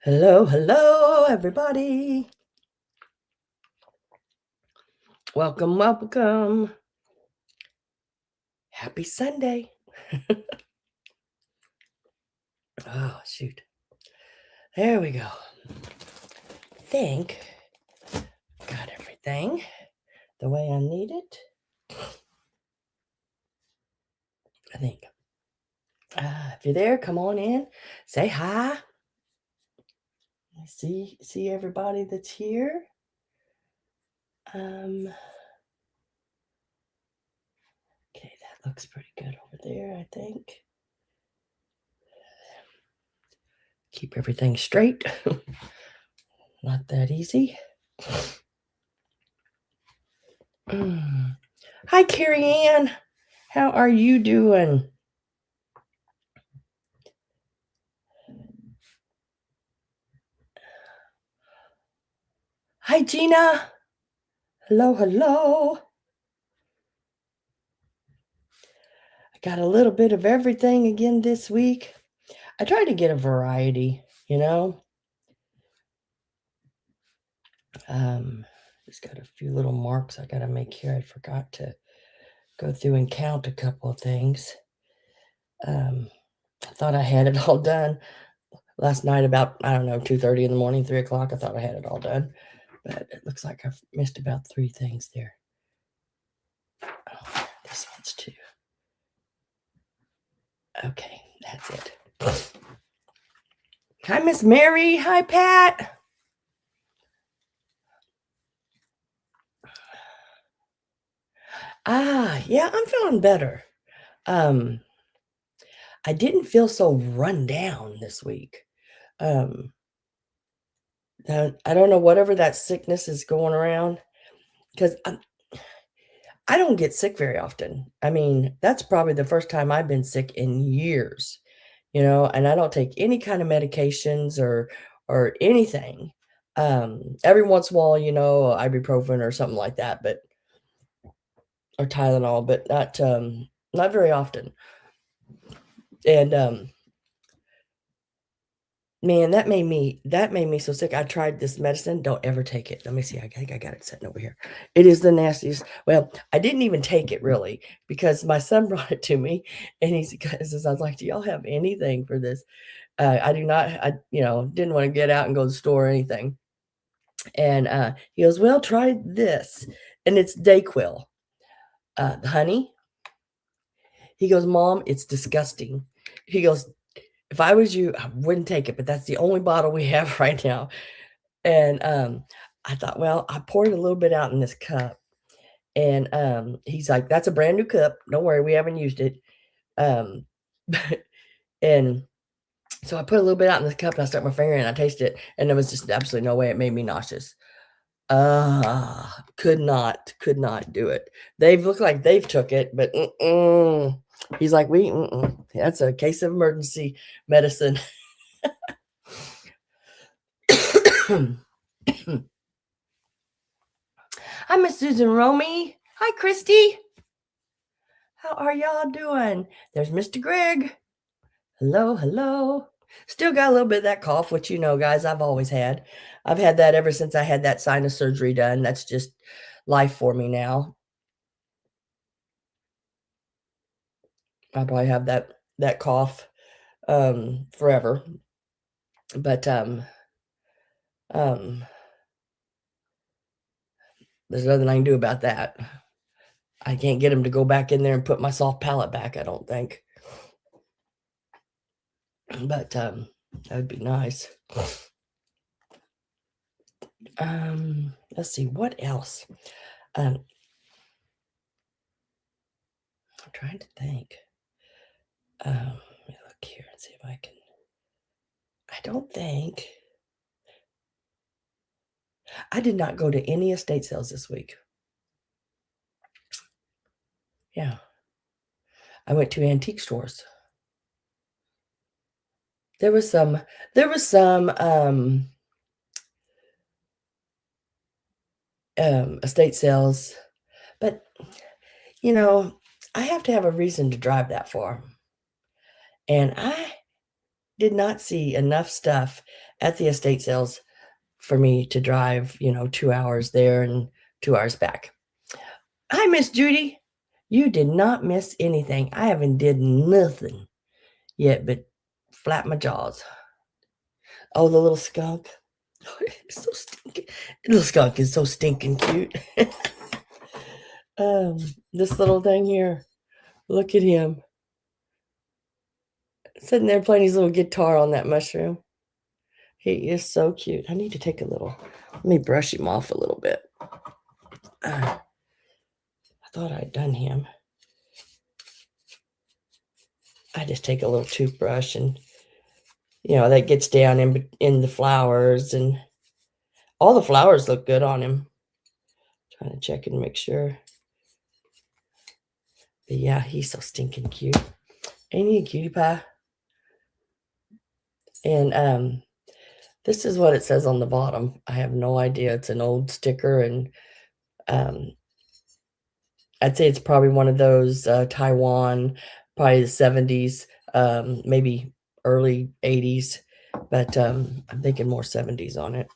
Hello, hello, everybody. Welcome, welcome. Happy Sunday. Oh, shoot. There we go. Think got everything the way I need it. I think. If you're there, come on in. Say hi. See everybody that's here. Okay, that looks pretty good over there, I think. Keep everything straight. Not that easy. Hi, Carrie Ann. How are you doing? Hi, Gina. Hello, hello. I got a little bit of everything again this week. I try to get a variety, you know. Just got a few little marks I got to make here. I forgot to go through and count a couple of things. I thought I had it all done last night about, I don't know, 2:30 in the morning, 3 o'clock. I thought I had it all done, but it looks like I've missed about 3 things there. Oh, this one's 2. Okay, that's it. Hi, Miss Mary. Hi, Pat. Yeah, I'm feeling better. Um, I didn't feel so run down this week. Um, I don't know, whatever that sickness is going around, 'cause I don't get sick very often. I mean, that's probably the first time I've been sick in years, and I don't take any kind of medications or anything. Every once in a while, ibuprofen or something like that, but or Tylenol, but not very often. And man, that made me so sick. I tried this medicine. Don't ever take it. Let me see. I think I got it sitting over here. It is the nastiest. Well, I didn't even take it really because my son brought it to me, and he says, "I was like, do y'all have anything for this?" I do not. I didn't want to get out and go to the store or anything. And he goes, "Well, try this," and it's Dayquil, the honey. He goes, "Mom, it's disgusting." He goes, "If I was you, I wouldn't take it, but that's the only bottle we have right now." And, I thought, well, I poured a little bit out in this cup, and, he's like, "That's a brand new cup. Don't worry, we haven't used it." Um, and so I put a little bit out in this cup, and I stuck my finger in, and I tasted it, and there was just absolutely no way. It made me nauseous. Could not do it. They've looked like they've took it, but He's like, "We That's a case of emergency medicine." Hi, Miss Susan Romy. Hi, Christy. How are y'all doing? There's Mr. Greg. Hello, hello. Still got a little bit of that cough, which guys, I've always had. I've had that ever since I had that sinus surgery done. That's just life for me now. I'll probably have that cough forever. But um there's nothing I can do about that. I can't get him to go back in there and put my soft palate back, I don't think. But that would be nice. Let's see, what else? I'm trying to think. Let me look here and see if I can. I don't think I did not go to any estate sales this week. Yeah. I went to antique stores. There was some estate sales, but you know, I have to have a reason to drive that far. And I did not see enough stuff at the estate sales for me to drive, 2 hours there and 2 hours back. Hi, Miss Judy. You did not miss anything. I haven't did nothing yet but flap my jaws. Oh, the little skunk. It's so stinking. The little skunk is so stinking cute. This little thing here. Look at him. Sitting there playing his little guitar on that mushroom. He is so cute. I need to take a little, let me brush him off a little bit. I thought I'd done him. I just take a little toothbrush and, that gets down in the flowers, and all the flowers look good on him. Trying to check and make sure. But yeah, he's so stinking cute. Ain't he a cutie pie? And this is what it says on the bottom. I have no idea. It's an old sticker, and I'd say it's probably one of those Taiwan, probably the 70s, maybe early 80s, but I'm thinking more 70s on it.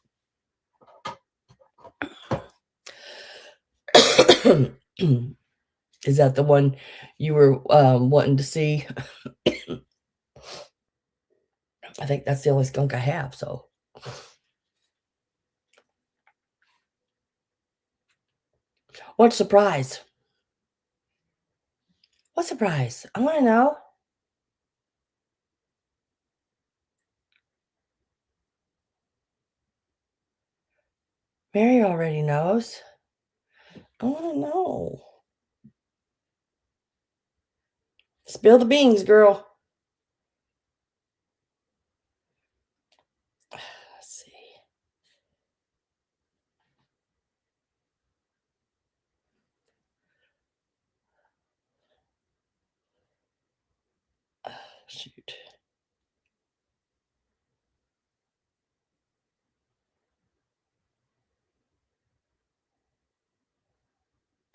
Is that the one you were wanting to see? I think that's the only skunk I have, so. What surprise? What surprise? I want to know. Mary already knows. I want to know. Spill the beans, girl. Let's see. Shoot.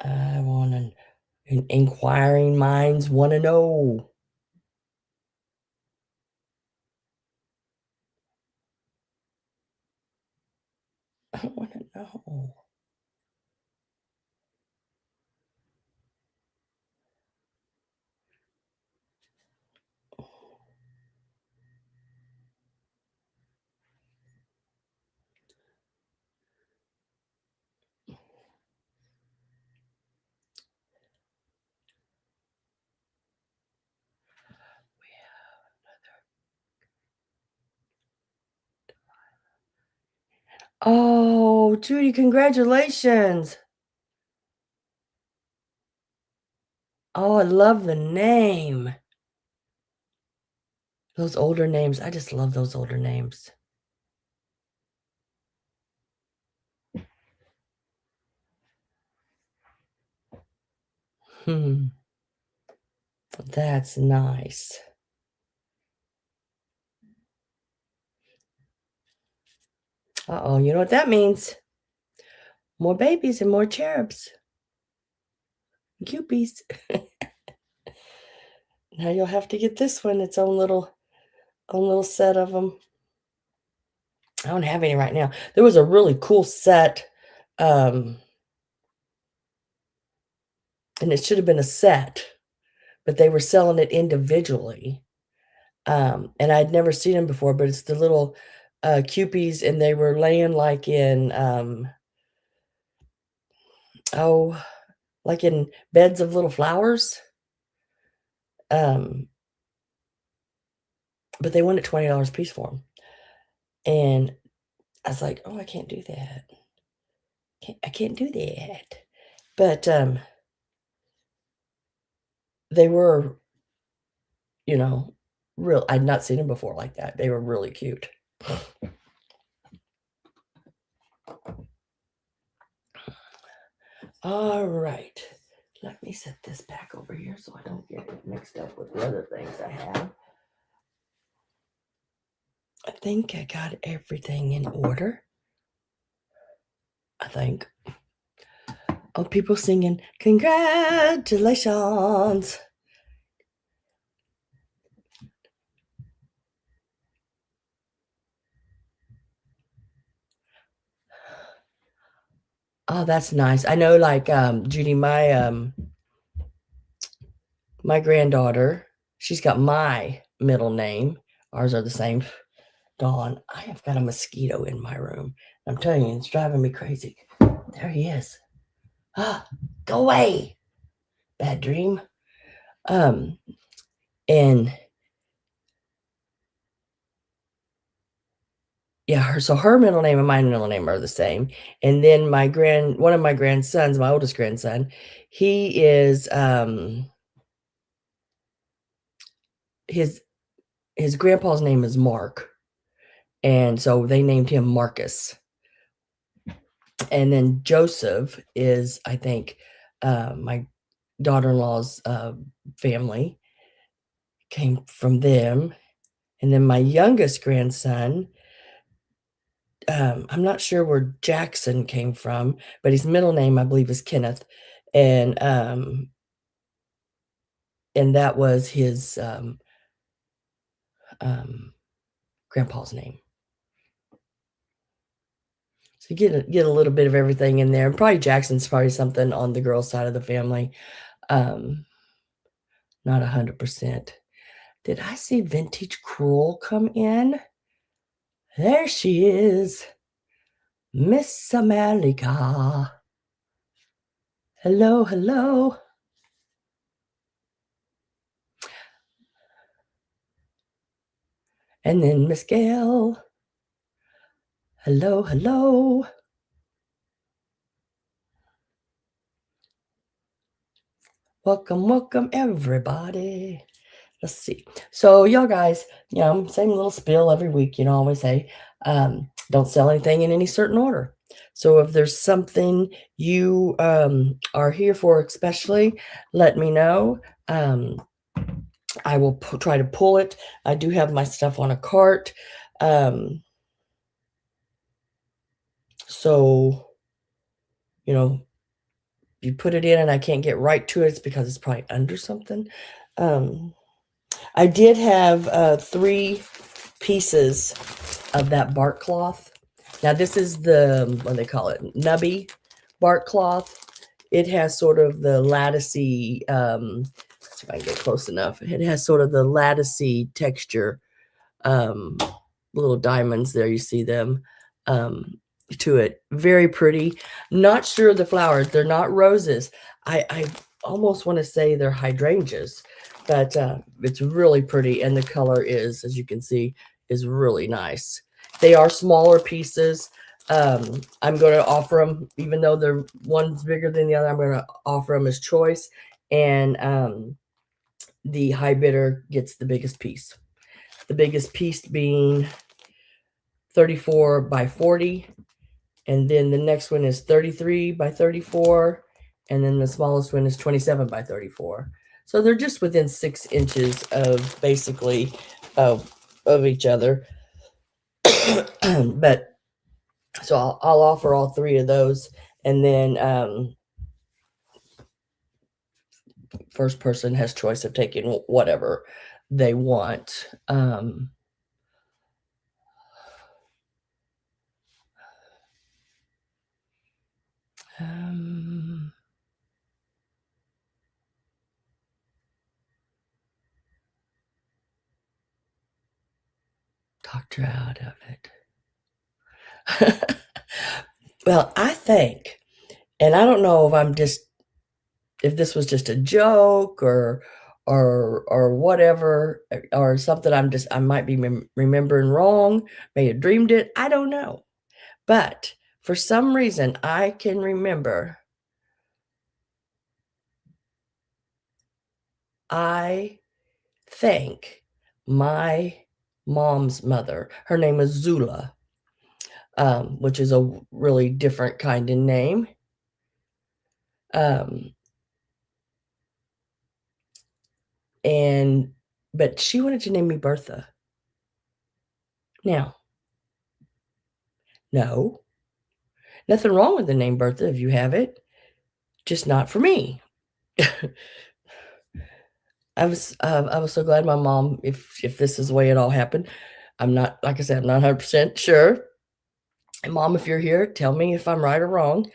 I want to. Inquiring minds want to know. I want to know. Oh, Judy, congratulations. Oh, I love the name. Those older names. I just love those older names. That's nice. Uh-oh, you know what that means? More babies and more cherubs. Cupies. Now you'll have to get this one, its own little set of them. I don't have any right now. There was a really cool set, and it should have been a set, but they were selling it individually. And I'd never seen them before, but it's the little Cupies, and they were laying like in like in beds of little flowers. But they wanted $20 a piece for them. And I was like, oh, I can't do that. I can't do that. But they were, real. I'd not seen them before like that. They were really cute. All right. Let me set this back over here so I don't get it mixed up with the other things I have. I think I got everything in order. I think. Oh, people singing, congratulations. Oh, that's nice. I know, like, Judy, my granddaughter, she's got my middle name. Ours are the same. Dawn, I have got a mosquito in my room. I'm telling you, it's driving me crazy. There he is. Ah, go away. Bad dream. Um, and yeah, her middle name and my middle name are the same. And then one of my grandsons, my oldest grandson, he is his his grandpa's name is Mark. And so they named him Marcus. And then Joseph is, I think, my daughter-in-law's family came from them. And then my youngest grandson, I'm not sure where Jackson came from, but his middle name, I believe, is Kenneth. And that was his grandpa's name. So you get a little bit of everything in there. And probably Jackson's probably something on the girl's side of the family. Not 100%. Did I see Vintage Cruel come in? There she is. Miss Amalika. Hello, hello. And then Miss Gail. Hello, hello. Welcome, welcome, everybody. Let's see. So, y'all guys, same little spiel every week. I always say, don't sell anything in any certain order. So, if there's something you are here for, especially, let me know. I will try to pull it. I do have my stuff on a cart. So, you put it in and I can't get right to it, it's because it's probably under something. I did have 3 pieces of that bark cloth. Now this is the, what do they call it? Nubby bark cloth. It has sort of the latticey, let's see if I can get close enough. It has sort of the latticey texture, little diamonds there, you see them, to it. Very pretty. Not sure the flowers, they're not roses. I almost want to say they're hydrangeas, but it's really pretty, and the color is, as you can see, is really nice. They are smaller pieces. I'm going to offer them, even though they're one's bigger than the other, I'm going to offer them as choice, and the high bidder gets the biggest piece. The biggest piece being 34 by 40, and then the next one is 33 by 34, and then the smallest one is 27 by 34. So they're just within 6 inches of basically of each other. But so I'll offer all 3 of those, and then first person has choice of taking whatever they want. Talked her out of it. Well, I think, and I don't know if this was just a joke or whatever, or something I might be remembering wrong, may have dreamed it, I don't know. But for some reason, I can remember I think my mom's mother, her name is Zula, which is a really different kind of name. But she wanted to name me Bertha. Now, no, nothing wrong with the name Bertha if you have it, just not for me. I was so glad my mom, if this is the way it all happened, I'm not, like I said, I'm not 100% sure. And Mom, if you're here, tell me if I'm right or wrong.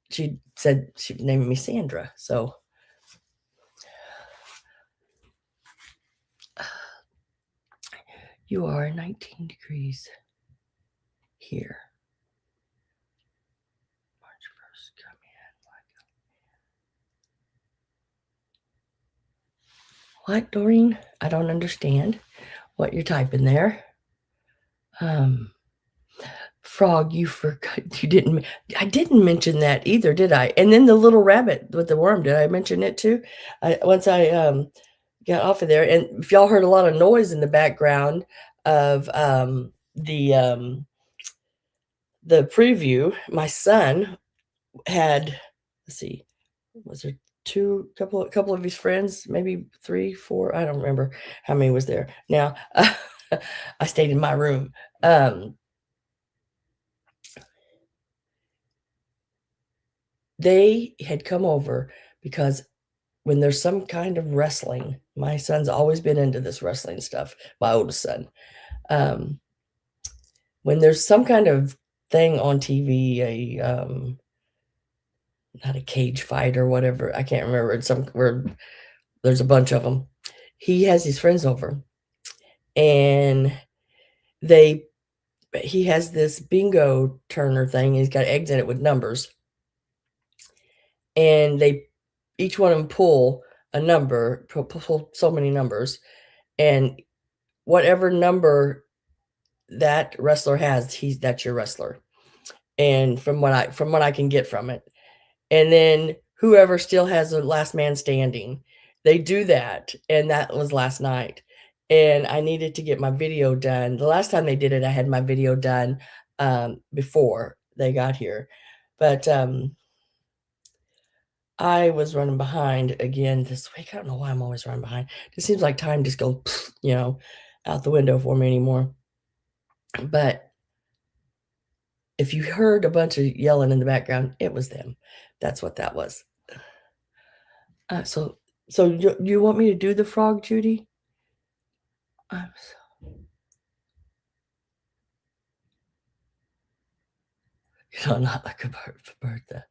She said she named me Sandra. So you are 19 degrees here. March 1st, come in. What, Doreen? I don't understand what you're typing there. Frog, you forgot, you didn't, I didn't mention that either, did I? And then the little rabbit with the worm, did I mention it too? Once I got off of there, and if y'all heard a lot of noise in the background of the preview, my son had, let's see, was there couple of his friends, maybe 3, 4, I don't remember how many was there. Now, I stayed in my room. They had come over because when there's some kind of wrestling, my son's always been into this wrestling stuff, my oldest son. When there's some kind of thing on TV, not a cage fight or whatever, I can't remember. It's some where there's a bunch of them. He has his friends over, and he has this bingo turner thing. He's got eggs in it with numbers, and they each one of them pull a number, pull so many numbers, and whatever number that wrestler has, that's your wrestler. And from what I can get from it, and then whoever still has the last man standing, they do that. And that was last night. And I needed to get my video done. The last time they did it, I had my video done before they got here. But I was running behind again this week. I don't know why I'm always running behind. It seems like time just goes, out the window for me anymore. But if you heard a bunch of yelling in the background, it was them. That's what that was. So you want me to do the frog, Judy? You know, not like a Bertha.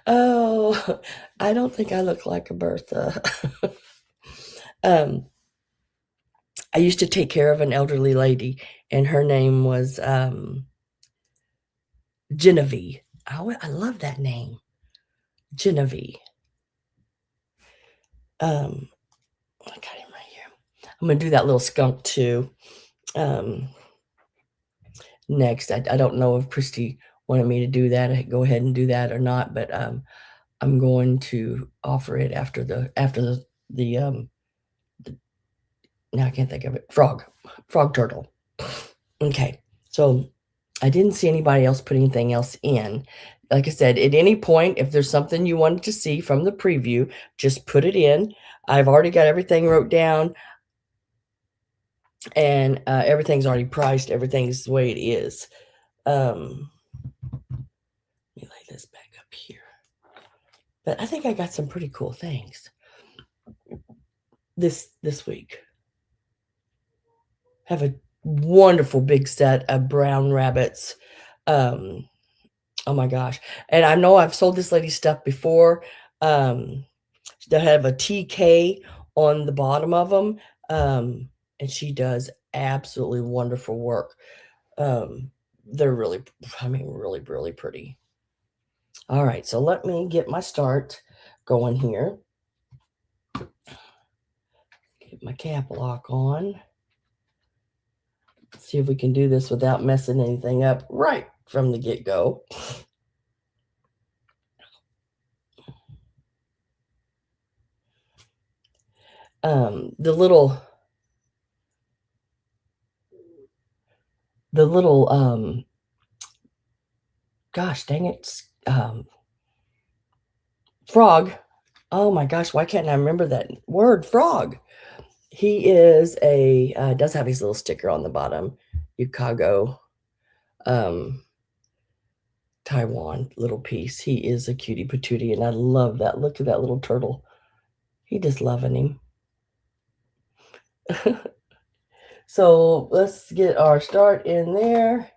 Oh, I don't think I look like a Bertha. I used to take care of an elderly lady, and her name was Genevieve. I love that name, Genevieve. I got him right here. I'm gonna do that little skunk too. Next, I don't know if Christy wanted me to do that. I go ahead and do that or not, but I'm going to offer it after the now I can't think of it. Frog turtle. Okay, so I didn't see anybody else put anything else in. Like I said, at any point, if there's something you wanted to see from the preview, just put it in. I've already got everything wrote down, and everything's already priced. Everything's the way it is. Let me lay this back up here. But I think I got some pretty cool things this week. Have a wonderful big set of brown rabbits. Oh my gosh. And I know I've sold this lady stuff before. They have a TK on the bottom of them. And she does absolutely wonderful work. They're really, really, really pretty. All right, so let me get my start going here. Get my cap lock on. See if we can do this without messing anything up right from the get-go. The little gosh dang it, frog. Oh my gosh, why can't I remember that word? Frog. He is does have his little sticker on the bottom. Chicago, Taiwan little piece. He is a cutie patootie, and I love that. Look at that little turtle. He just loving him. So let's get our start in there.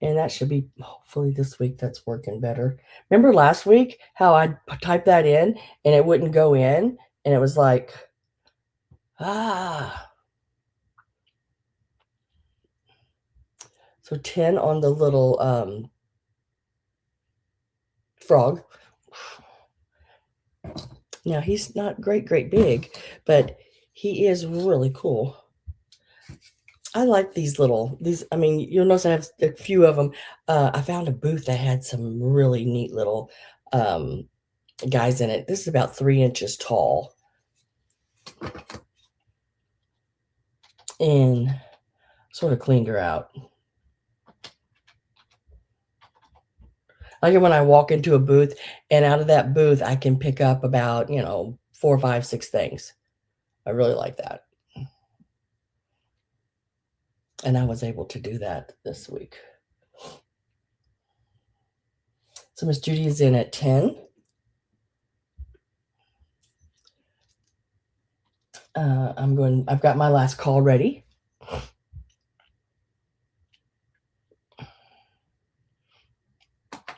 And that should be hopefully this week that's working better. Remember last week how I typed that in and it wouldn't go in? And it was like, ah. So 10 on the little frog. Now he's not great big, but he is really cool. I like these, I mean, you'll notice I have a few of them. I found a booth that had some really neat little guys in it. This is about 3 inches tall. And sort of cleaned her out. Like when I walk into a booth and out of that booth, I can pick up about, 4, 5, 6 things. I really like that. And I was able to do that this week. So Miss Judy is in at 10. I've got my last call ready.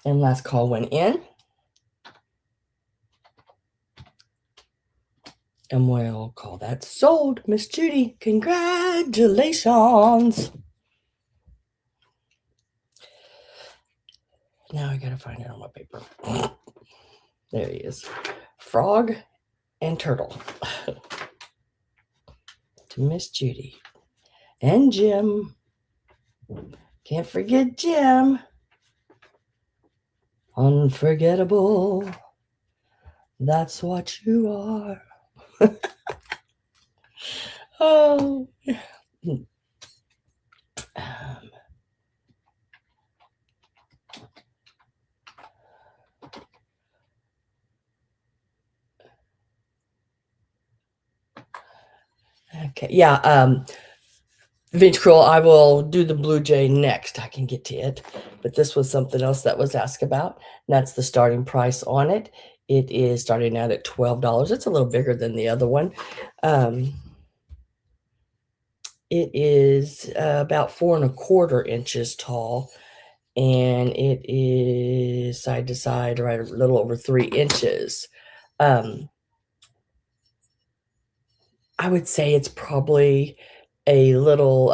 And last call went in. And we'll call that sold. Miss Judy, congratulations. Now I gotta find it on my paper. There he is. Frog and turtle. To Miss Judy. And Jim. Can't forget Jim. Unforgettable. That's what you are. Oh. Okay. Yeah. Vintage Curl, I will do the Blue Jay next. I can get to it. But this was something else that was asked about. And that's the starting price on it. It is starting out at $12. It's a little bigger than the other one. It is about 4¼ inches tall. And it is side to side, right, a little over 3 inches. I would say it's probably a little,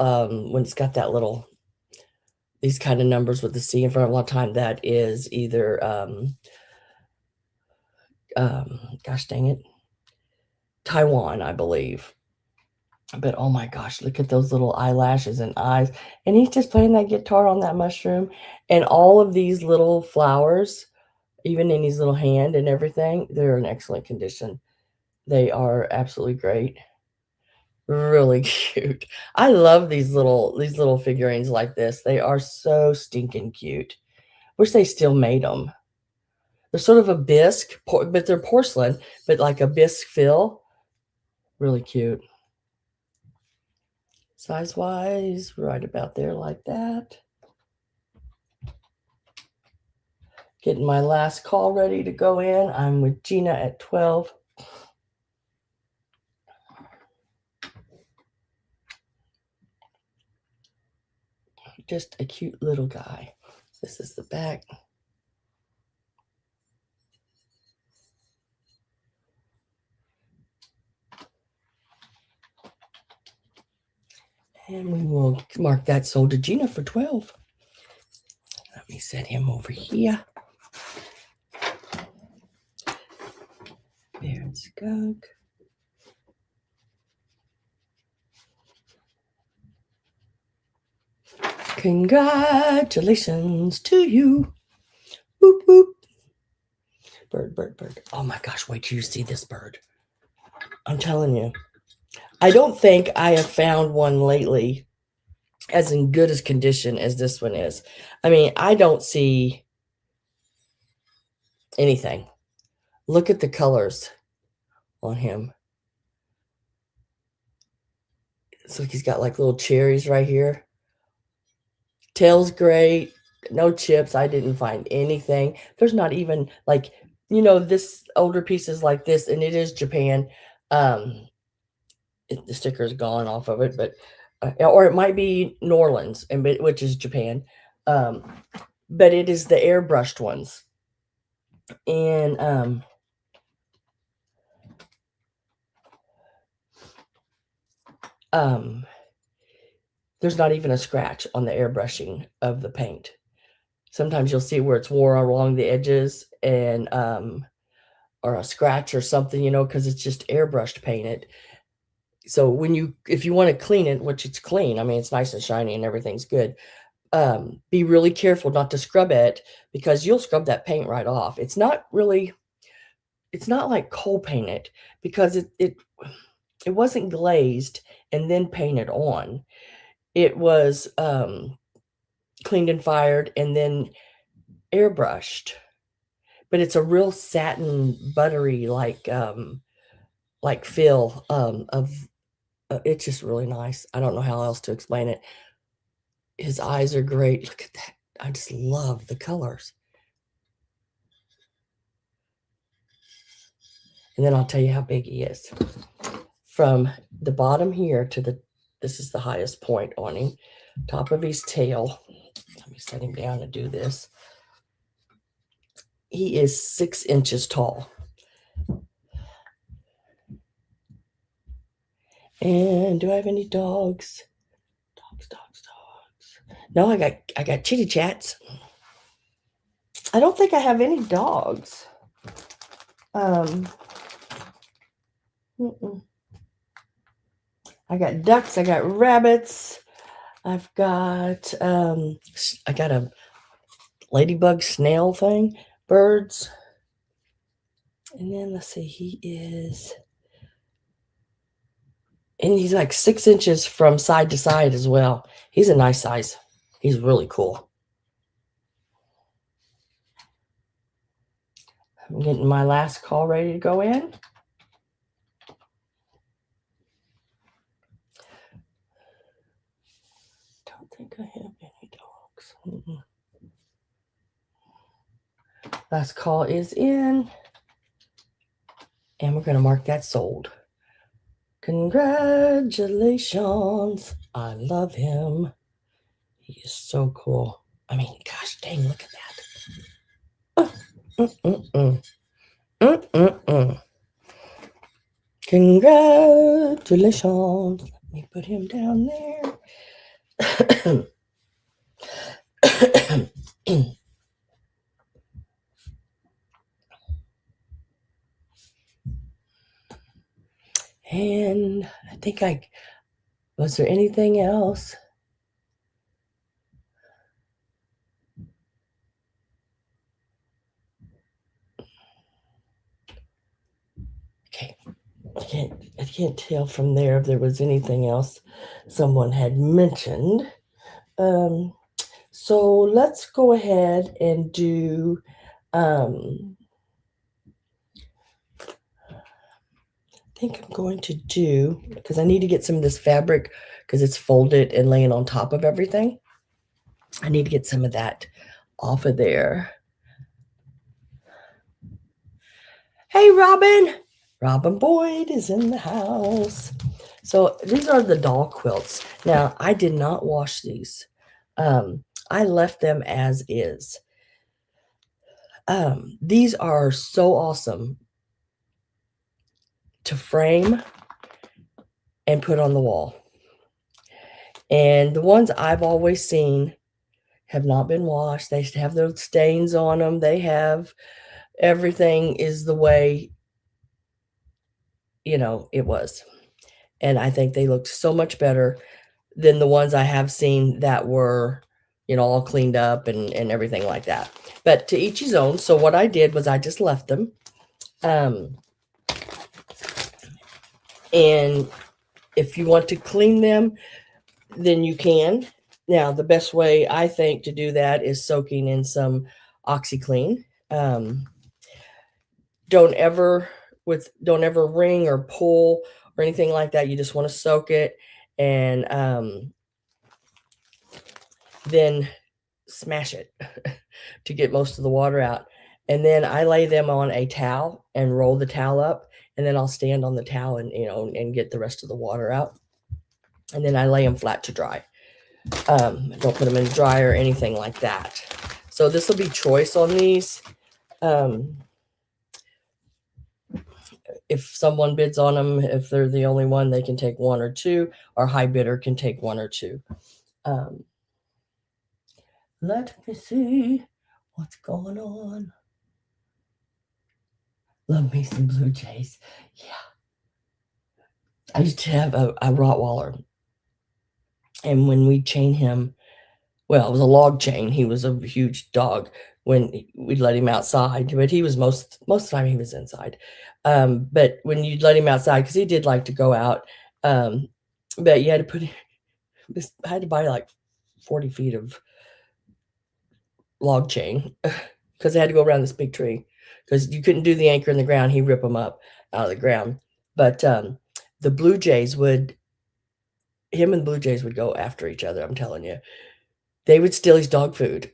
when it's got that little, these kind of numbers with the C in front of a lot of time, that is either, gosh dang it, Taiwan, I believe. But oh my gosh, look at those little eyelashes and eyes. And he's just playing that guitar on that mushroom. And all of these little flowers, even in his little hand and everything, they're in excellent condition. They are absolutely great. Really cute. I love these little figurines like this. They are so stinking cute. Wish they still made them. They're sort of a bisque, but they're porcelain, but like a bisque feel. Really cute. Size-wise, right about there like that. Getting my last call ready to go in. I'm with Gina at 12. Just a cute little guy. This is the back. And we will mark that sold to Gina for 12. Let me set him over here. Bear and skunk. Congratulations to you. Boop, boop. Bird, bird, bird. Oh my gosh, wait till you see this bird. I'm telling you. I don't think I have found one lately as in good as condition as this one is. I mean, I don't see anything. Look at the colors on him. So he's got like little cherries right here. Tail's great. No chips. I didn't find anything. There's not even like, this older pieces like this, and it is Japan. The sticker is gone off of it, but or it might be New Orleans, which is Japan. Um, but it is the airbrushed ones, and um, there's not even a scratch on the airbrushing of the paint. Sometimes you'll see where it's wore along the edges and or a scratch or something, because it's just airbrushed painted. So if you want to clean it, which it's clean, I mean, it's nice and shiny and everything's good. Be really careful not to scrub it because you'll scrub that paint right off. It's not like coal painted because it wasn't glazed and then painted on. It was cleaned and fired and then airbrushed. But it's a real satin, buttery, like feel of. It's just really nice. I don't know how else to explain it. His eyes are great. Look at that. I just love the colors. And then I'll tell you how big he is. From the bottom here to this is the highest point on him, top of his tail. Let me set him down and do this. He is 6 inches tall. And do I have any dogs? Dogs. No, I got chitty chats. I don't think I have any dogs. I got ducks. I got rabbits. I've got I got a ladybug snail thing, birds. And then let's see, and he's like 6 inches from side to side as well. He's a nice size. He's really cool. I'm getting my last call ready to go in. Don't think I have any dogs. Last call is in. And we're going to mark that sold. Congratulations. I love him. He is so cool. I mean, gosh dang, look at that. Congratulations. Let me put him down there. And I think was there anything else? Okay. I can't tell from there if there was anything else someone had mentioned. So let's go ahead and do I think I'm going to do, because I need to get some of this fabric because it's folded and laying on top of everything. I need to get some of that off of there. Hey, Robin. Robin Boyd is in the house. So these are the doll quilts. Now, I did not wash these. I left them as is. These are so awesome to frame and put on the wall. And the ones I've always seen have not been washed. They have their stains on them. They have everything is the way, it was. And I think they looked so much better than the ones I have seen that were, all cleaned up and everything like that. But to each his own. So what I did was I just left them. And if you want to clean them, then you can. Now, the best way I think to do that is soaking in some OxyClean. Don't ever wring or pull or anything like that. You just want to soak it and then smash it to get most of the water out. And then I lay them on a towel and roll the towel up, and then I'll stand on the towel and and get the rest of the water out. and then I lay them flat to dry. Don't put them in the dryer or anything like that. So this will be choice on these. If someone bids on them, if they're the only one, they can take one or two. Our high bidder can take one or two. Let me see what's going on. Love me some Blue Jays. Yeah. I used to have a Rottweiler. And when we chain him, well, it was a log chain. He was a huge dog when we'd let him outside, but he was most of the time he was inside. But when you'd let him outside, because he did like to go out, but you had to put this. I had to buy like 40 feet of log chain because I had to go around this big tree because you couldn't do the anchor in the ground. He'd rip them up out of the ground. But the Blue Jays him and the Blue Jays would go after each other. I'm telling you, they would steal his dog food.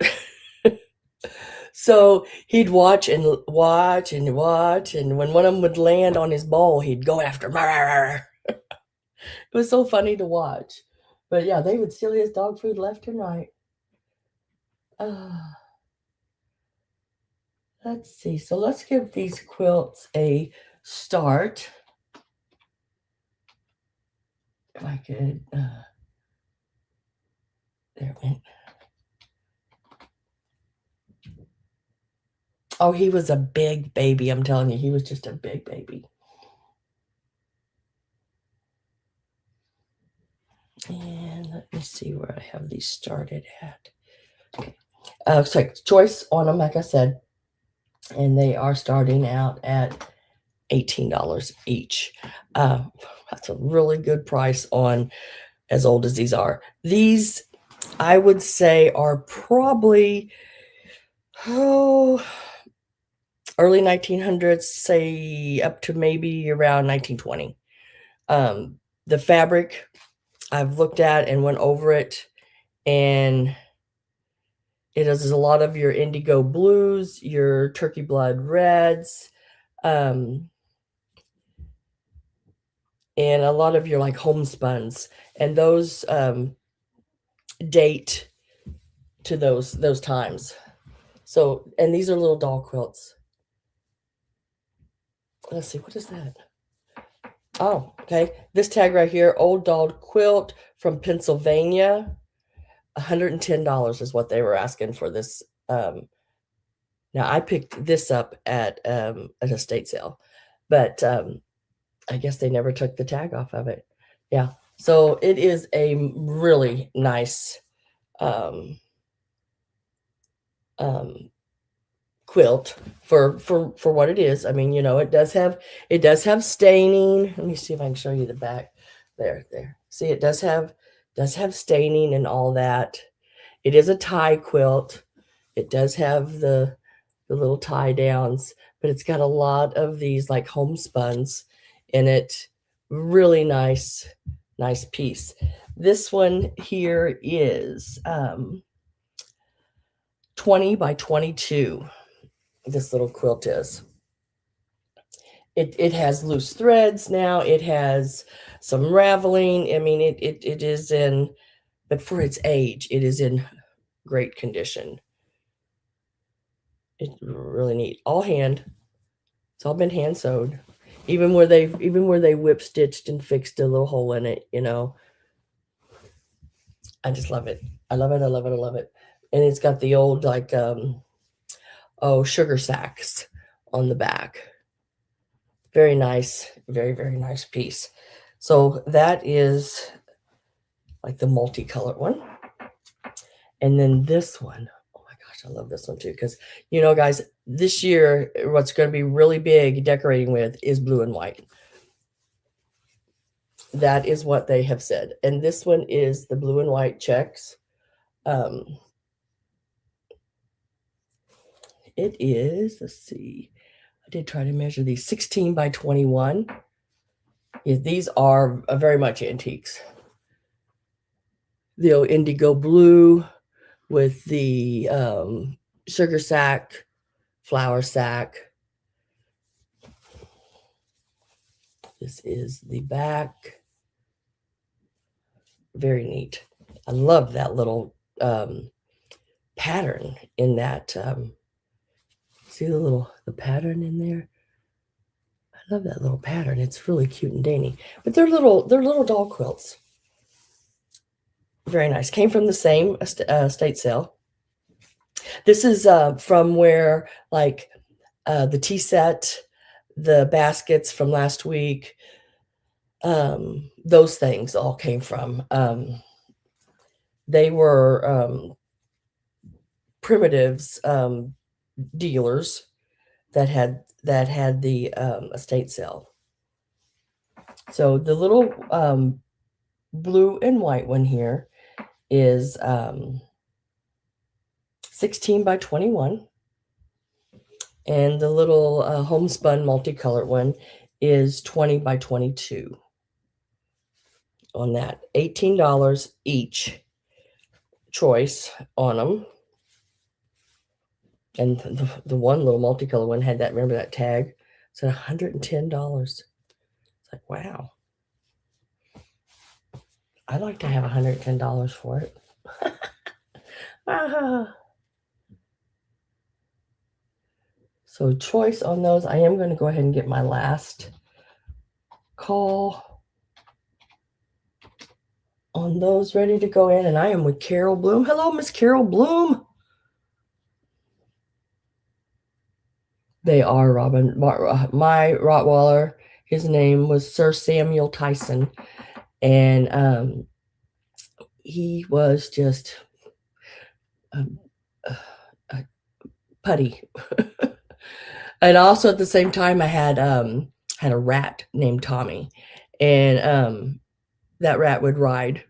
So he'd watch and watch and watch, and when one of them would land on his bowl, he'd go after him. It was so funny to watch. But yeah, they would steal his dog food left and right. Let's see. So let's give these quilts a start. If I could, there it went. Oh, he was a big baby. I'm telling you, he was just a big baby. And let me see where I have these started at. Okay. So choice on them, like I said, and they are starting out at $18 each. That's a really good price on as old as these are. These, I would say, are probably early 1900s, say up to maybe around 1920. The fabric I've looked at and went over it, and it is a lot of your indigo blues, your turkey blood reds, and a lot of your like homespuns, and those date to those times. So, and these are little doll quilts. Let's see, what is that? Oh, okay. This tag right here, old doll quilt from Pennsylvania. $110 is what they were asking for this. Now I picked this up at an estate sale, but I guess they never took the tag off of it. Yeah. So it is a really nice quilt for what it is. I mean, you know, it does have staining. Let me see if I can show you the back. There. See, it does have staining and all that. It is a tie quilt. It does have the little tie downs, but it's got a lot of these like homespuns in it. Really nice piece. This one here is 20 by 22. This little quilt is. It has loose threads now. It has some raveling. I mean, it is in, but for its age, it is in great condition. It's really neat. All hand. It's all been hand sewed. Even where they whip stitched and fixed a little hole in it, you know. I just love it. I love it. I love it. I love it. And it's got the old like sugar sacks on the back. Very nice. Very, very nice piece. So that is like the multicolored one. And then this one, oh my gosh, I love this one too. Because, you know, guys, this year, what's going to be really big decorating with is blue and white. That is what they have said. And this one is the blue and white checks. It is, let's see, I did try to measure these, 16 by 21. These are very much antiques. The old indigo blue with the sugar sack, flour sack. This is the back. very neat. I love that little pattern in that. See the pattern in there? I love that little pattern. It's really cute and dainty. But they're little doll quilts. Very nice. Came from the same estate sale. This is from where like the tea set, the baskets from last week, those things all came from. They were Primitives dealers that had the estate sale. So the little blue and white one here is 16 by 21. And the little homespun multicolored one is 20 by 22 on that. $18 each choice on them. And the one little multicolored one had that, remember that tag? It said $110. It's like, wow. I'd like to have $110 for it. So choice on those. I am going to go ahead and get my last call on those ready to go in. And I am with Carol Bloom. Hello, Miss Carol Bloom. They are, Robin. My Rottweiler, his name was Sir Samuel Tyson. And he was just putty. And also at the same time, I had a rat named Tommy. And that rat would ride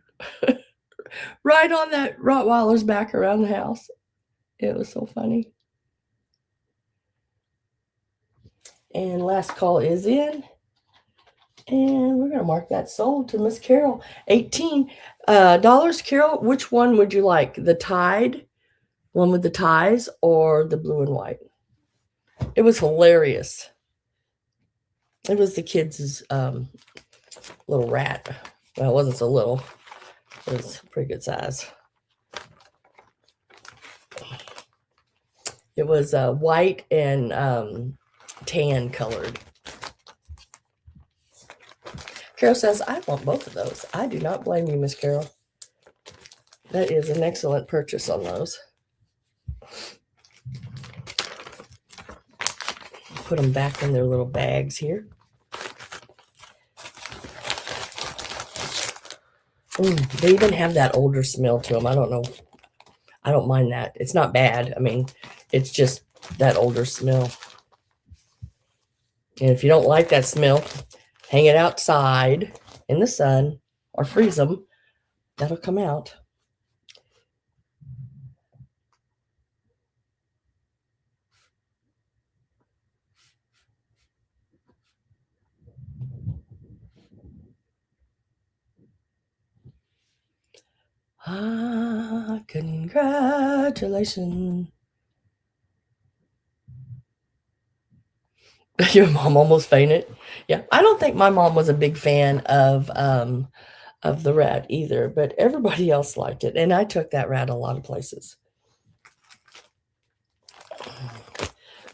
on that Rottweiler's back around the house. It was so funny. And last call is in. And we're going to mark that sold to Miss Carol. $18. Carol, which one would you like? The Tide, one with the ties, or the blue and white? It was hilarious. It was the kids' little rat. Well, it wasn't so little. It was pretty good size. It was white and tan colored. Carol says, I want both of those. I do not blame you, Miss Carol. That is an excellent purchase on those. Put them back in their little bags here. They even have that older smell to them. I don't know. I don't mind that. It's not bad. I mean, it's just that older smell. And if you don't like that smell, hang it outside in the sun or freeze them. That'll come out. Congratulations. Your mom almost fainted. Yeah, I don't think my mom was a big fan of the rat either, but everybody else liked it, and I took that rat a lot of places.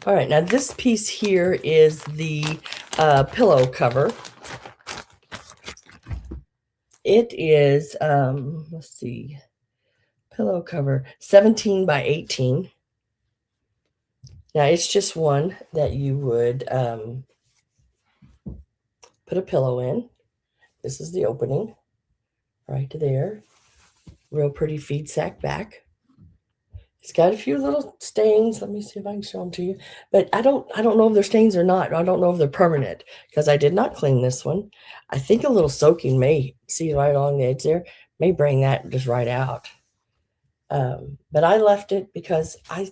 All right, now this piece here is the pillow cover. It is, let's see, pillow cover 17 by 18. Now it's just one that you would put a pillow in. This is the opening right there. Real pretty feed sack back. It's got a few little stains. Let me see if I can show them to you. But I don't know if they're stains or not. I don't know if they're permanent because I did not clean this one. I think a little soaking may, see right along the edge there, may bring that just right out. But I left it because I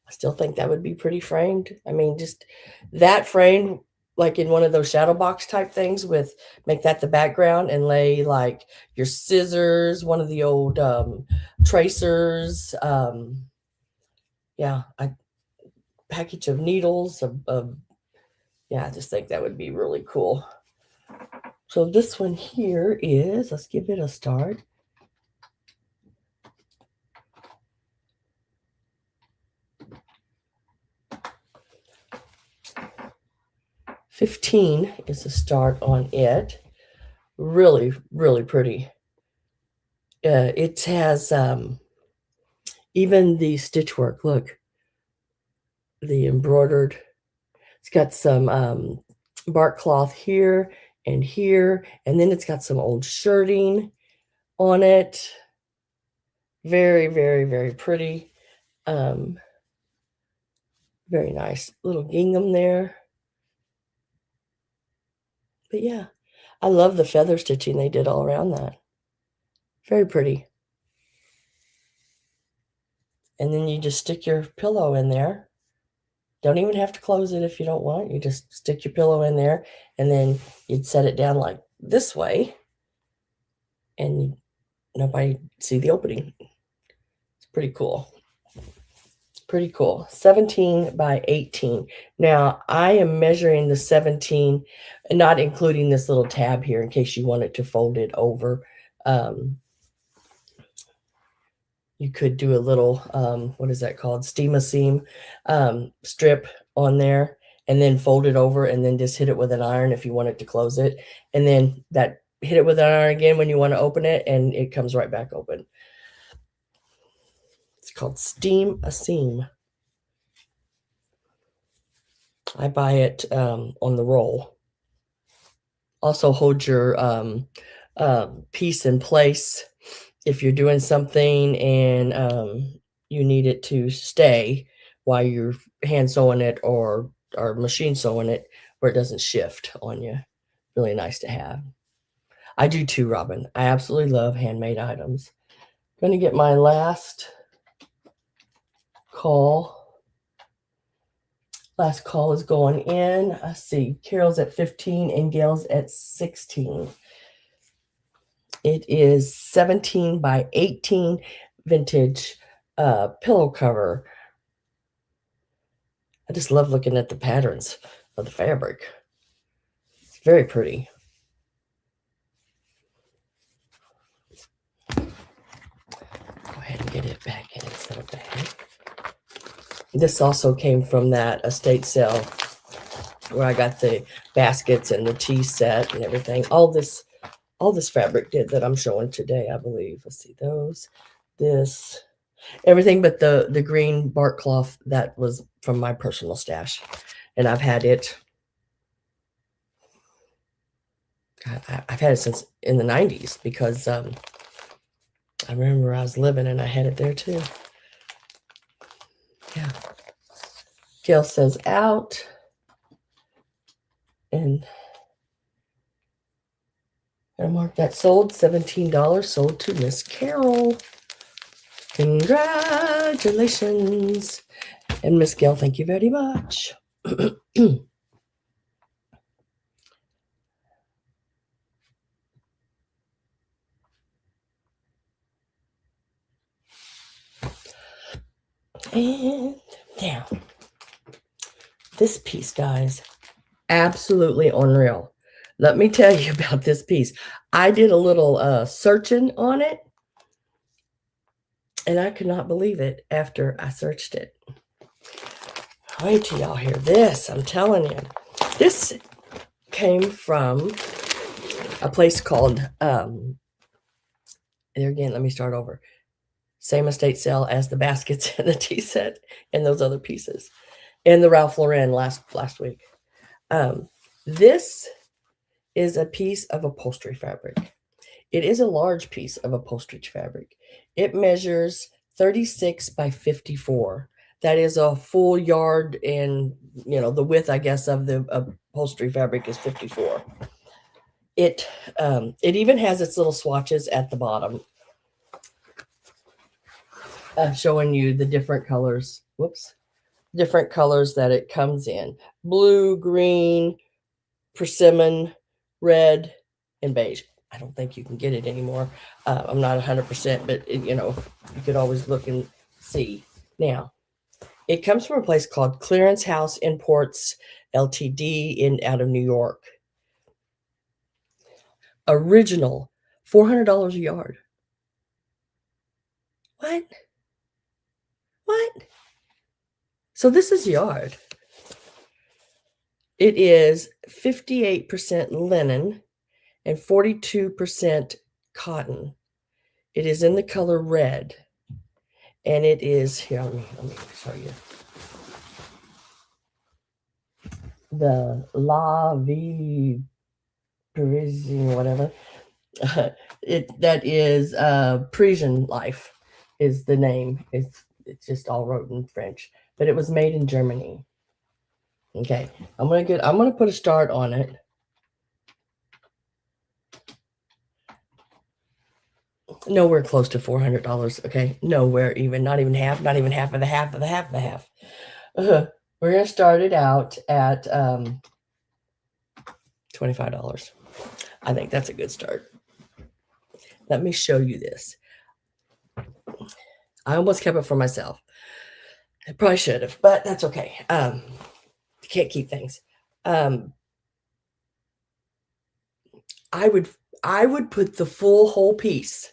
still think that would be pretty framed. I mean, just that framed like in one of those shadow box type things with make that the background and lay like your scissors, one of the old tracers, yeah, a package of needles, yeah, I just think that would be really cool. So this one here is, let's give it a start. $15 is the start on it. Really, really pretty. It has even the stitch work. Look, the embroidered. It's got some bark cloth here, and then it's got some old shirting on it. Very, very, very pretty. Very nice little gingham there. But yeah, I love the feather stitching they did all around that. Very pretty. And then you just stick your pillow in there. Don't even have to close it if you don't want. You just stick your pillow in there, and then you'd set it down like this way, and nobody see the opening. It's pretty cool. Pretty cool. 17 by 18. Now, I am measuring the 17, and not including this little tab here in case you wanted to fold it over. You could do a little, what is that called? Steam-a-seam strip on there, and then fold it over, and then just hit it with an iron if you wanted to close it. And then hit it with an iron again when you want to open it, and it comes right back open. It's called Steam-a-seam. I buy it on the roll. Also hold your piece in place if you're doing something and you need it to stay while you're hand sewing it or machine sewing it, where it doesn't shift on you. Really nice to have. I do too, Robin. I absolutely love handmade items. I'm going to get my last call. Last call is going in. I see Carol's at 15 and Gail's at 16. It is 17 by 18 vintage pillow cover. I just love looking at the patterns of the fabric. It's very pretty. Go ahead and get it back in its little bag. This also came from that estate sale where I got the baskets and the tea set and everything. All this fabric did that I'm showing today, I believe. Let's see those, this, everything but the green bark cloth that was from my personal stash. And I've had it, I've had it since in the 90s because I remember where I was living and I had it there too. Yeah. Gail says out. And I'm gonna mark that sold, $17, sold to Miss Carol. Congratulations. And Miss Gail, thank you very much. And down. This piece, guys, absolutely unreal. Let me tell you about this piece. I did a little searching on it, and I could not believe it after I searched it. Wait till y'all hear this. I'm telling you. This came from a place called, there again, let me start over. Same estate sale as the baskets and the tea set and those other pieces. And the Ralph Lauren last week. This is a piece of upholstery fabric. It is a large piece of upholstery fabric. It measures 36 by 54. That is a full yard, and the width, I guess, of the upholstery fabric is 54. It even has its little swatches at the bottom, showing you the different colors. Different colors that it comes in: blue, green, persimmon, red, and beige. I don't think you can get it anymore. I'm not 100%, but you could always look and see. Now, it comes from a place called Clearance House Imports Ltd. Out of New York. Original, $400 a yard. What? So this is yard. It is 58% linen and 42% cotton. It is in the color red. And it is, here, let me show you. The La Vie Parisienne, whatever. That is Parisian Life is the name. It's just all wrote in French, but it was made in Germany. Okay, I'm gonna put a start on it. Nowhere close to $400. Okay, nowhere, not even half of the half of the half of the half. We're gonna start it out at $25. I think that's a good start. Let me show you this. I almost kept it for myself. I probably should have, but that's okay. Can't keep things. I would put the whole piece.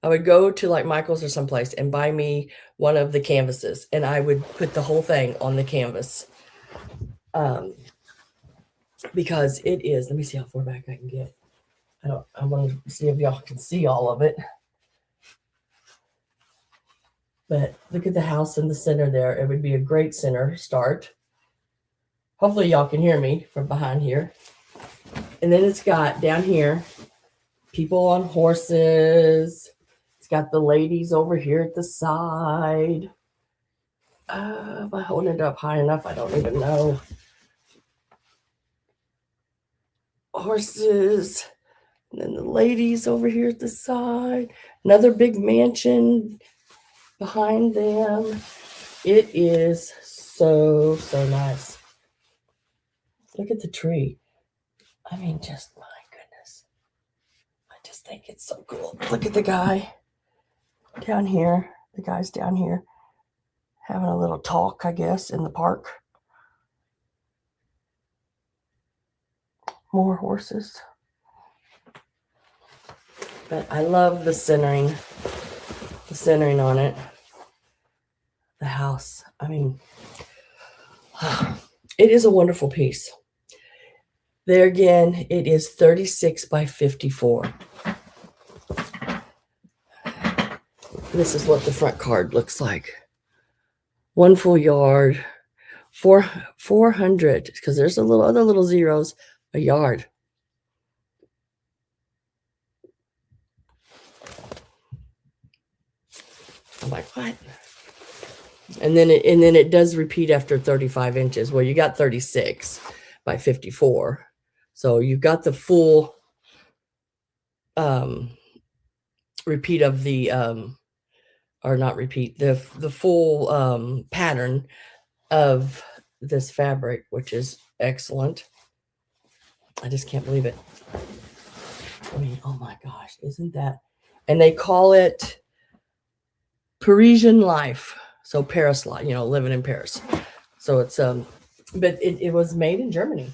I would go to like Michael's or someplace and buy me one of the canvases, and I would put the whole thing on the canvas. Because it is, let me see how far back I can get. I want to see if y'all can see all of it. But look at the house in the center there. It would be a great center start. Hopefully y'all can hear me from behind here. And then it's got down here, people on horses. It's got the ladies over here at the side. Am I holding it up high enough? I don't even know. Horses. And then the ladies over here at the side. Another big mansion behind them. It is so nice. Look at the tree. I mean, just my goodness. I just think it's so cool. Look at the guy down here. The guy's down here having a little talk, I guess, in the park. More horses. But I love the centering on it. The house. I mean, it is a wonderful piece. There again, it is 36 by 54. This is what the front card looks like. One full yard, 400, because there's other little zeros, a yard. I'm like, what? And then it does repeat after 35 inches. Well, you got 36 by 54. So you've got the full repeat of the or not repeat, the full pattern of this fabric, which is excellent. I just can't believe it. I mean, oh my gosh, isn't that? And they call it Parisian Life. So Paris life, living in Paris. So it's but it was made in Germany.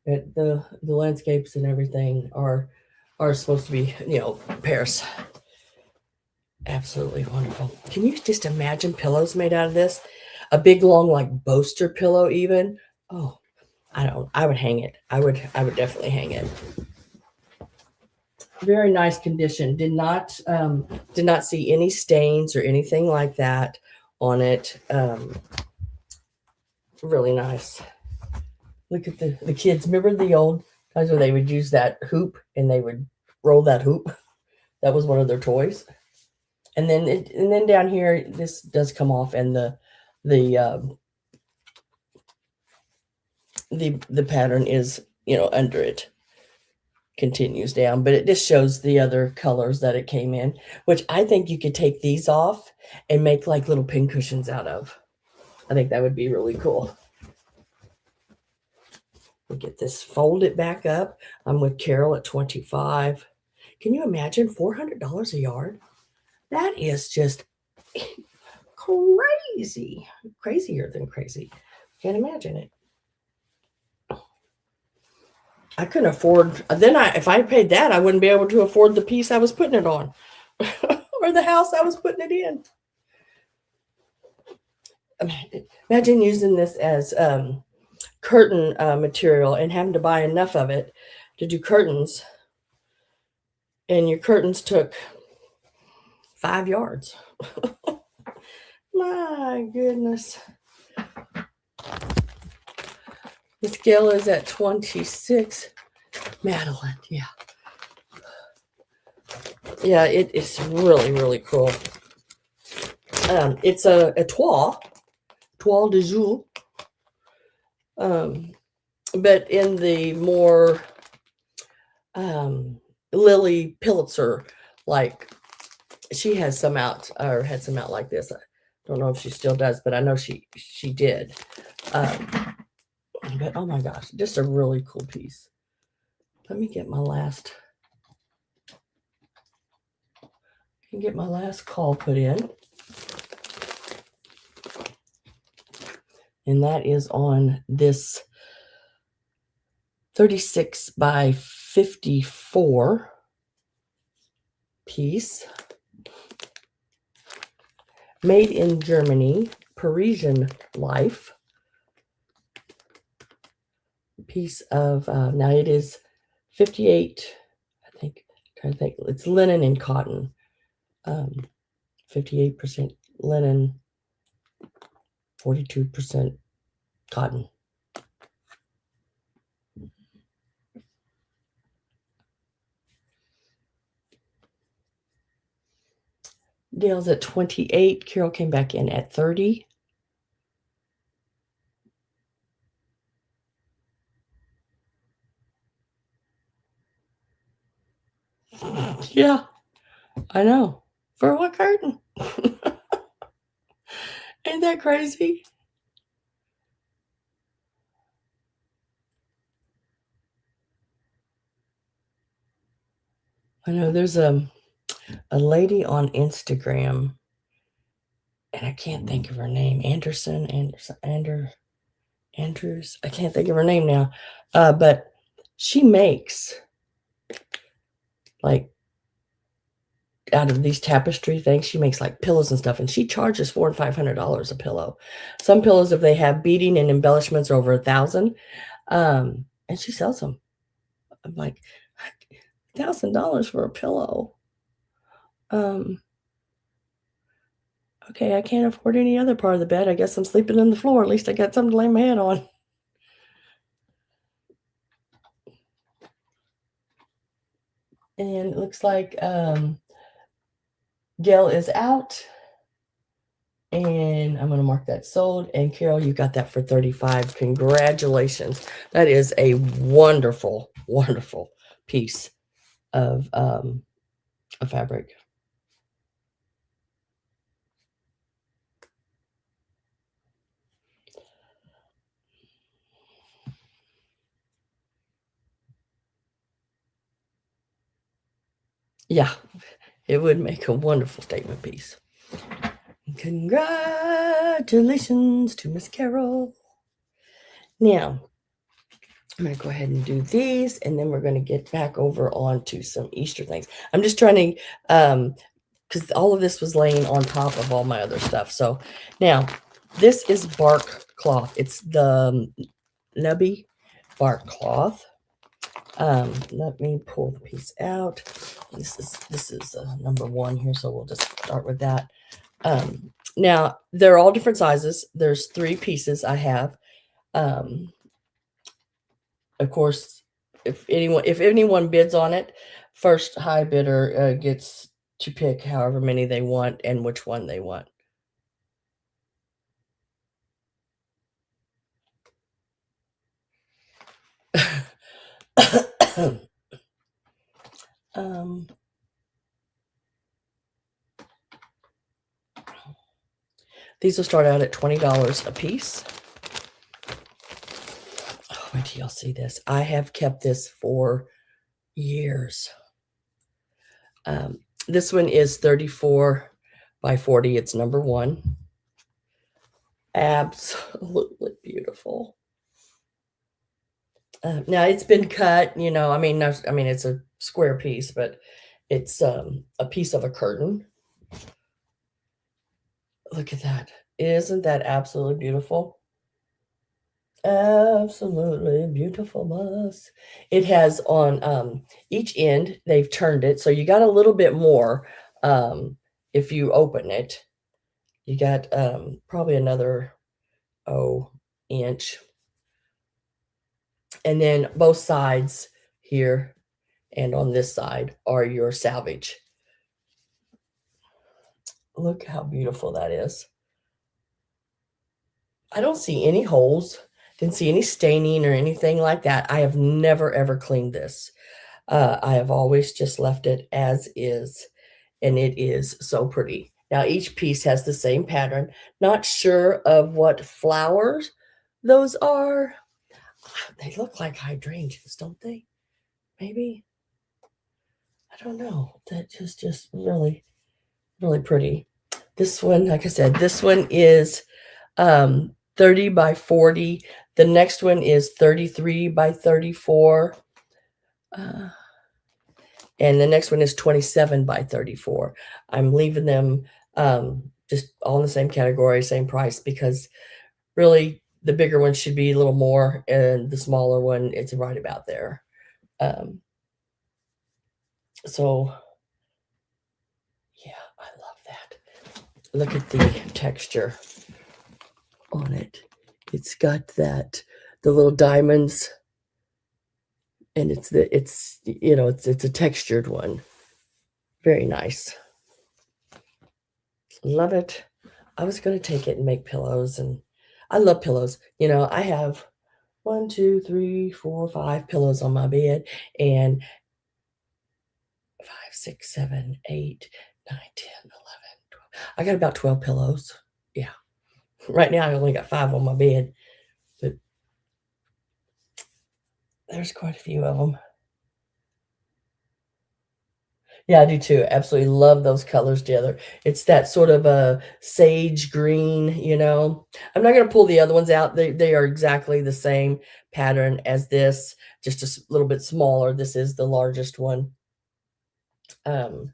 The landscapes and everything are supposed to be, Paris. Absolutely wonderful. Can you just imagine pillows made out of this? A big long like Boaster pillow even. Oh, I would hang it. I would definitely hang it. Very nice condition. Did not see any stains or anything like that on it. Really nice. Look at the kids. Remember the old times where they would use that hoop and they would roll that hoop? That was one of their toys. And then down here, this does come off, and the pattern is under it. Continues down, but it just shows the other colors that it came in, which I think you could take these off and make like little pin cushions out of. I think that would be really cool. We get this, fold it back up. I'm with Carol at 25. Can you imagine $400 a yard? That is just crazy. Crazier than crazy. Can't imagine it. I couldn't afford, then if I paid that, I wouldn't be able to afford the piece I was putting it on or the house I was putting it in. Imagine using this as curtain material and having to buy enough of it to do curtains, and your curtains took 5 yards. My goodness. The scale is at 26. Madeline, yeah. Yeah, it is really, really cool. It's a toile de jour, but in the more Lily Pulitzer, like she has some out, or had some out like this. I don't know if she still does, but I know she did. But oh my gosh, just a really cool piece. Let me get my last. Get my last call put in, and that is on this 36 by 54 piece, made in Germany, Parisian Life. Piece of now it is 58, I think. I'm trying to think, it's linen and cotton. 58% linen, 42% cotton. Dale's at 28. Carol came back in at 30. Yeah, I know. For what curtain? Ain't that crazy? I know there's a lady on Instagram, and I can't think of her name. Andrews. I can't think of her name now. But she makes, like, out of these tapestry things, she makes like pillows and stuff, and she charges $400 and $500 a pillow. Some pillows, if they have beading and embellishments, are over $1,000, and she sells them. I'm like, $1,000 for a pillow. Okay, I can't afford any other part of the bed. I guess I'm sleeping on the floor. At least I got something to lay my head on. And it looks like Gail is out. And I'm going to mark that sold. And Carol, you got that for 35. Congratulations. That is a wonderful, wonderful piece of fabric. Yeah, it would make a wonderful statement piece. Congratulations to Miss Carol. Now, I'm going to go ahead and do these, and then we're going to get back over on to some Easter things. I'm just trying to, because all of this was laying on top of all my other stuff. So now, this is bark cloth. It's the Nubby bark cloth. Let me pull the piece out. This is number 1 here, so we'll just start with that. Now, they're all different sizes. There's 3 pieces I have. Of course, if anyone bids on it, first high bidder gets to pick however many they want and which one they want. These will start out at $20 a piece. Oh, wait till y'all see this. I have kept this for years. This one is 34 by 40. It's number 1. Absolutely beautiful. Now it's been cut, I mean, it's a square piece, but it's a piece of a curtain. Look at that. Isn't that absolutely beautiful? Absolutely beautiful bus. It has on each end, they've turned it, so you got a little bit more if you open it. You got probably another inch. And then both sides here and on this side are your salvage. Look how beautiful that is. I don't see any holes. Didn't see any staining or anything like that. I have never ever cleaned this. I have always just left it as is, and it is so pretty. Now each piece has the same pattern. Not sure of what flowers those are. They look like hydrangeas, don't they? Maybe. I don't know. That just really, really pretty. This one, like I said, this one is 30 by 40. The next one is 33 by 34. And the next one is 27 by 34. I'm leaving them just all in the same category, same price, because really the bigger one should be a little more, and the smaller one, it's right about there. Um, so, yeah, I love that. Look at the texture on it. It's got the little diamonds, and it's a textured one. Very nice. Love it. I was going to take it and make pillows, and I love pillows. I have 1, 2, 3, 4, 5 pillows on my bed, and 5, 6, 7, 8, 9, 10, 11, 12. I got about 12 pillows. Yeah. Right now I only got 5 on my bed, but there's quite a few of them. Yeah, I do too. Absolutely love those colors together. It's that sort of a sage green. I'm not going to pull the other ones out. They are exactly the same pattern as this, just a little bit smaller. This is the largest one. Um,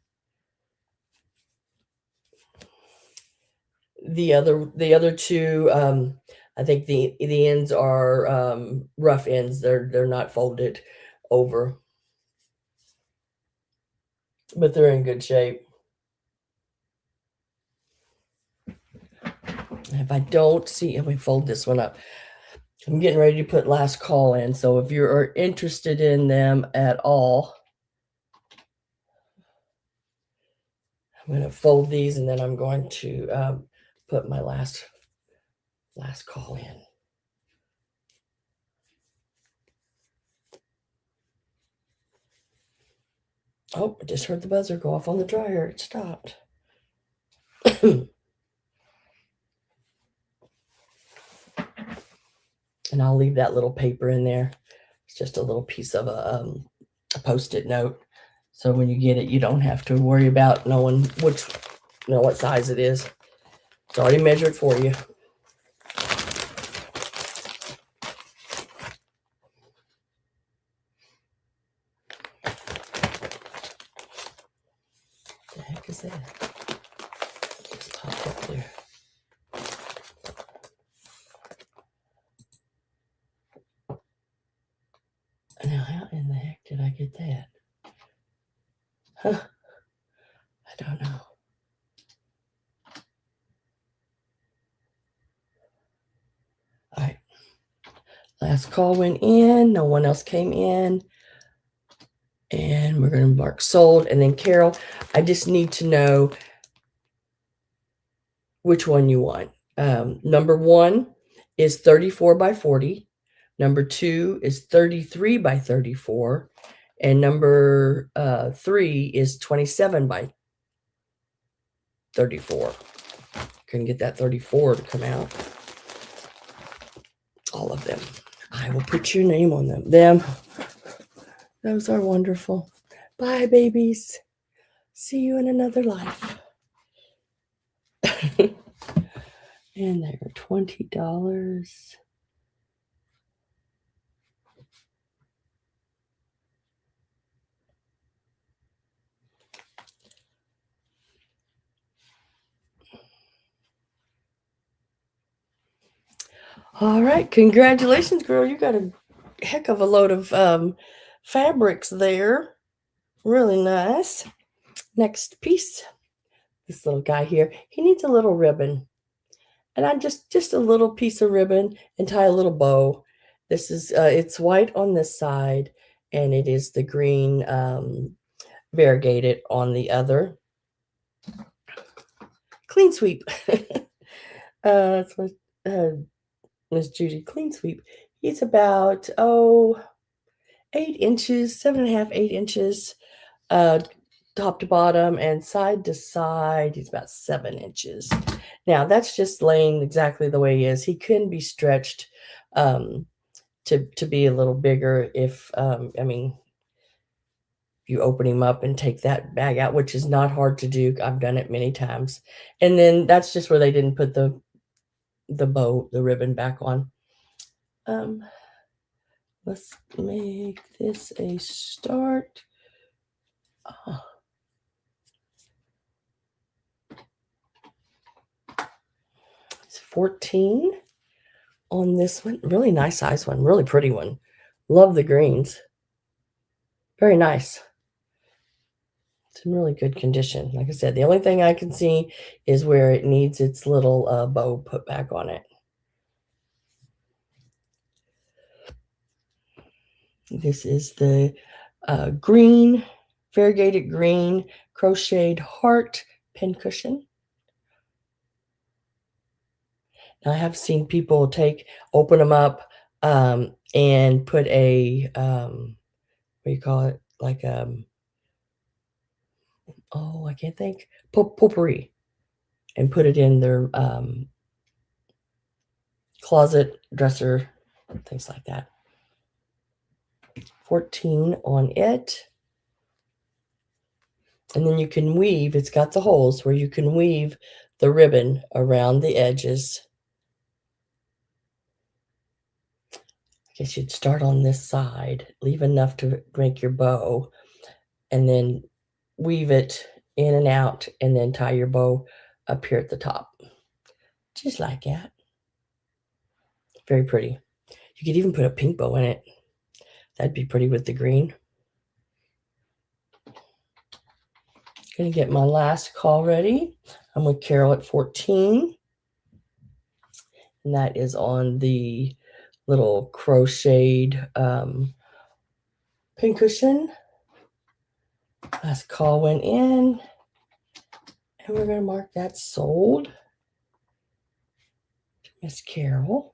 the other two, I think the ends are rough ends. They're not folded over, but they're in good shape. If I don't see, let me fold this one up. I'm getting ready to put last call in. So if you are interested in them at all, I'm going to fold these, and then I'm going to put my last call in. Oh, I just heard the buzzer go off on the dryer. It stopped. And I'll leave that little paper in there. It's just a little piece of a Post-it note. So when you get it, you don't have to worry about knowing what size it is. It's already measured for you. What the heck is that? Just popped up there. Now, how in the heck did I get that? Huh? I don't know. All right. Last call went in. No one else came in. And we're going to mark sold. And then, Carol, I just need to know which one you want. Number 1 is 34 by 40. Number 2 is 33 by 34. And number 3 is 27 by 34. Couldn't get that 34 to come out. All of them. I will put your name on them. Those are wonderful. Bye, babies. See you in another life. And they are $20. All right, congratulations, girl. You got a heck of a load of fabrics there. Really nice. Next piece. This little guy here, he needs a little ribbon. And I just a little piece of ribbon and tie a little bow. This is it's white on this side, and it is the green variegated on the other. Clean sweep. That's what Miss Judy, clean sweep. He's about 8 inches, 7.5, 8 inches, top to bottom and side to side. He's about 7 inches. Now that's just laying exactly the way he is. He can be stretched to be a little bigger if I mean, you open him up and take that bag out, which is not hard to do. I've done it many times. And then that's just where they didn't put the bow, the ribbon back on. Let's make this a start. Oh. It's 14 on this one. Really nice size one. Really pretty one. Love the greens. Very nice. It's in really good condition. Like I said, the only thing I can see is where it needs its little bow put back on it. This is the green, variegated green, crocheted heart pincushion. Now, I have seen people open them up and put a, what do you call it? Like, I can't think, potpourri, and put it in their closet, dresser, things like that. 14 on it. And then you can weave, it's got the holes where you can weave the ribbon around the edges. I guess you'd start on this side, leave enough to make your bow, and then weave it in and out, and then tie your bow up here at the top. Just like that. Very pretty. You could even put a pink bow in it. That'd be pretty with the green. Gonna get my last call ready. I'm with Carol at 14. And that is on the little crocheted pincushion. Last call went in. And we're gonna mark that sold to Miss Carol.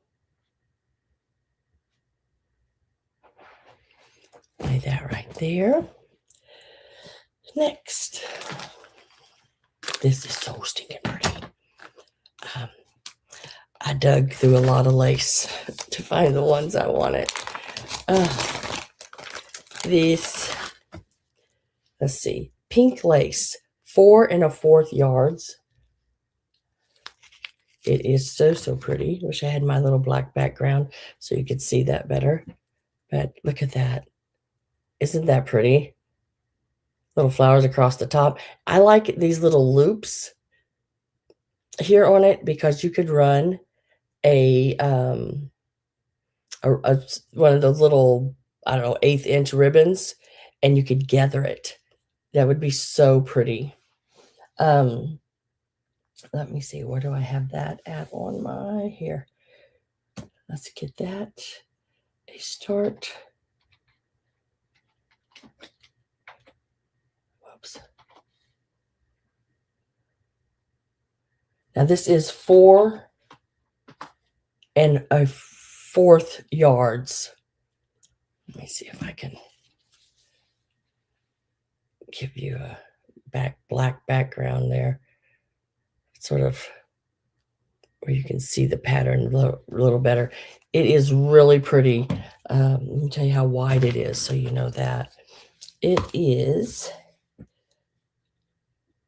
Lay that right there. Next, this is so stinking pretty. I dug through a lot of lace to find the ones I wanted. This, let's see, pink lace, 4 1/4 yards. It is so pretty. Wish I had my little black background so you could see that better. But look at that. Isn't that pretty? Little flowers across the top. I like these little loops here on it because you could run a one of those little, I don't know, 1/8 inch ribbons, and you could gather it. That would be so pretty. Let me see, where do I have that at on my here? Let's get that a start. Whoops. Now this is 4 1/4 yards. Let me see if I can give you a black background there. Sort of where you can see the pattern a little better. It is really pretty. Let me tell you how wide it is so you know that. It is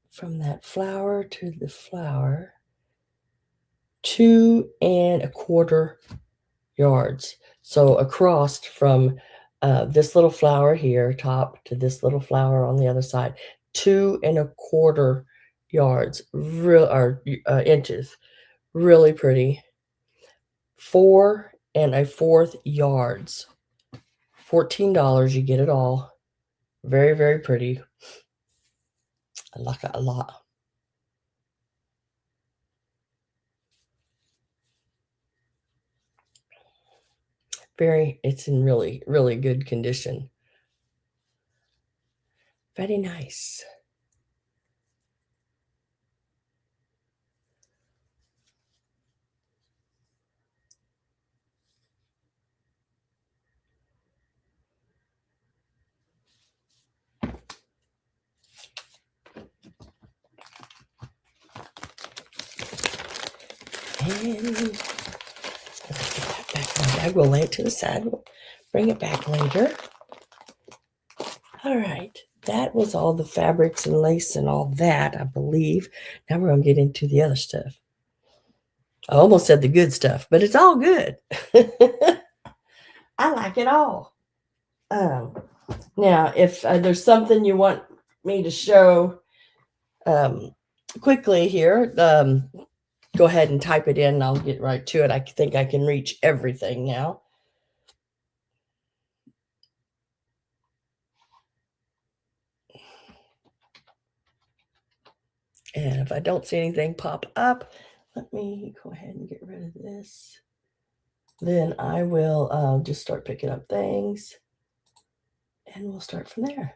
from that flower to the flower, 2 1/4 yards. So across from this little flower here, top, to this little flower on the other side, 2 1/4 yards, inches. Really pretty. 4 1/4 yards. $14. You get it all. Very, very pretty. I like it a lot. It's in really, really good condition. Very nice. And let's get that back in the bag. We'll lay it to the side. We'll bring it back later. All right. That was all the fabrics and lace and all that, I believe. Now we're going to get into the other stuff. I almost said the good stuff, but it's all good. I like it all. Now, if there's something you want me to show quickly here, go ahead and type it in and I'll get right to it. I think I can reach everything now. And if I don't see anything pop up, let me go ahead and get rid of this. Then I will just start picking up things and we'll start from there.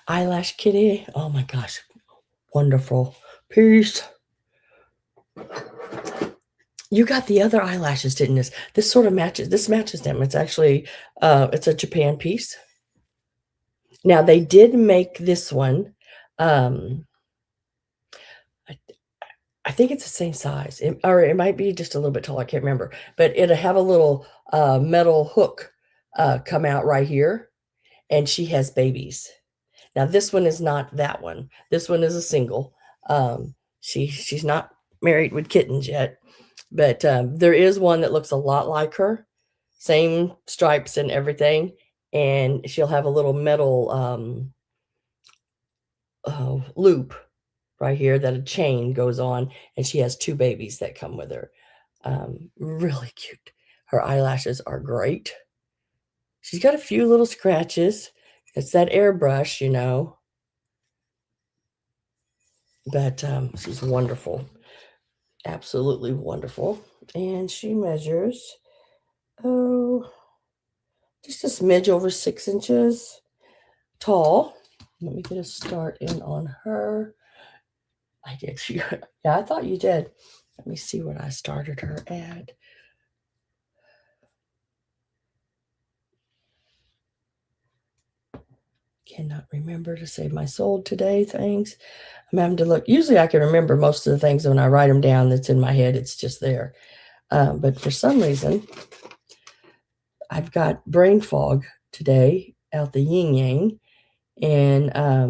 Eyelash Kitty. Oh my gosh. Wonderful. Peace. You got the other eyelashes, didn't you? This sort of matches. This matches them. It's actually, it's a Japan piece. Now they did make this one. I think it's the same size, or it might be just a little bit tall. I can't remember, but it'll have a little metal hook come out right here, and she has babies. Now this one is not that one. This one is a single. She's not married with kittens yet, but there is one that looks a lot like her, same stripes and everything, and she'll have a little metal loop right here that a chain goes on, and she has 2 babies that come with her. Really cute. Her eyelashes are great. She's got a few little scratches. It's that airbrush, you know. But she's wonderful. Absolutely wonderful. And she measures, just a smidge over 6 inches tall. Let me get a start in on her. I did. Yeah, I thought you did. Let me see what I started her at. Cannot remember to save my soul today. Thanks. I'm having to look. Usually I can remember most of the things when I write them down. That's in my head. It's just there. But for some reason, I've got brain fog today out the yin yang. And I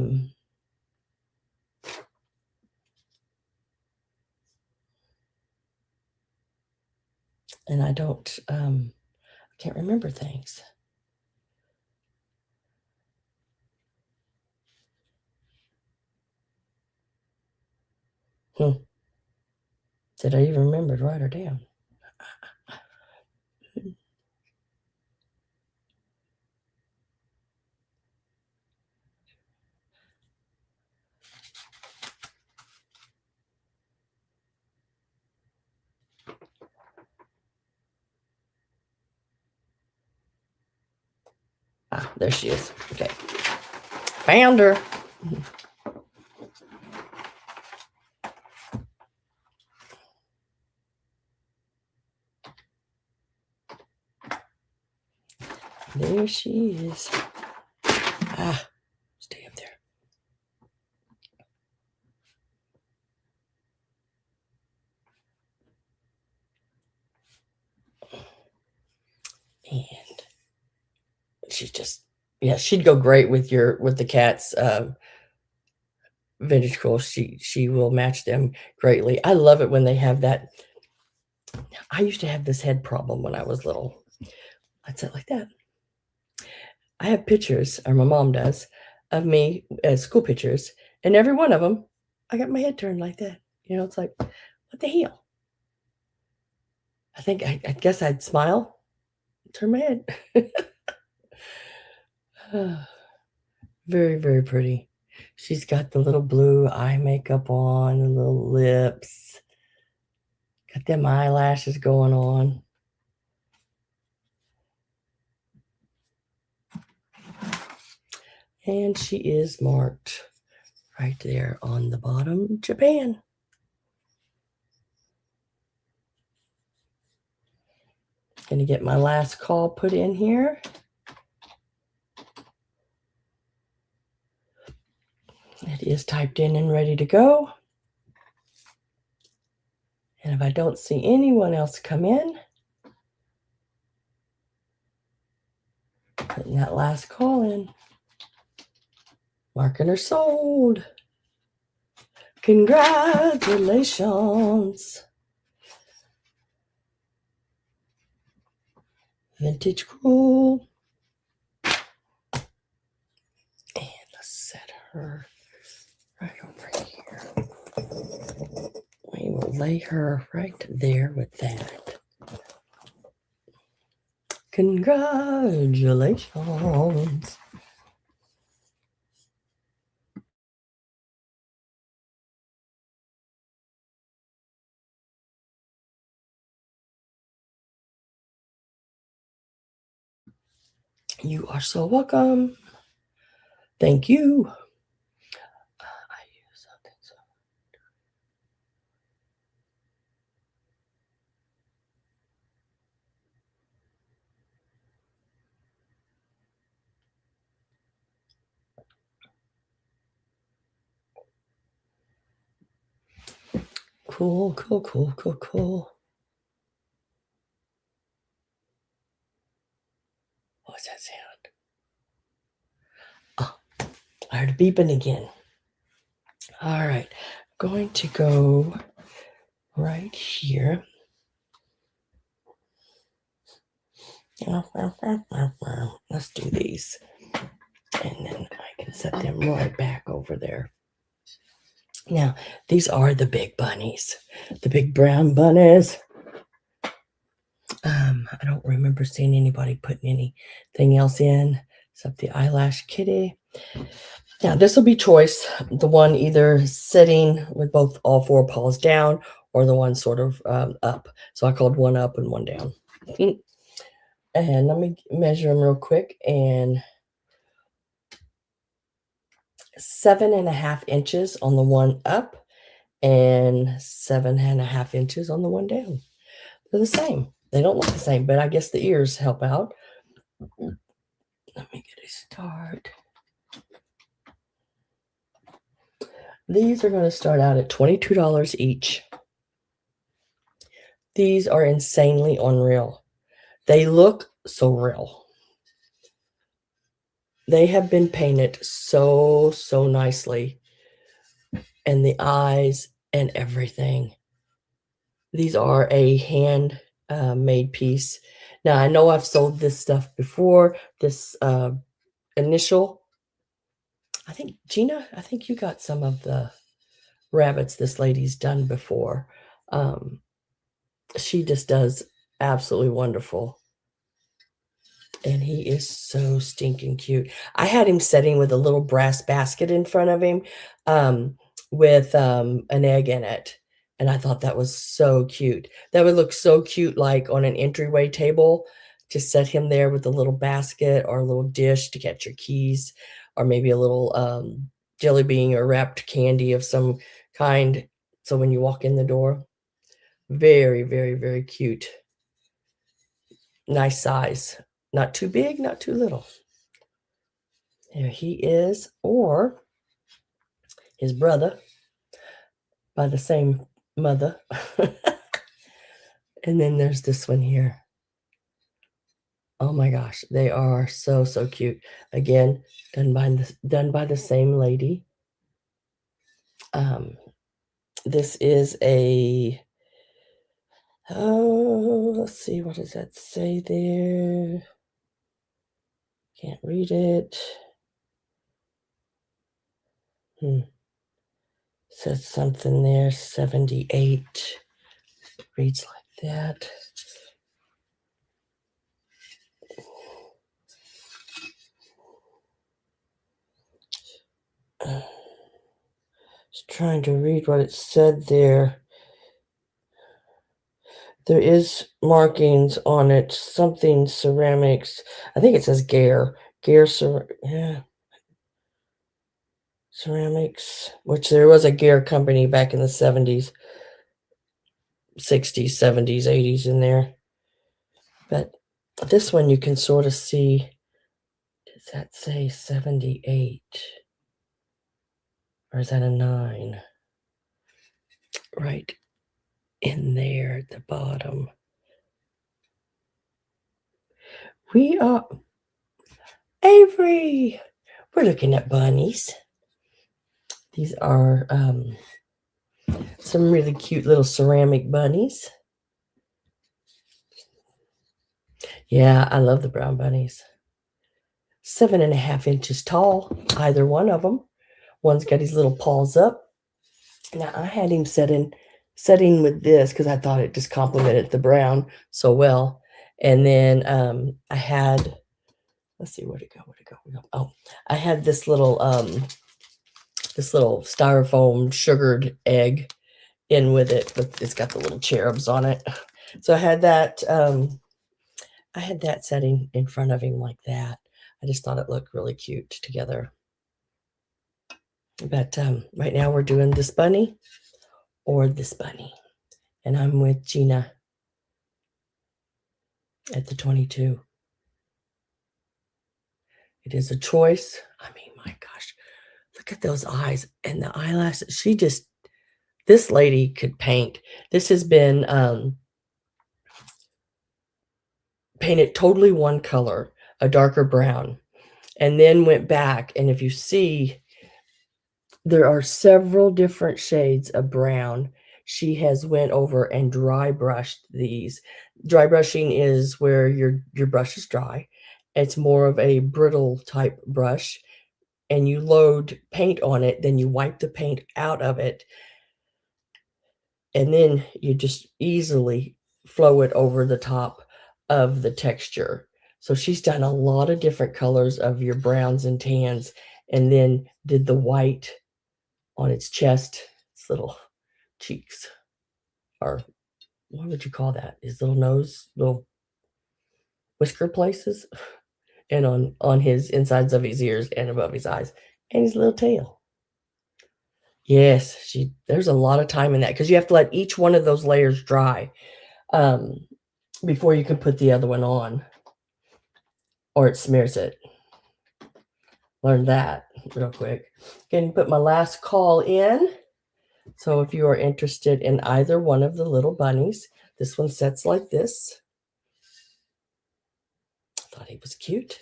can't remember things. Did I even remember to write her down? Ah, there she is. Okay. Found her. There she is. Ah, stay up there. And she's just, yeah, she'd go great with the cats. Vintage quilts. She will match them greatly. I love it when they have that. I used to have this head problem when I was little. I'd sit like that. I have pictures, or my mom does, of me as school pictures, and every one of them, I got my head turned like that. It's like, what the hell? I guess I'd smile, turn my head. Very, very pretty. She's got the little blue eye makeup on, the little lips, got them eyelashes going on. And she is marked right there on the bottom, Japan. Gonna get my last call put in here. It is typed in and ready to go. And if I don't see anyone else come in, putting that last call in. Marking her sold. Congratulations. Vintage cool. And let's set her right over here. We will lay her right there with that. Congratulations. You are so welcome. Thank you. I use something so. Cool, cool, cool, cool, cool. What's that sound? Oh, I heard a beeping again. All right, going to go right here. Let's do these. And then I can set them right back over there. Now, these are the big bunnies, the big brown bunnies. I don't remember seeing anybody putting anything else in except the eyelash kitty. Now, this will be choice. The one either sitting with all four paws down or the one sort of up. So I called one up and one down. And let me measure them real quick. And 7.5 inches on the one up and 7.5 inches on the one down. They're the same. They don't look the same, but I guess the ears help out. Let me get a start. These are going to start out at $22 each. These are insanely unreal. They look so real. They have been painted so, so nicely. And the eyes and everything. These are a hand made piece. Now, I know I've sold this stuff before. This initial. I think, Gina, I think you got some of the rabbits this lady's done before. She just does absolutely wonderful. And he is so stinking cute. I had him sitting with a little brass basket in front of him with an egg in it. And I thought that was so cute. That would look so cute, like on an entryway table. Just set him there with a little basket or a little dish to catch your keys, or maybe a little jelly bean or wrapped candy of some kind. So when you walk in the door, very, very, very cute. Nice size. Not too big, not too little. There he is, or his brother by the same mother. And then there's this one here. Oh my gosh, they are so, so cute. Again, done by the same lady. This is a, let's see, what does that say there? Can't read it. Says something there, 78. Reads like that. Just trying to read what it said there. There is markings on it, something ceramics. I think it says Gare. Yeah, ceramics, which there was a Gare company back in the 70s, 60s, 70s, 80s in there. But this one you can sort of see, does that say 78? Or is that a 9? Right in there at the bottom. We are Avery. We're looking at bunnies. These are some really cute little ceramic bunnies. Yeah, I love the brown bunnies. 7.5 inches tall, either one of them. One's got his little paws up. Now I had him setting with this because I thought it just complemented the brown so well. And then I had, let's see, where'd it go? Oh, I had this little styrofoam sugared egg in with it, but it's got the little cherubs on it. So I had that setting in front of him like that. I just thought it looked really cute together. But right now we're doing this bunny or this bunny. And I'm with Gina at the 22. It is a choice. I mean, my gosh, look at those eyes and the eyelashes. This lady could paint. This has been painted totally one color, a darker brown, and then went back. And if you see, there are several different shades of brown. She has went over and dry brushed these. Dry brushing is where your brush is dry. It's more of a brittle type brush, and you load paint on it, then you wipe the paint out of it, and then you just easily flow it over the top of the texture. So she's done a lot of different colors of your browns and tans, and then did the white on its chest, its little cheeks, or what would you call that? His little nose, little whisker places, and on his insides of his ears and above his eyes, and his little tail. Yes, there's a lot of time in that because you have to let each one of those layers dry before you can put the other one on, or it smears it. Learned that real quick. Going to put my last call in. So if you are interested in either one of the little bunnies, this one sets like this. I thought he was cute.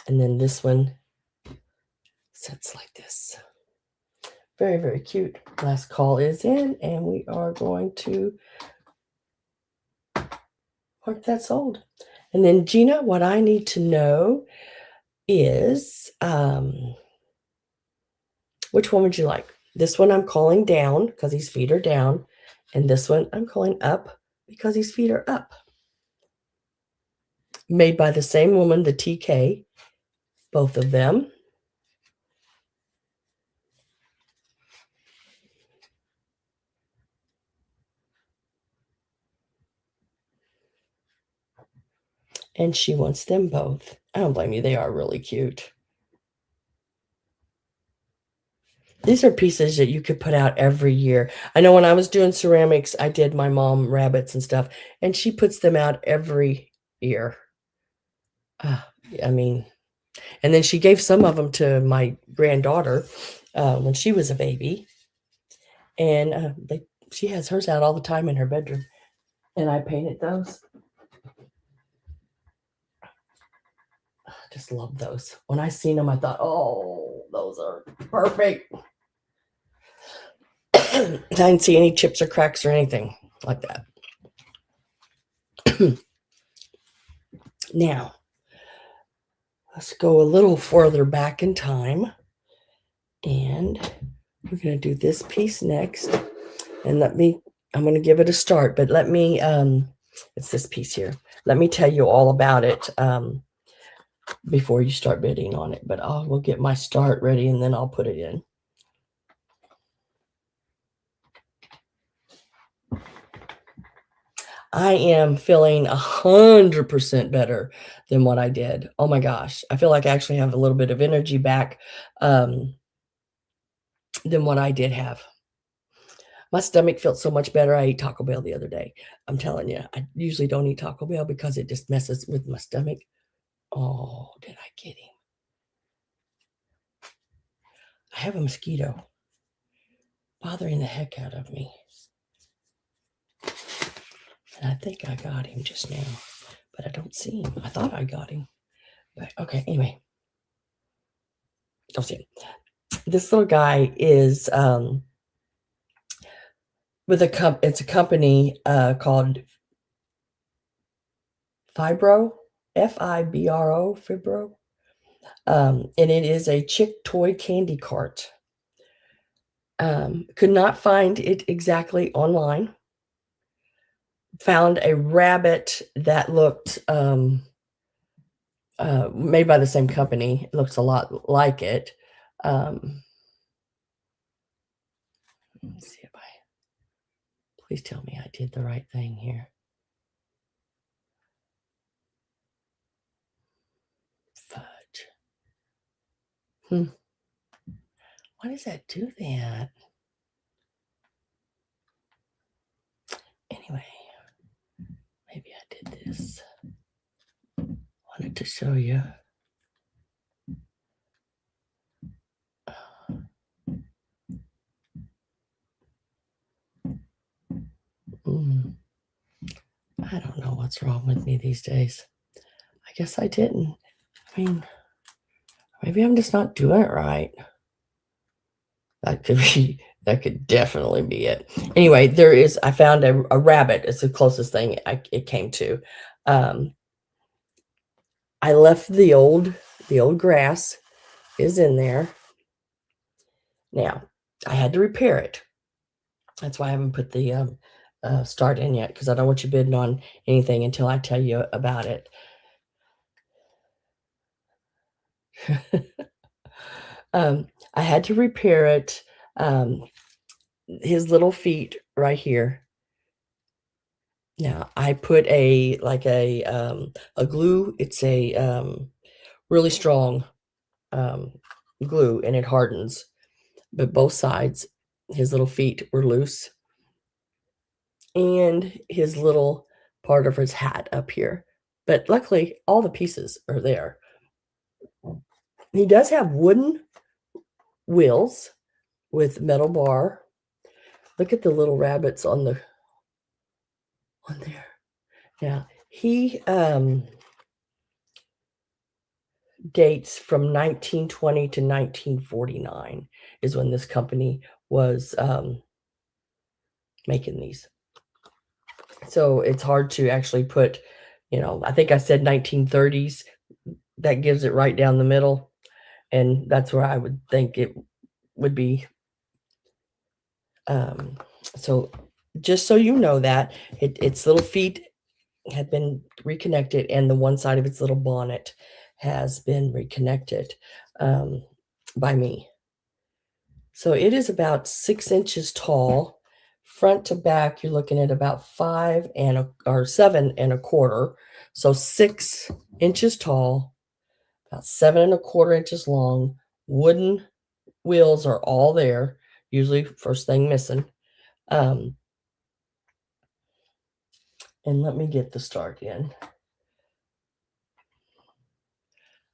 And then this one sets like this. Very, very cute. Last call is in, and we are going to mark that sold. And then, Gina, what I need to know is which one would you like? This one I'm calling down because his feet are down, and this one I'm calling up because his feet are up. Made by the same woman, the TK, both of them. And she wants them both. I don't blame you. They are really cute. These are pieces that you could put out every year. I know when I was doing ceramics, I did my mom rabbits and stuff, and she puts them out every year. I mean, and then she gave some of them to my granddaughter when she was a baby. And she has hers out all the time in her bedroom. And I painted those. I just love those. When I seen them, I thought, oh, those are perfect. I didn't see any chips or cracks or anything like that. Now, let's go a little further back in time. And We're going to do this piece next. And I'm going to give it a start, but let me, it's this piece here. Let me tell you all about it before you start bidding on it. But we'll get my start ready and then I'll put it in. I am feeling 100% better than what I did. Oh my gosh. I feel like I actually have a little bit of energy back than what I did have. My stomach felt so much better. I ate Taco Bell the other day. I'm telling you, I usually don't eat Taco Bell because it just messes with my stomach. Oh, did I get him? I have a mosquito bothering the heck out of me. And I think I got him just now, but I don't see him. I thought I got him. But okay, anyway. Don't see him. This little guy is with it's a company called Fibro, Fibro, Fibro. And it is a chick toy candy cart. Could not find it exactly online. Found a rabbit that looked made by the same company. It looks a lot like it. Let's see if please tell me I did the right thing here. Fudge. Why does that do that? Anyway, maybe I did this. Wanted to show you. I don't know what's wrong with me these days. I guess I didn't. I mean, maybe I'm just not doing it right. That could definitely be it. Anyway, I found a rabbit. It's the closest thing it came to. I left the old grass is in there. Now, I had to repair it. That's why I haven't put the start in yet, because I don't want you bidding on anything until I tell you about it. I had to repair it. His little feet right here. Now I put a glue. It's a really strong glue, and it hardens. But both sides, his little feet were loose, and his little part of his hat up here. But luckily, all the pieces are there. He does have wooden wheels with metal bar. Look at the little rabbits on there. Now, he dates from 1920 to 1949 is when this company was making these. So it's hard to actually put, I think I said 1930s. That gives it right down the middle. And that's where I would think it would be. So just so you know that its little feet had been reconnected, and the one side of its little bonnet has been reconnected by me. So it is about 6 inches tall. Front to back, you're looking at about 7 1/4. So 6 inches tall, about 7 1/4 inches long. Wooden wheels are all there, usually first thing missing. And let me get the start in.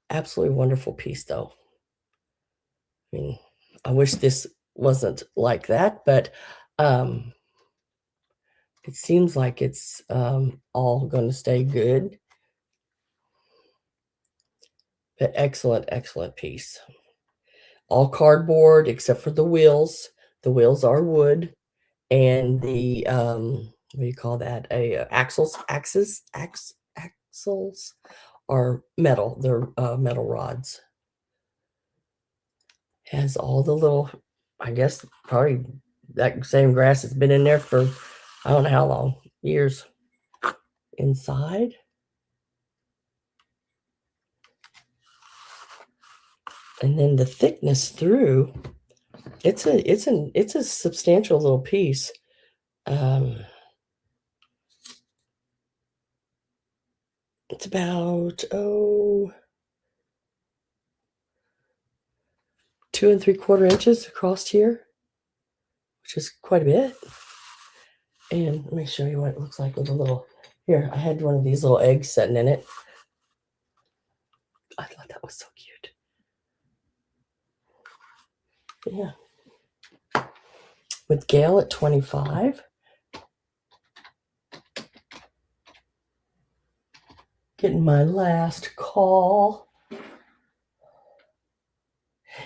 Absolutely wonderful piece, though. I mean, I wish this wasn't like that, but it seems like it's all going to stay good. But excellent, excellent piece. All cardboard except for the wheels. The wheels are wood, and the what do you call that? Axles are metal. They're metal rods. Has all the little I guess probably that same grass has been in there for I don't know how long, years. Inside, and then the thickness through. It's a substantial little piece. It's about 2 3/4 inches across here, which is quite a bit. And let me show you what it looks like with a little. Here, I had one of these little eggs sitting in it. I thought that was so cute. Yeah. With Gail at 25. Getting my last call.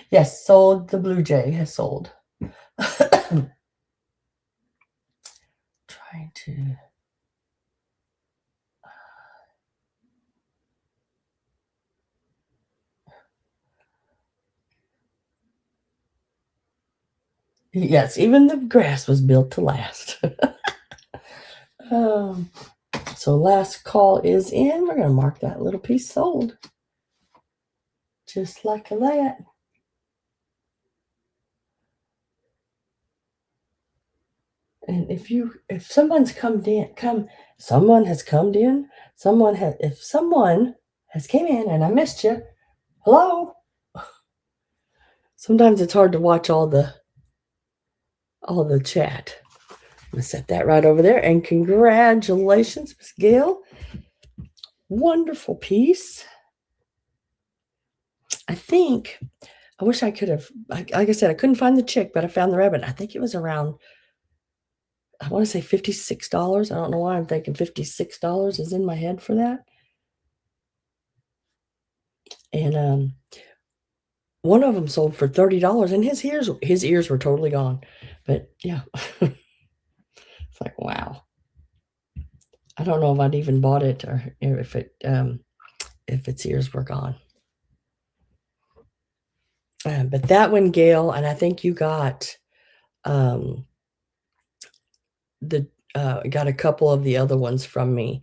Yes, sold. The Blue Jay has sold. Trying to. Yes, even the grass was built to last. So last call is in. We're going to mark that little piece sold. Just like that. And if someone's someone has come in, if someone has came in and I missed you, hello. Sometimes it's hard to watch all the chat. I'm gonna set that right over there. And congratulations, Miss Gail. Wonderful piece. I wish I could have, like I said, I couldn't find the chick, but I found the rabbit. I think it was around, I want to say $56. I don't know why I'm thinking $56 is in my head for that. And one of them sold for $30, and his ears were totally gone. But yeah, it's like, wow. I don't know if I'd even bought it or if its ears were gone. But that one, Gail, and I think you got got a couple of the other ones from me.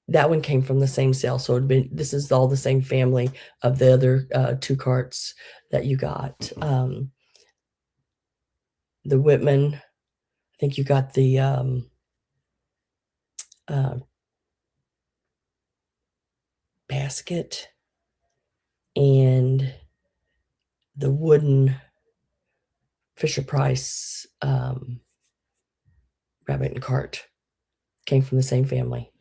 That one came from the same sale, so this is all the same family of the other 2 carts that you got. The Whitman, I think you got the basket and the wooden Fisher-Price rabbit and cart came from the same family.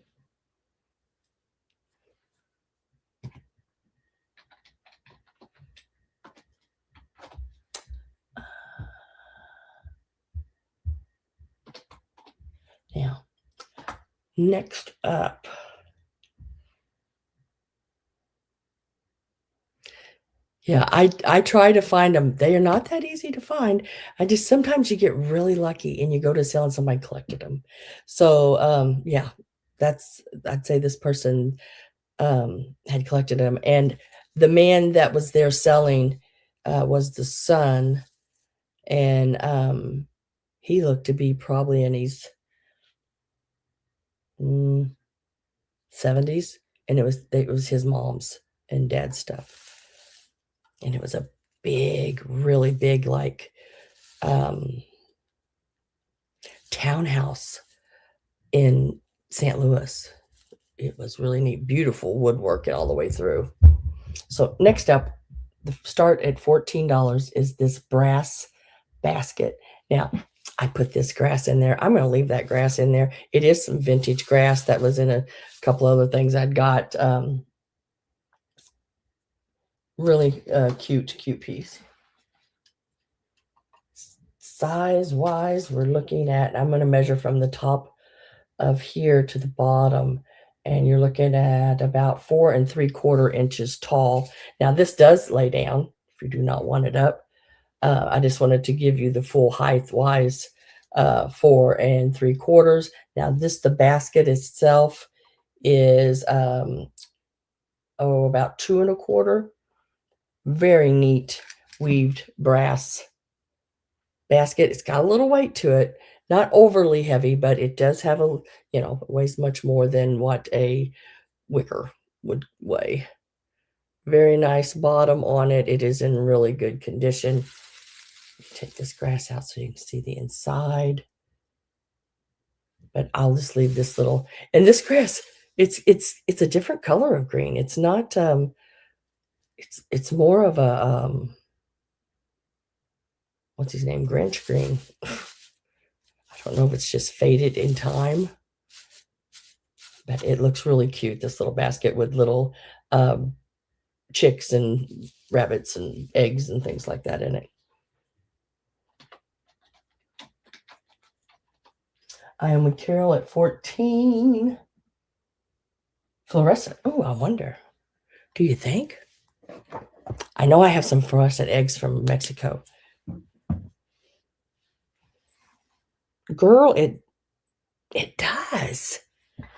Now, next up, yeah, I try to find them. They are not that easy to find. Sometimes you get really lucky and you go to sell and somebody collected them. So, yeah, I'd say this person had collected them, and the man that was there selling was the son, and he looked to be probably in his 70s, and it was his mom's and dad's stuff, and it was a really big, like townhouse in St. Louis. It was really neat, beautiful woodwork all the way through. So next up, the start at $14 is this brass basket. Now, I put this grass in there. I'm going to leave that grass in there. It is some vintage grass that was in a couple other things I'd got. Really cute piece. Size-wise, we're looking at, I'm going to measure from the top of here to the bottom, and you're looking at about 4 3/4 inches tall. Now, this does lay down if you do not want it up. I just wanted to give you the full height-wise, 4 3/4. Now, the basket itself is about 2 1/4. Very neat weaved brass basket. It's got a little weight to it, not overly heavy, but it does have a, it weighs much more than what a wicker would weigh. Very nice bottom on it. It is in really good condition. Take this grass out so you can see the inside. But I'll just leave this little, and this grass, it's a different color of green. It's not it's more of a what's his name? Grinch green. I don't know if it's just faded in time, but it looks really cute. This little basket with little chicks and rabbits and eggs and things like that in it. I am with Carol at 14. Fluorescent. Oh, I wonder. Do you think? I know I have some fluorescent eggs from Mexico. Girl, it does.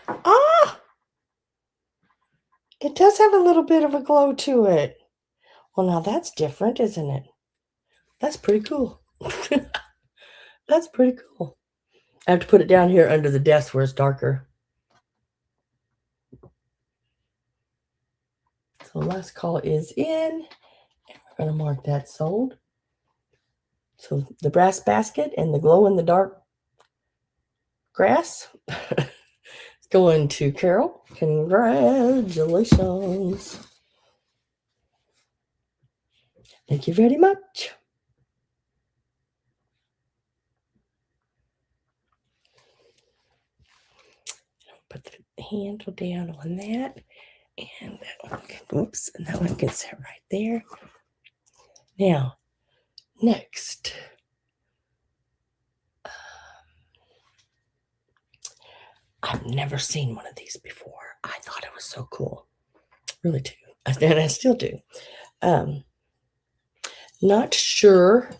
Ah! It does have a little bit of a glow to it. Well, now that's different, isn't it? That's pretty cool. That's pretty cool. I have to put it down here under the desk where it's darker. So last call is in. And we're going to mark that sold. So the brass basket and the glow in the dark grass. It's going to Carol. Congratulations. Thank you very much. Put the handle down on that. And that one, whoops, and that one can sit right there. Now, next. I've never seen one of these before. I thought it was so cool. Really do. And I still do. Not sure.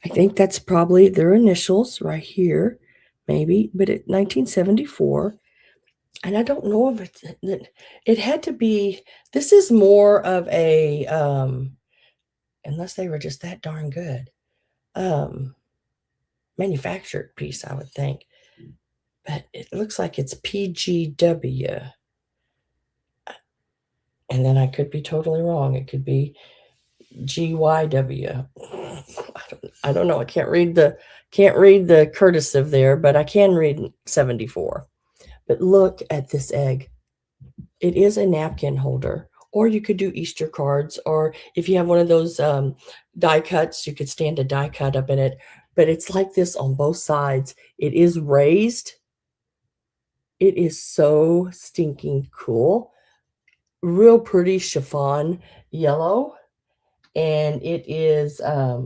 I think that's probably their initials right here, maybe, but it 1974. And I don't know if it had to be, this is more of a, unless they were just that darn good, manufactured piece, I would think. But it looks like it's PGW. And then I could be totally wrong. It could be GYW. I don't know. I can't read the cursive there, but I can read 74. But look at this egg. It is a napkin holder, or you could do Easter cards, or if you have one of those die cuts, you could stand a die cut up in it. But it's like this on both sides. It is raised. It is so stinking cool. Real pretty chiffon yellow. And it is got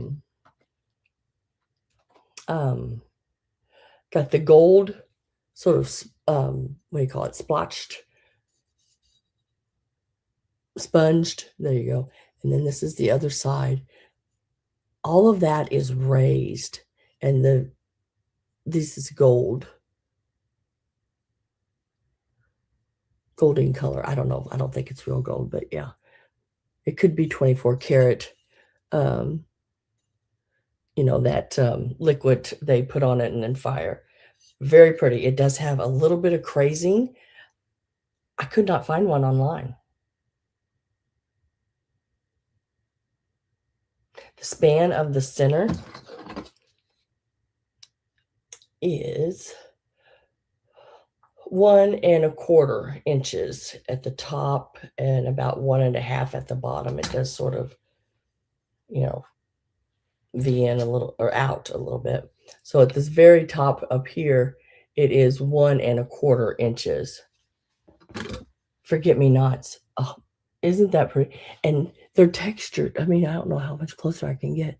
the gold sort of what do you call it, sponged, there you go. And then this is the other side. All of that is raised, and this is golden color. I don't know, I don't think it's real gold, but yeah, it could be 24 karat that liquid they put on it and then fire. Very pretty. It does have a little bit of crazing. I could not find one online. The span of the center is 1 1/4 inches at the top and about 1 1/2 at the bottom. It does sort of, V in a little or out a little bit. So at this very top up here, it is 1 1/4 inches. Forget me nots. Oh, isn't that pretty? And they're textured. I mean, I don't know how much closer I can get.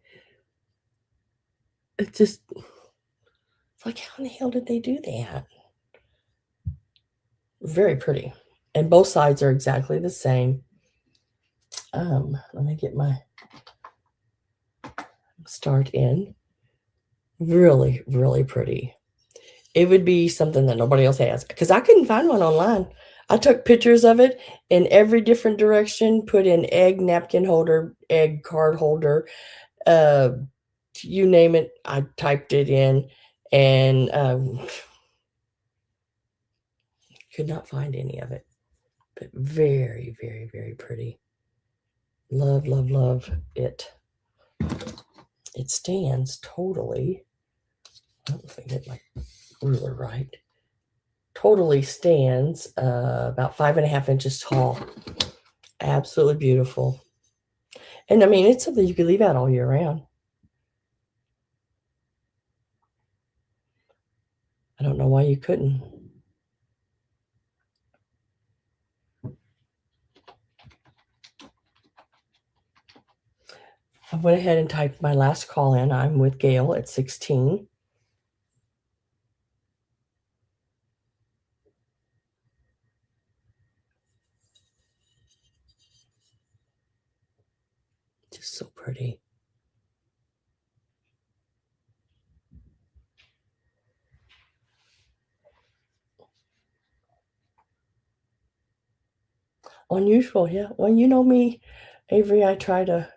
It's just, it's like, how in the hell did they do that? Very pretty. And both sides are exactly the same. Let me get my start in. Really, really pretty. It would be something that nobody else has, because I couldn't find one online. I took pictures of it in every different direction, put in egg napkin holder, egg card holder, you name it, I typed it in, and could not find any of it. But very, very, very pretty. Love, love, love it. It stands totally. I don't know if I get my ruler right. Totally stands about 5.5 inches tall. Absolutely beautiful. And I mean, it's something you could leave out all year round. I don't know why you couldn't. I went ahead and typed my last call in. I'm with Gail at 16. Just so pretty. Unusual, yeah. Well, you know me, Avery, I try to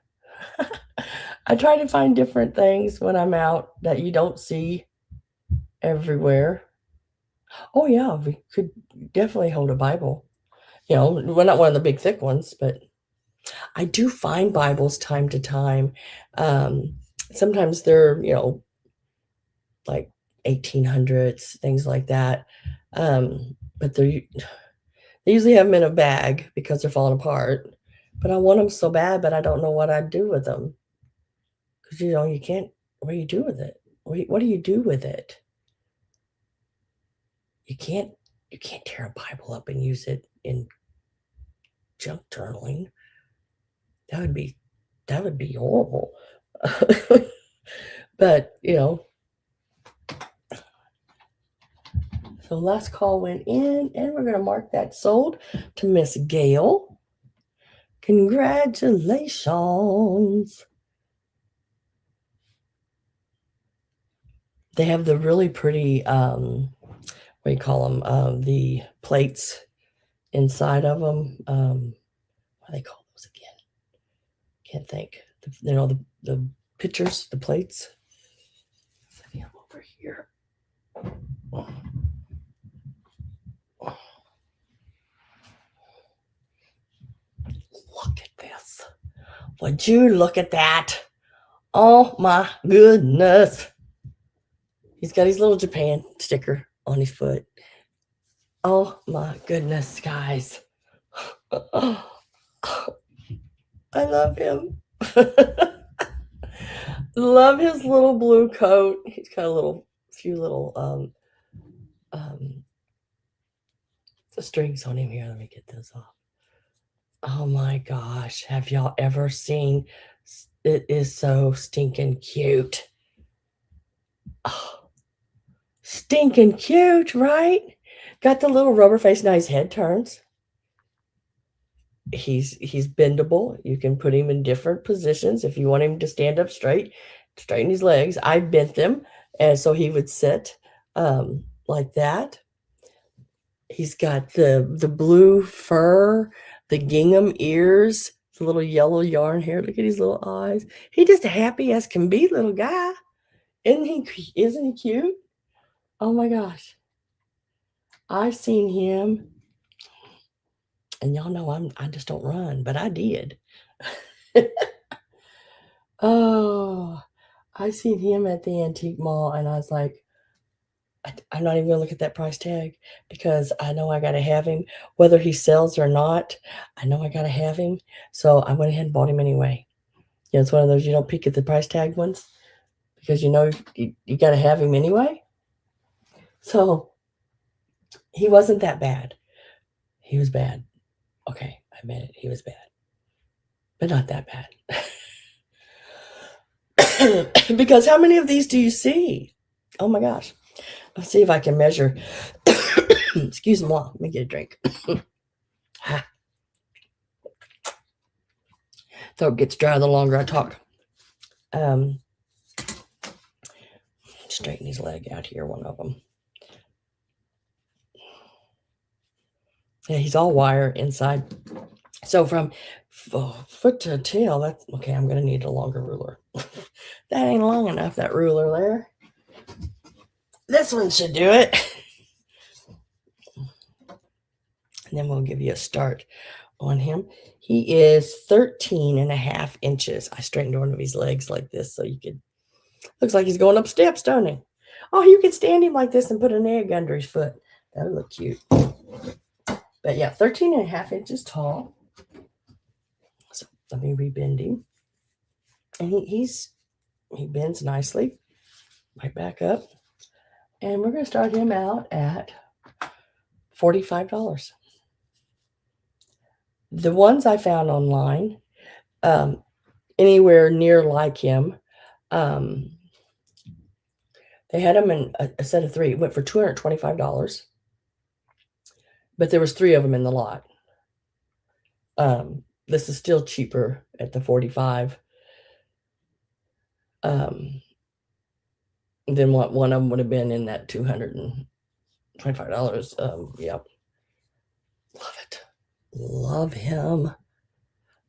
find different things when I'm out that you don't see everywhere. Oh yeah, we could definitely hold a Bible. You know, we're not one of the big thick ones, but I do find Bibles time to time. Sometimes they're, like 1800s, things like that. But they usually have them in a bag because they're falling apart. But I want them so bad, but I don't know what I'd do with them. Because, you can't, what do you do with it? What do you do with it? You can't tear a Bible up and use it in junk journaling. That would be horrible. But, so last call went in, and we're going to mark that sold to Miss Gail. Congratulations. They have the really pretty, what do you call them? The plates inside of them. What do they call those again? Can't think. The pictures, the plates. Let me over here. Look at this. Would you look at that? Oh my goodness. He's got his little Japan sticker on his foot. Oh my goodness, guys. I love him. Love his little blue coat. He's got a few little strings on him here. Let me get those off. Oh my gosh. Have y'all ever seen? It is so stinking cute. Oh, stinking cute, right? Got the little rubber face. Now his head turns. He's bendable. You can put him in different positions. If you want him to stand up straight, straighten his legs. I bent them, and so he would sit like that. He's got the blue fur, the gingham ears, the little yellow yarn hair. Look at his little eyes. He's just happy as can be, little guy. Isn't he cute? Oh my gosh. I've seen him, and y'all know I just don't run, but I did. Oh, I seen him at the antique mall, and I was like, I'm not even gonna look at that price tag because I know I gotta have him, whether he sells or not. I know I gotta have him, so I went ahead and bought him anyway. It's one of those you don't peek at the price tag ones because you gotta have him anyway. So he wasn't that bad. He was bad. Okay, I admit it. He was bad, but not that bad. Because how many of these do you see? Oh my gosh. Let's see if I can measure. Excuse me. Let me get a drink. Throat gets dry the longer I talk. Straighten his leg out here, one of them. Yeah, he's all wire inside. So from foot to tail, that's okay. I'm going to need a longer ruler. That ain't long enough, that ruler there. This one should do it. And then we'll give you a start on him. He is 13 and a half inches. I straightened one of his legs like this so you could, looks like he's going up steps, don't he? Oh, you could stand him like this and put an egg under his foot. That would look cute. But yeah, 13 and a half inches tall. So let me rebend him. And he bends nicely. Right back up. And we're going to start him out at $45. The ones I found online, anywhere near like him, they had them in a set of 3. It went for $225. But there was 3 of them in the lot. This is still cheaper at the $45. Than what one of them would have been in that $225. Yep. Love it. Love him.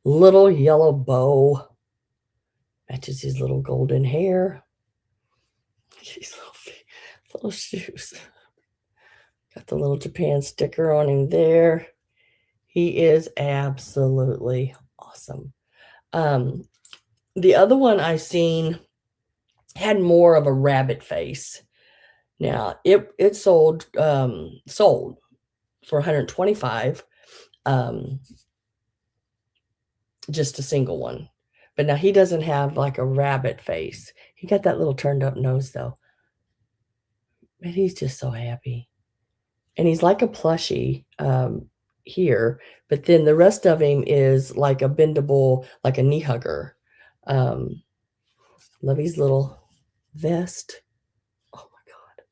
Little yellow bow. Matches his little golden hair. These little shoes. Got the little Japan sticker on him there. He is absolutely awesome. The other one I seen had more of a rabbit face. Now it sold for $125, just a single one. But now he doesn't have like a rabbit face. He got that little turned up nose though. But he's just so happy. And he's like a plushie here, but then the rest of him is like a bendable, like a knee hugger. Love his little vest. Oh my God.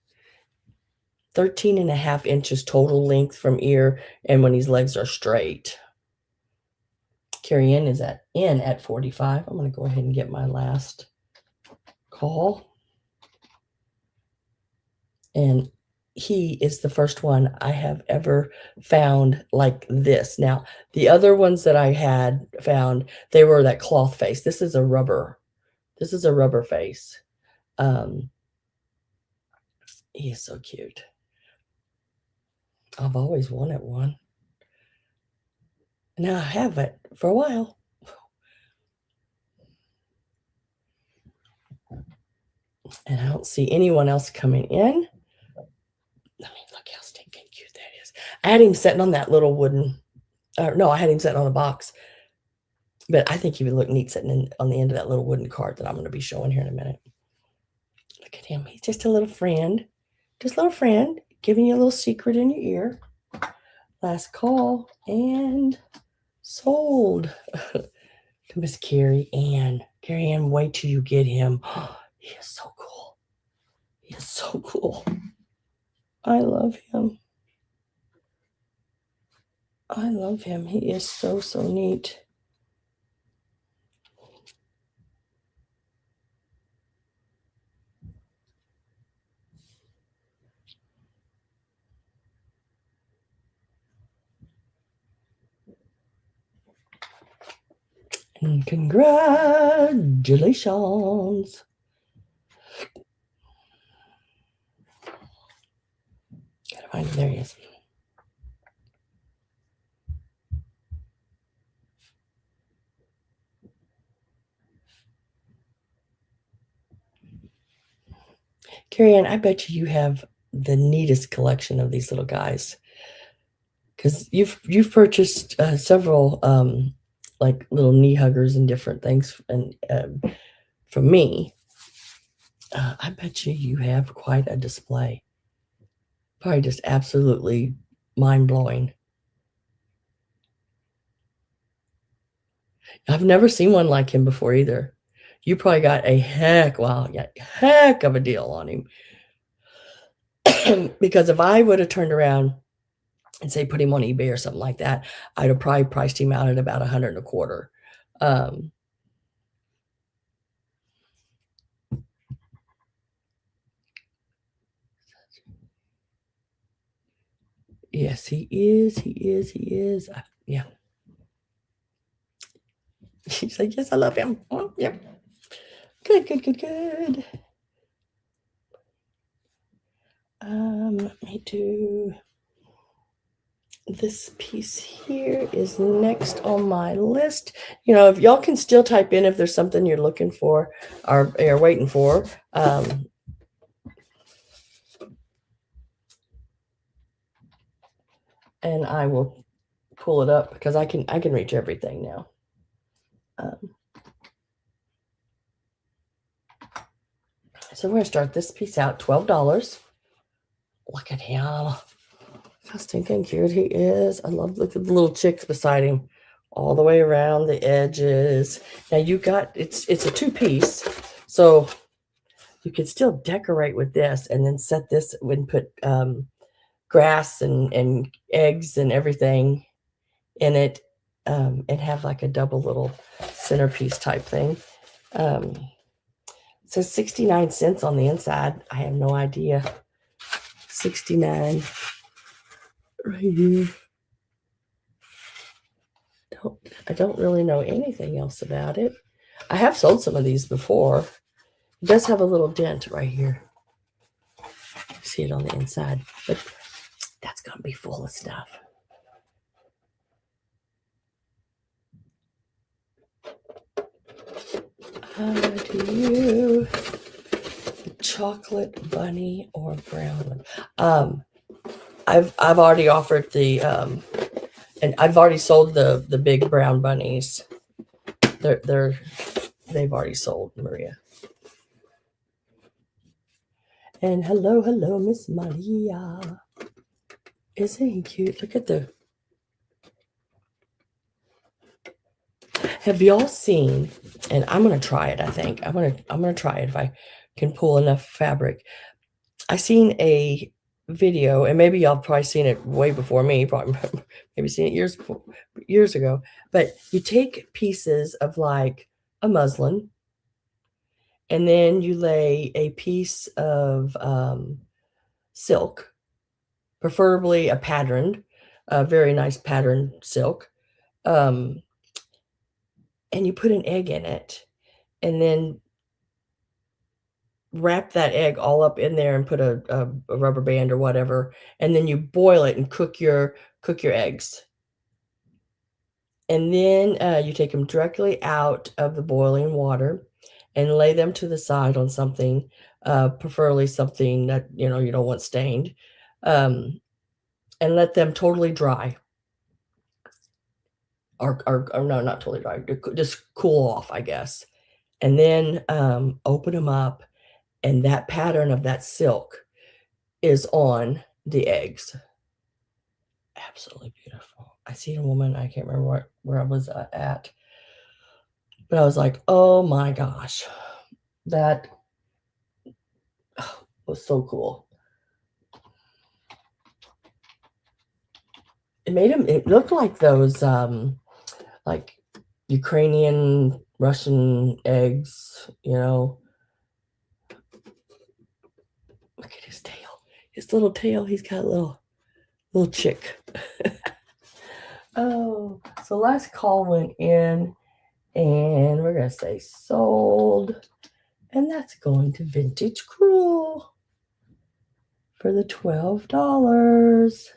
13 and a half inches total length from ear, and when his legs are straight. Carry in is at 45. I'm going to go ahead and get my last call. And he is the first one I have ever found like this. Now, the other ones that I had found, they were that cloth face. This is a rubber face. He is so cute. I've always wanted one. Now I have it for a while. And I don't see anyone else coming in. I mean, look how stinking cute that is. I had him sitting on that little wooden, no, I had him sitting on a box. But I think he would look neat sitting on the end of that little wooden cart that I'm going to be showing here in a minute. Look at him. He's just a little friend. Just a little friend giving you a little secret in your ear. Last call and sold to Miss Carrie Ann. Carrie Ann, wait till you get him. He is so cool. He is so cool. I love him. I love him. He is so, so neat. And congratulations. Gotta find him. There he is. Carrie Ann, I bet you have the neatest collection of these little guys. Because you've purchased several like little knee huggers and different things. And for me, I bet you have quite a display. Probably just absolutely mind-blowing. I've never seen one like him before either. You probably got a heck of a deal on him. Because if I would have turned around and say put him on eBay or something like that, I'd have probably priced him out at about $125. Yes, he is. Yeah. She's like, yes, I love him. Oh, yep. Good, good, good, good. Let me do this piece here is next on my list. You know, if y'all can still type in if there's something you're looking for or you're waiting for. And I will pull it up because I can reach everything now. So we're gonna start this piece out, $12. Look at him. How stinking cute he is. I love, look at the little chicks beside him all the way around the edges. Now you got, it's a two-piece, so you can still decorate with this and then set this and put grass and eggs and everything in it, and have like a double little centerpiece type thing. It says 69 cents on the inside. I have no idea. 69 right here. I don't really know anything else about it. I have sold some of these before. It does have a little dent right here. You see it on the inside, but that's gonna be full of stuff. Do you chocolate bunny or brown one? I've already offered the and I've already sold the big brown bunnies. They've already sold, Maria. And hello, Miss Maria. Isn't he cute? Look at the. Have y'all seen? And I'm gonna try it. I think I'm gonna try it if I can pull enough fabric. I seen a video, and maybe y'all probably seen it way before me. Probably maybe seen it years ago. But you take pieces of like a muslin, and then you lay a piece of silk, preferably a patterned, very nice patterned silk, and you put an egg in it, and then wrap that egg all up in there and put a rubber band or whatever, and then you boil it and cook your eggs. And then you take them directly out of the boiling water and lay them to the side on something, preferably something that you don't want stained, and let them totally dry. Or no, not totally dry, just cool off, I guess. And then open them up, and that pattern of that silk is on the eggs. Absolutely beautiful. I seen a woman, I can't remember where I was at, but I was like, oh my gosh, that was so cool. It looked like those like Ukrainian, Russian eggs, Look at his tail. His little tail, he's got a little chick. Oh, so last call went in, and we're gonna say sold, and that's going to Vintage Cruel for the $12.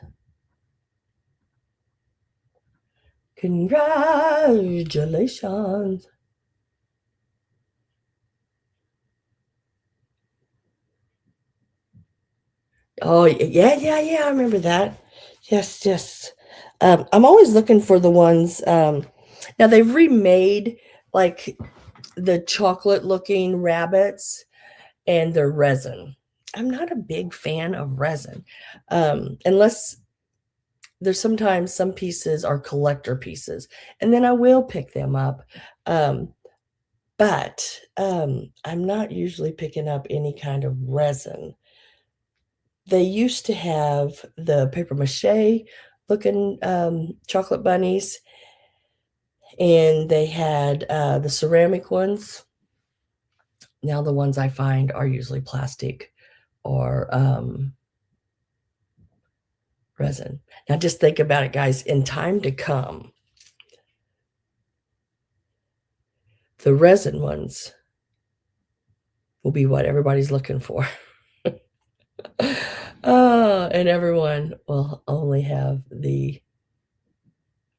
Congratulations. Oh, yeah, I remember that. Yes. I'm always looking for the ones, now they've remade, like, the chocolate-looking rabbits, and they're resin. I'm not a big fan of resin, unless there's sometimes some pieces are collector pieces, and then I will pick them up, but, I'm not usually picking up any kind of resin. They used to have the papier-mâché looking, chocolate bunnies, and they had, the ceramic ones. Now the ones I find are usually plastic or, resin. Now just think about it, guys, in time to come, the resin ones will be what everybody's looking for. And everyone will only have the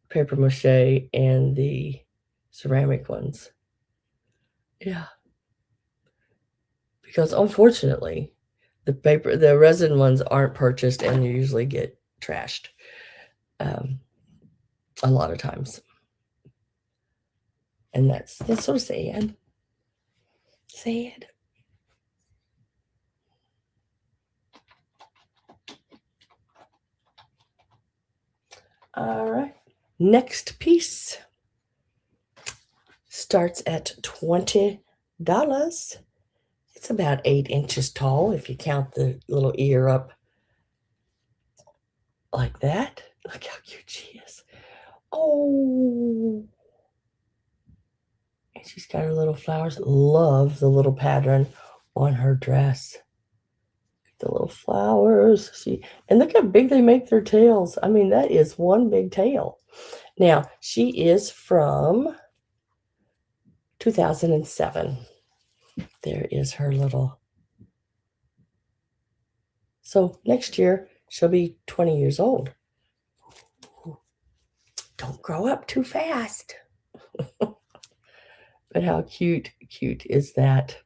paper mache and the ceramic ones. Yeah, because unfortunately, the resin ones aren't purchased and you usually get trashed um, a lot of times. And that's so sad. Sad. All right. Next piece starts at $20. It's about 8 inches tall if you count the little ear up like that. Look how cute she is. Oh, and she's got her little flowers. Love the little pattern on her dress. The little flowers. And look how big they make their tails. I mean, that is one big tail. Now, she is from 2007. There is her little. So next year, she'll be 20 years old. Don't grow up too fast. But how cute is that?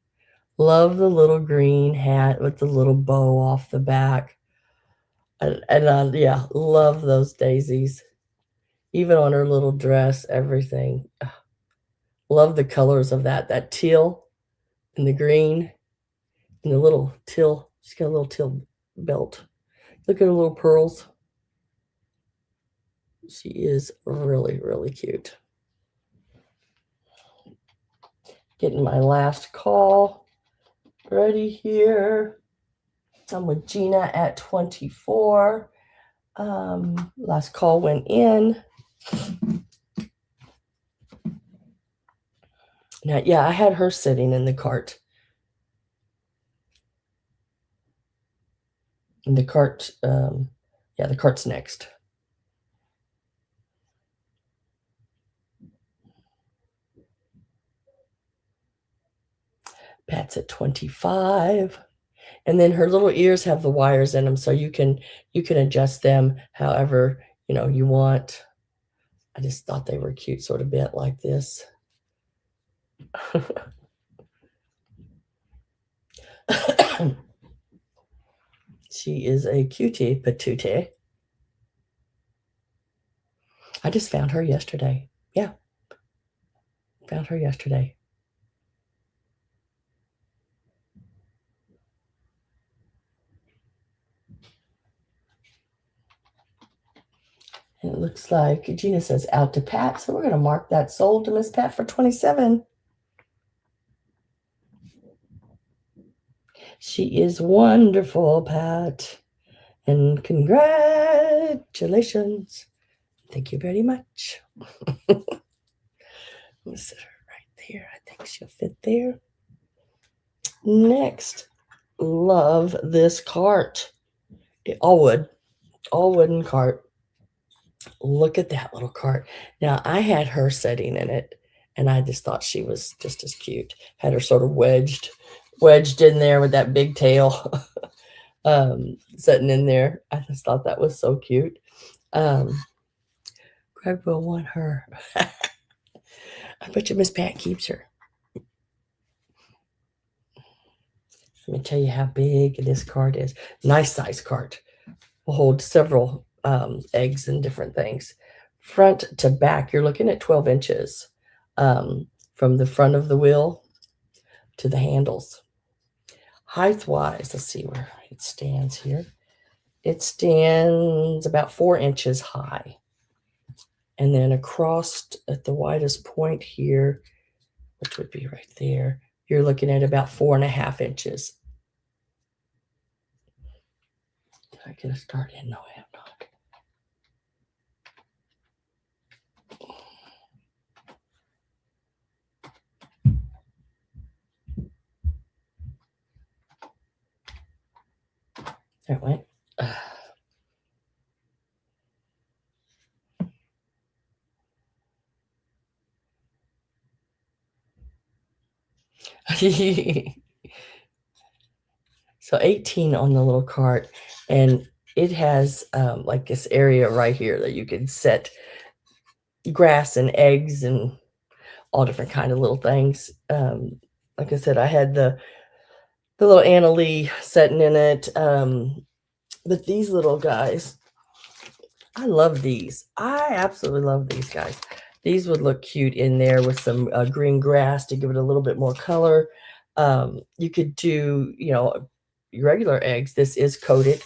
Love the little green hat with the little bow off the back. And yeah, love those daisies. Even on her little dress, everything. Love the colors of that teal and the green and the little teal. She's got a little teal belt. Look at her little pearls. She is really, really cute. Getting my last call ready here. I'm with Gina at 24. Last call went in. Now, yeah, I had her sitting in the cart. And the cart, yeah, the cart's next. Pat's at 25. And then her little ears have the wires in them, so you can adjust them however, you want. I just thought they were cute, sort of bent like this. She is a cutie patootie. I just found her yesterday. Yeah. Found her yesterday. And it looks like Gina says out to Pat, so we're going to mark that sold to Miss Pat for 27. She is wonderful, Pat. And congratulations. Thank you very much. I'm going to sit her right there. I think she'll fit there. Next, love this cart. All wooden cart. Look at that little cart. Now, I had her sitting in it, and I just thought she was just as cute. Had her sort of wedged in there with that big tail sitting in there. I just thought that was so cute. Greg will want her. I bet you Miss Pat keeps her. Let me tell you how big this cart is. Nice size cart. Will hold several eggs and different things. Front to back, you're looking at 12 inches from the front of the wheel to the handles. Height-wise, let's see where it stands here. It stands about 4 inches high. And then across at the widest point here, which would be right there, you're looking at about 4.5 inches. Did I get a start in? No, I have not. There it went. So 18 on the little cart, and it has like this area right here that you can set grass and eggs and all different kind of little things. Like I said, I had the little Annalee setting in it. But these little guys, I love these. I absolutely love these guys. These would look cute in there with some green grass to give it a little bit more color. You could do, regular eggs. This is coated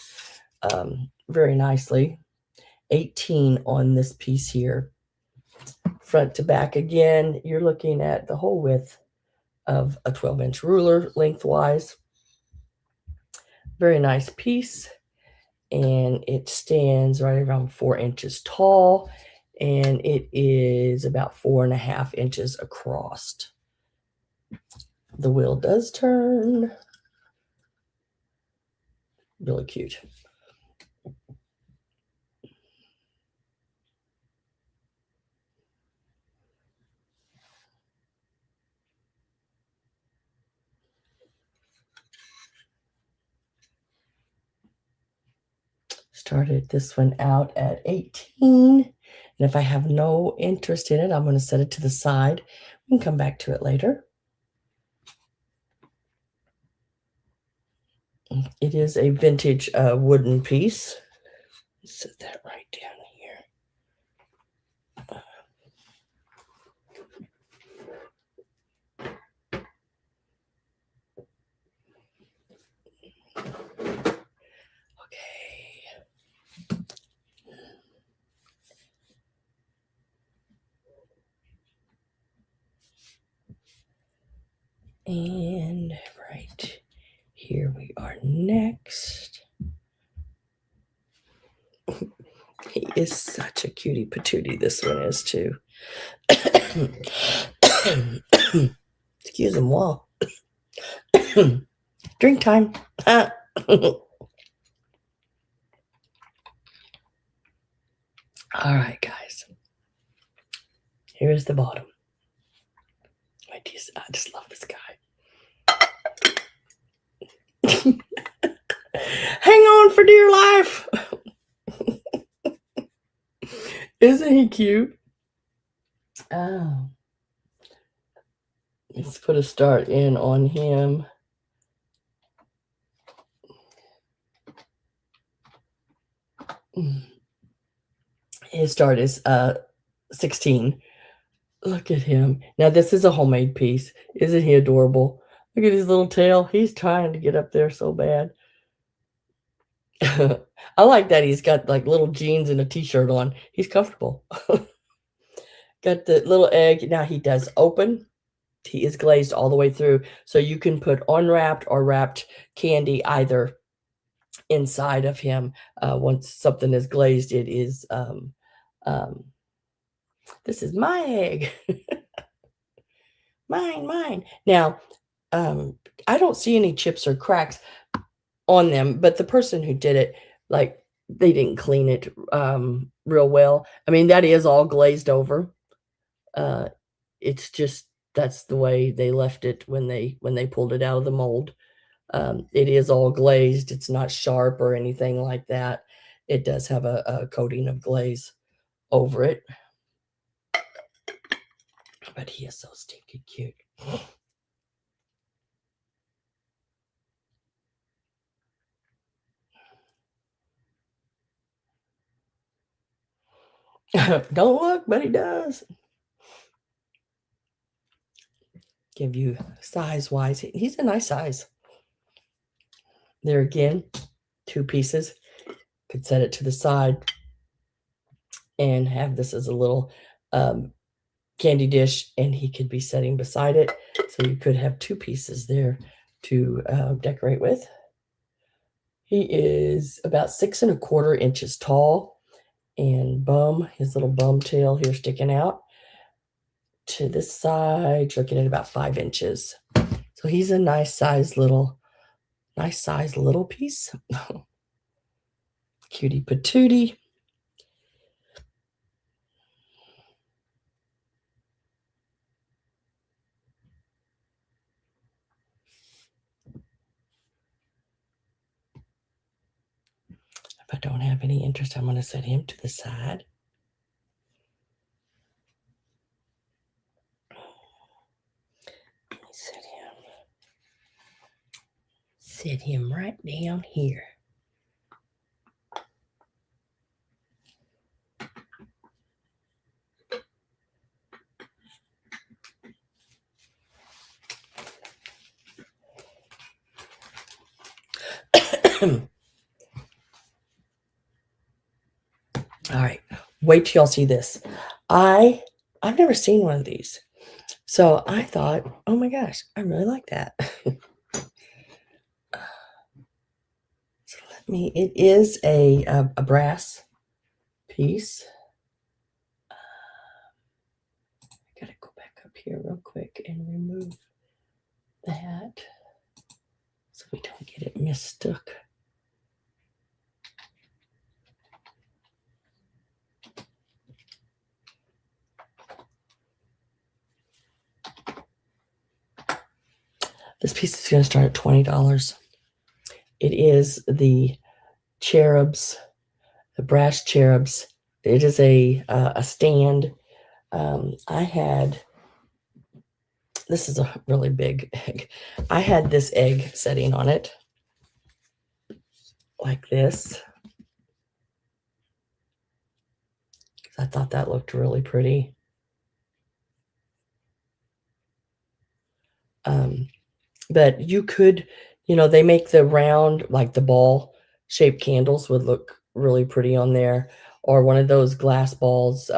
very nicely. 18 on this piece here. Front to back again, you're looking at the whole width of a 12-inch ruler lengthwise. Very nice piece. And it stands right around 4 inches tall, and it is about 4.5 inches across. The wheel does turn. Really cute. Started this one out at 18. And if I have no interest in it, I'm going to set it to the side. We can come back to it later. It is a vintage wooden piece. Set that right down here. Okay. And right here we are next. He is such a cutie patootie, this one is too. Excuse him, Wall. Drink time. All right, guys. Here's the bottom. I just love this guy. Hang on for dear life. Isn't he cute? Oh. Let's put a start in on him. His start is 16. Look at him. Now, this is a homemade piece. Isn't he adorable? Look at his little tail. He's trying to get up there so bad. I like that he's got like little jeans and a t-shirt on. He's comfortable. Got the little egg. Now he does open. He is glazed all the way through. So you can put unwrapped or wrapped candy either inside of him. Once something is glazed, it is, this is my egg. Mine. Now, I don't see any chips or cracks on them, but the person who did it, like, they didn't clean it real well. I mean, that is all glazed over. It's just that's the way they left it when they pulled it out of the mold. It is all glazed. It's not sharp or anything like that. It does have a coating of glaze over it. But he is so stinking cute. Don't look, but he does. Give you size-wise. He's a nice size. There again, 2 pieces. Could set it to the side and have this as a little candy dish, and he could be setting beside it. So you could have 2 pieces there to decorate with. He is about 6.25 inches tall, and his little bum tail here sticking out. To this side, looking at about 5 inches. So he's a nice size little piece. Cutie patootie. don't have any interest. I'm going to set him to the side. Let me set him right down here. All right, wait till y'all see this. I've never seen one of these, so I thought, oh my gosh, I really like that. So it is a brass piece. I gotta go back up here real quick and remove that so we don't get it mistook. This piece is going to start at $20. It is the cherubs, the brass cherubs. It is a stand. I had, this is a really big egg. I had this egg setting on it like this. I thought that looked really pretty. But you could, they make the round, like the ball shaped candles would look really pretty on there, or one of those glass balls.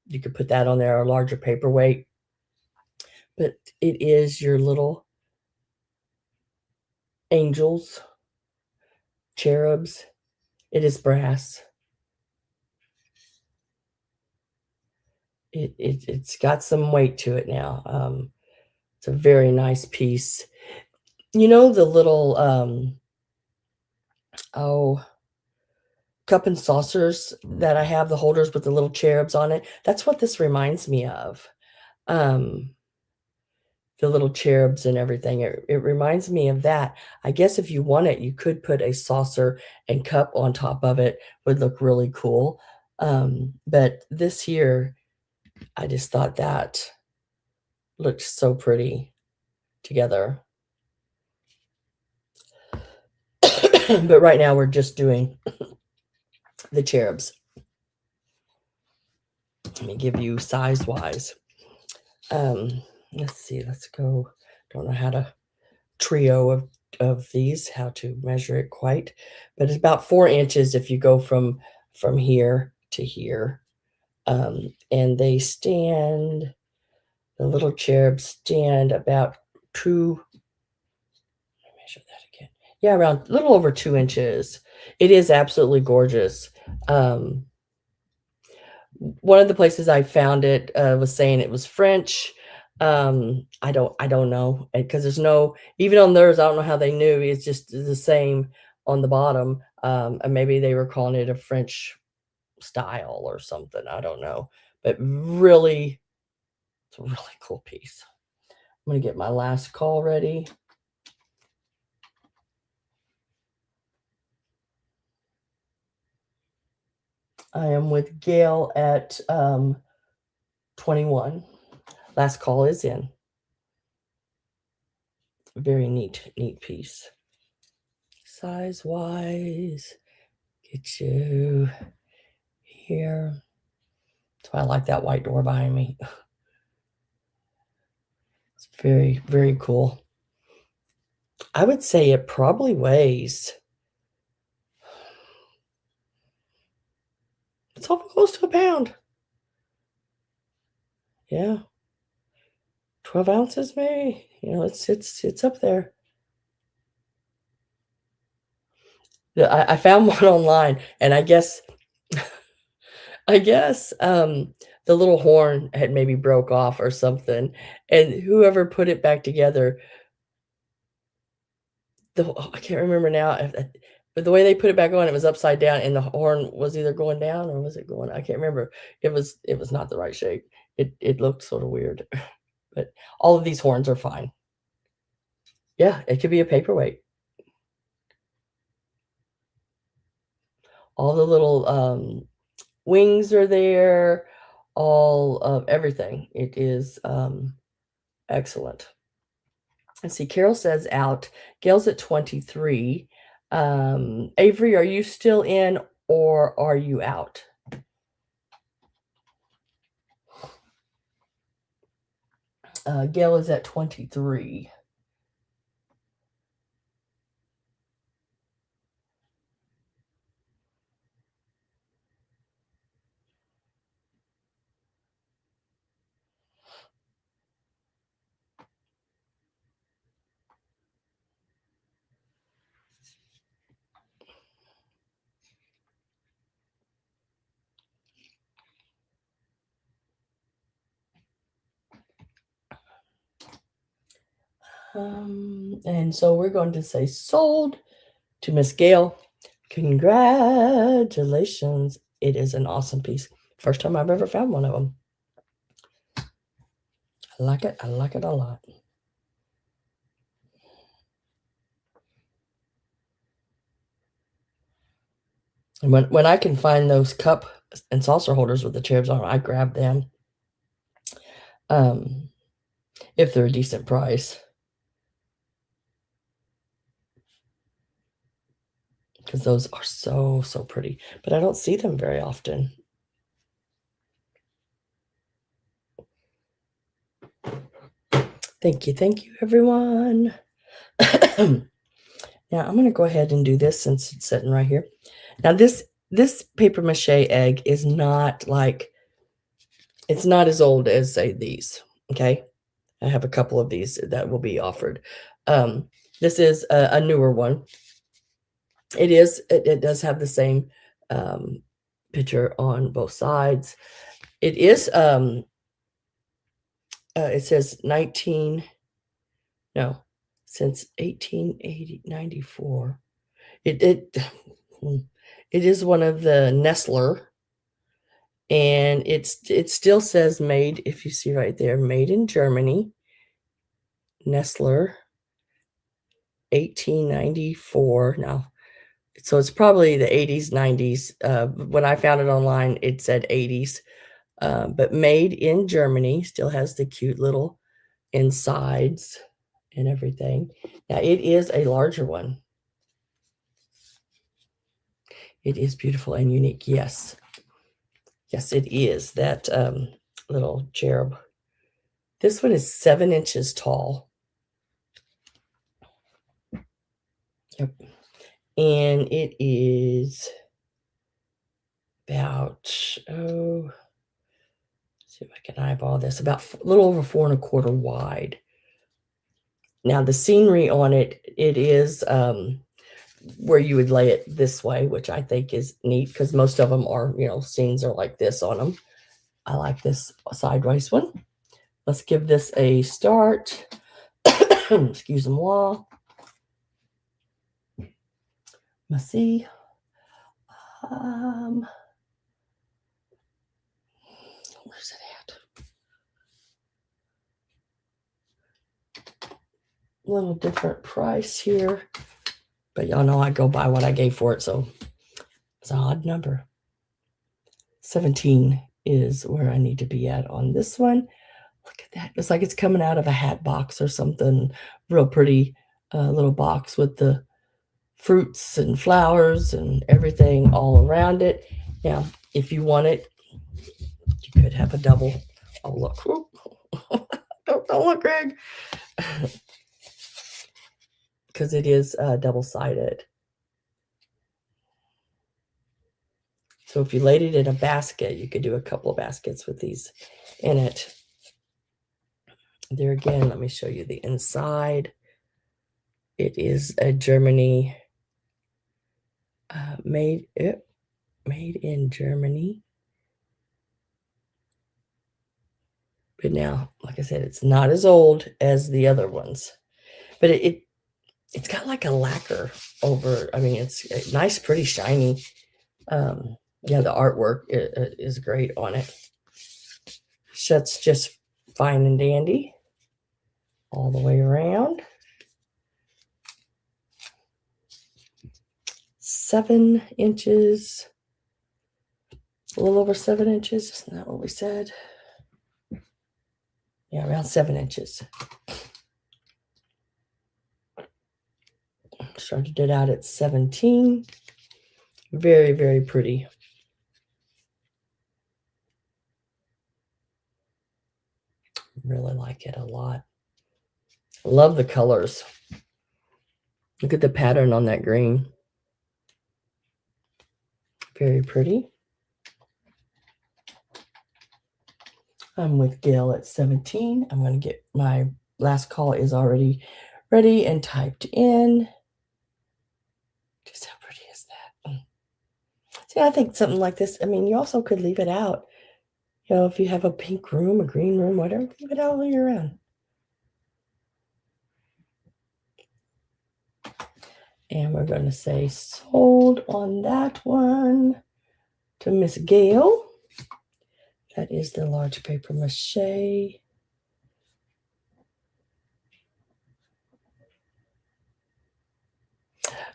You could put that on there, or a larger paperweight. But it is your little angels, cherubs. It is brass. It's got some weight to it now. It's a very nice piece. The little cup and saucers that I have, the holders with the little cherubs on it. That's what this reminds me of. The little cherubs and everything. It reminds me of that. I guess if you want it, you could put a saucer and cup on top of it. Would look really cool. But this here, I just thought that looked so pretty together. But right now we're just doing the cherubs. Let me give you size-wise. Let's see. Let's go. Don't know how to trio of these, how to measure it quite, but it's about 4 inches if you go from here to here. And they stand, the little cherubs stand about 2. Let me measure that again. Yeah, around a little over 2 inches. It is absolutely gorgeous. One of the places I found it was saying it was French. I don't know, because there's no, even on theirs, I don't know how they knew. It's just the same on the bottom. And maybe they were calling it a French style or something. I don't know, but really, it's a really cool piece. I'm going to get my last call ready. I am with Gail at 21. Last call is in. Very neat piece. Size-wise, get you here. That's why I like that white door behind me. It's very, very cool. I would say it probably weighs, it's almost close to a pound. Yeah. 12 ounces maybe. It's up there. I found one online, and I guess the little horn had maybe broke off or something, and whoever put it back together, I can't remember now, but the way they put it back on, it was upside down, and the horn was either going down or was it going, I can't remember. It was not the right shape. It looked sort of weird, but all of these horns are fine. Yeah, it could be a paperweight. All the little wings are there, all of everything. It is excellent. Let's see, Carol says out. Gail's at 23. Avery, are you still in or are you out? Gail is at 23. And so we're going to say sold to Miss Gail. Congratulations. It is an awesome piece. First time I've ever found one of them. I like it. I like it a lot. And when I can find those cup and saucer holders with the cherubs on them, I grab them. If they're a decent price. Because those are so, so pretty. But I don't see them very often. Thank you, everyone. Now I'm going to go ahead and do this since it's sitting right here. Now this paper mache egg is not like, it's not as old as, say, these. Okay, I have a couple of these that will be offered. This is a newer one. It does have the same picture on both sides. It is it says since 1894. It is one of the Nestler, and it still says made, if you see right there, made in Germany. Nestler 1894. Now, so it's probably the 80s, 90s. When I found it online, it said 80s. But made in Germany, still has the cute little insides and everything. Now, it is a larger one. It is beautiful and unique. Yes. Yes, it is. That little cherub. This one is 7 inches tall. Yep. And it is about, see if I can eyeball this, about a little over 4 1/4 wide. Now, the scenery on it, it is where you would lay it this way, which I think is neat because most of them are, scenes are like this on them. I like this sideways one. Let's give this a start. Excuse-moi. Let's see. Where's it at? A little different price here, but y'all know I go by what I gave for it, so it's an odd number. 17 is where I need to be at on this one. Look at that. It's like it's coming out of a hat box or something. Real pretty little box with the fruits and flowers and everything all around it. Now, if you want it, you could have a double. Oh, look. Don't look, Greg. Because it is double-sided. So if you laid it in a basket, you could do a couple of baskets with these in it. There again, let me show you the inside. It is a Germany, made in Germany. But now, like I said, it's not as old as the other ones. But it's got like a lacquer over. I mean, it's nice, pretty shiny. Yeah, the artwork is great on it. Shuts just fine and dandy all the way around. 7 inches, a little over 7 inches. Isn't that what we said? Yeah, around 7 inches. Started it out at 17. Very, very pretty. Really like it a lot. Love the colors. Look at the pattern on that green. Very pretty. I'm with Gail at 17. I'm going to get my last call is already ready and typed in. Just how pretty is that? See, I think something like this, I mean, you also could leave it out. You know, if you have a pink room, a green room, whatever, leave it out all year round. And we're going to say sold on that one to Miss Gail. That is the large paper mache.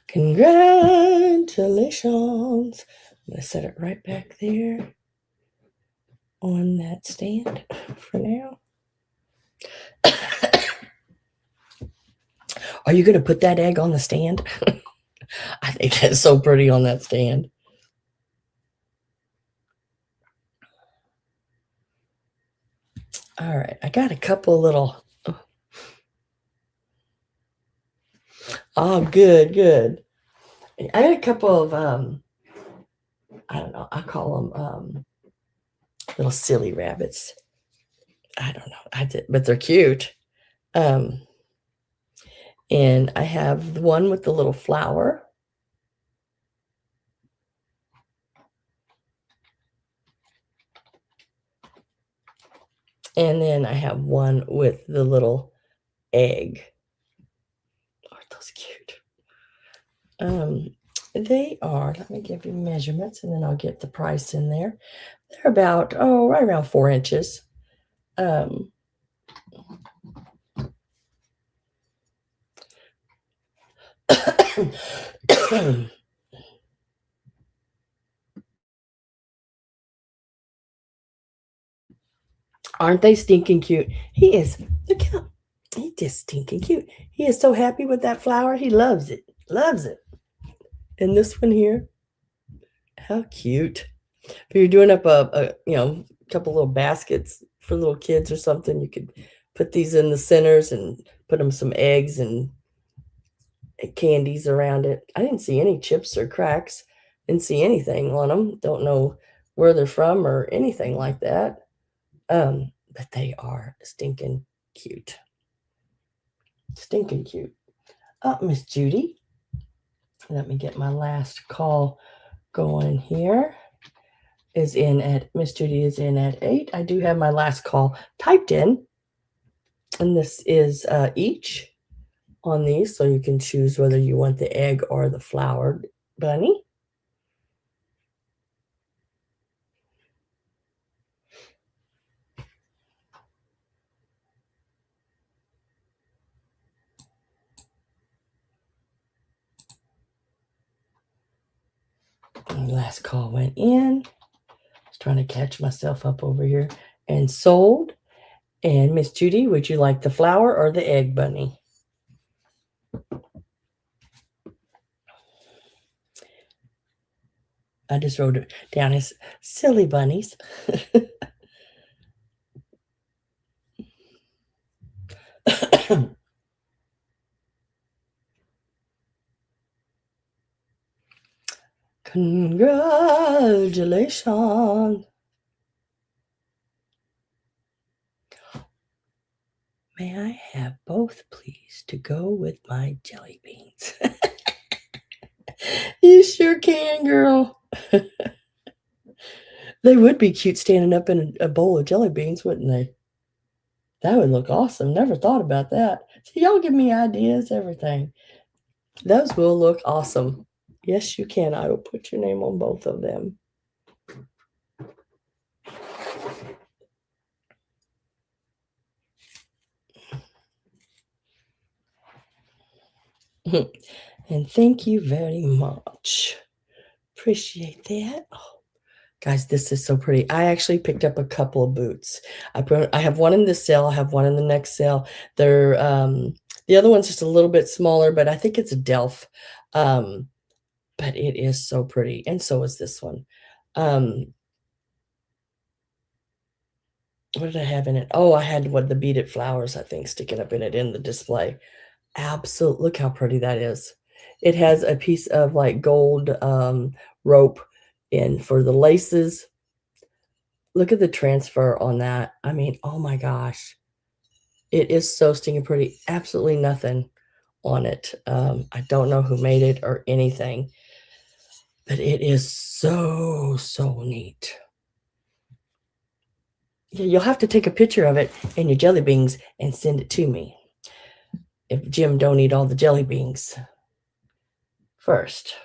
Congratulations. I'm going to set it right back there on that stand for now. Are you going to put that egg on the stand? I think that's so pretty on that stand. All right, I got a couple little. Oh, good, good. I got a couple of I don't know. I call them little silly rabbits. I don't know. But they're cute. And I have the one with the little flower. And then I have one with the little egg. Aren't those cute? They are, let me give you measurements and then I'll get the price in there. They're about, right around 4 inches. Aren't they stinking cute? He is, look at him. He's just stinking cute. He is so happy with that flower. He loves it. Loves it. And this one here, how cute. If you're doing up a couple little baskets for little kids or something, you could put these in the centers and put them some eggs and candies around it. I didn't see any chips or cracks. Didn't see anything on them. Don't know where they're from or anything like that. But they are stinking cute. Stinking cute. Oh, Miss Judy. Let me get my last call going here. Miss Judy is in at 8. I do have my last call typed in. And this is each on these, so you can choose whether you want the egg or the flowered bunny. And the last call went in. I was trying to catch myself up over here. And sold. And Miss Judy, would you like the flower or the egg bunny? I just wrote it down as silly bunnies. Congratulations. May I have both, please, to go with my jelly beans? You sure can, girl. They would be cute standing up in a bowl of jelly beans, wouldn't they? That would look awesome. Never thought about that. See, y'all give me ideas, everything. Those will look awesome. Yes, you can. I will put your name on both of them. And thank you very much. Appreciate that. Oh, guys, this is so pretty. I actually picked up a couple of boots. I have one in this sale. I have one in the next sale. They're the other one's just a little bit smaller, but I think it's a Delph. But it is so pretty, and so is this one. What did I have in it? Oh, I had the beaded flowers, I think, sticking up in it in the display. Look how pretty that is. It has a piece of like gold rope in for the laces. Look at the transfer on that. I mean, oh my gosh. It is so stinking pretty. Absolutely nothing on it. I don't know who made it or anything, but it is so, so neat. You'll have to take a picture of it and your jelly beans and send it to me. If Jim don't eat all the jelly beans first.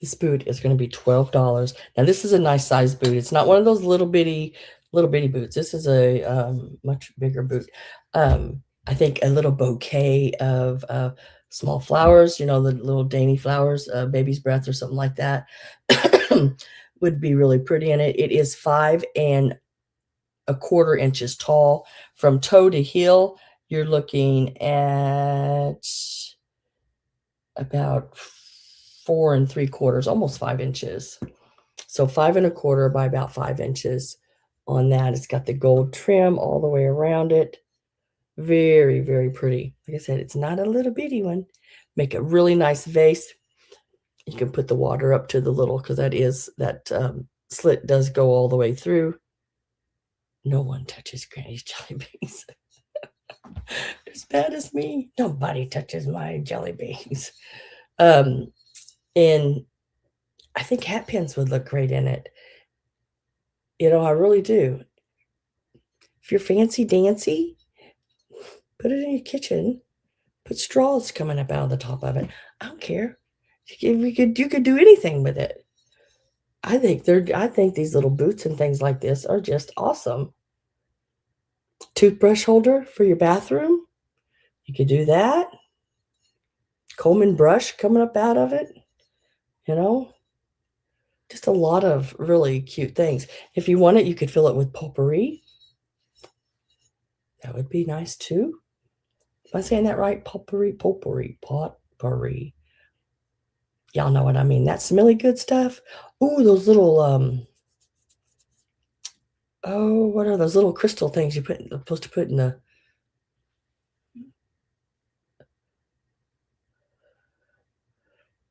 This boot is going to be $12. Now this is a nice size boot. It's not one of those little bitty boots. This is a much bigger boot. I think a little bouquet of small flowers, the little dainty flowers, baby's breath or something like that, would be really pretty in it. It is 5 1/4 inches tall. From toe to heel, you're looking at about 4 3/4, almost 5 inches. So 5 1/4 by about 5 inches on that. It's got the gold trim all the way around it. Very, very pretty. Like I said, it's not a little bitty one. Make a really nice vase. You can put the water up to the little, because that slit does go all the way through. No one touches Granny's jelly beans. As bad as me. Nobody touches my jelly beans. And I think hat pins would look great in it. I really do. If you're fancy dancy, put it in your kitchen. Put straws coming up out of the top of it. I don't care. You could do anything with it. I think these little boots and things like this are just awesome. Toothbrush holder for your bathroom. You could do that. Comb and brush coming up out of it. Just a lot of really cute things. If you want it, you could fill it with potpourri. That would be nice too. Am I saying that right? Potpourri. Y'all know what I mean. That smelly good stuff. Ooh, those little what are those little crystal things supposed to put in the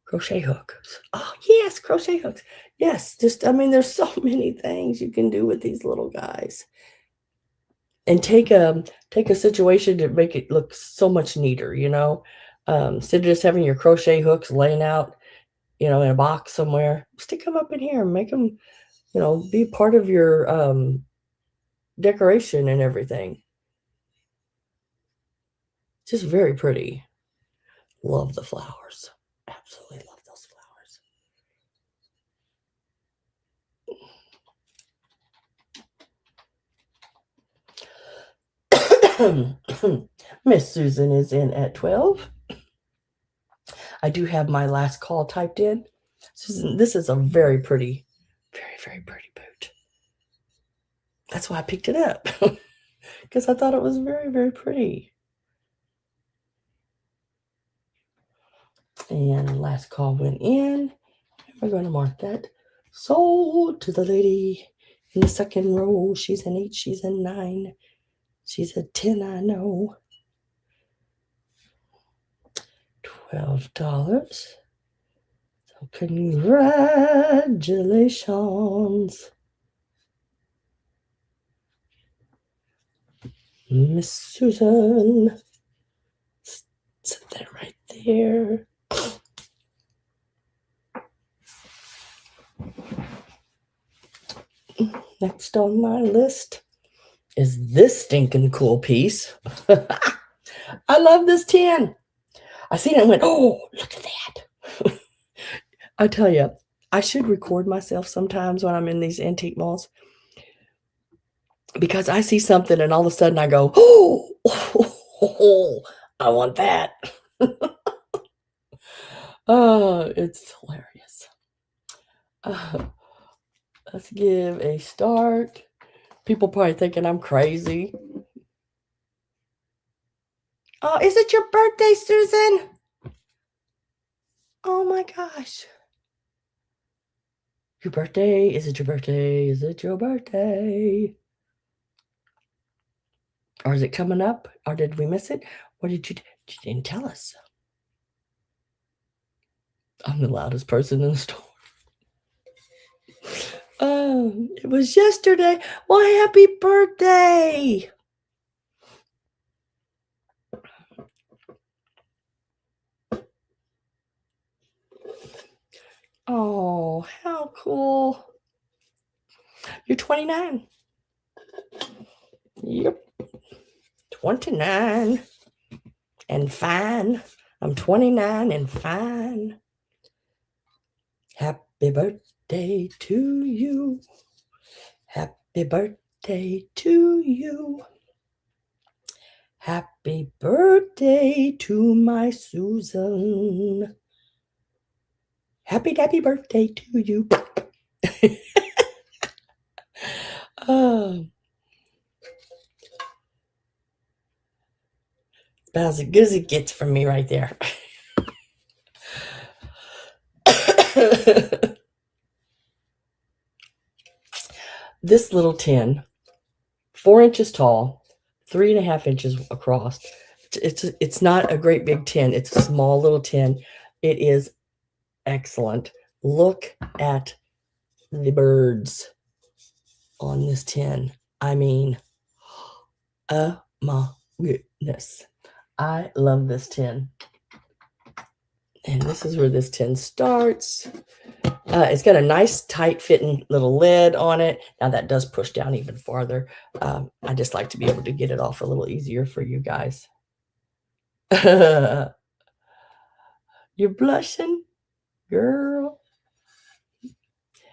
crochet hooks? Oh yes, crochet hooks. Yes, there's so many things you can do with these little guys. And take a situation to make it look so much neater, instead of just having your crochet hooks laying out, in a box somewhere. Stick them up in here and make them, be part of your decoration and everything. Just very pretty. Love the flowers. Absolutely love those flowers. Miss Susan is in at 12. I do have my last call typed in. Susan, this is a very pretty, very, very pretty boot. That's why I picked it up, because I thought it was very, very pretty. And last call went in. We're going to mark that sold to the lady in the second row. She's an 8, she's a 9, she's a 10, I know. $12. So congratulations, Miss Susan. Set that right there. Next on my list is this stinking cool piece. I love this tin. I seen it and went, oh, look at that. I tell you, I should record myself sometimes when I'm in these antique malls. because I see something and all of a sudden I go, oh, I want that. It's hilarious. Uh, let's give a start. People probably thinking I'm crazy. Oh, is it your birthday, Susan? Oh my gosh. Your birthday? Is it your birthday? Is it your birthday? Or is it coming up? Or did we miss it? What did you do? You didn't tell us. I'm the loudest person in the store. Oh, it was yesterday. Well, happy birthday. Oh, how cool. You're 29. Yep. 29 and fine. I'm 29 and fine. Happy birthday to you. Happy birthday to you. Happy birthday to my Susan. Happy birthday to you. Oh, about as good as it gets from me right there. This little tin, 4 inches tall, 3.5 inches across. It's not a great big tin. It's a small little tin. It is excellent. Look at the birds on this tin. I mean, oh my goodness. I love this tin. And this is where this tin starts. It's got a nice tight fitting little lid on it. Now that does push down even farther. I just like to be able to get it off a little easier for you guys. You're blushing, girl.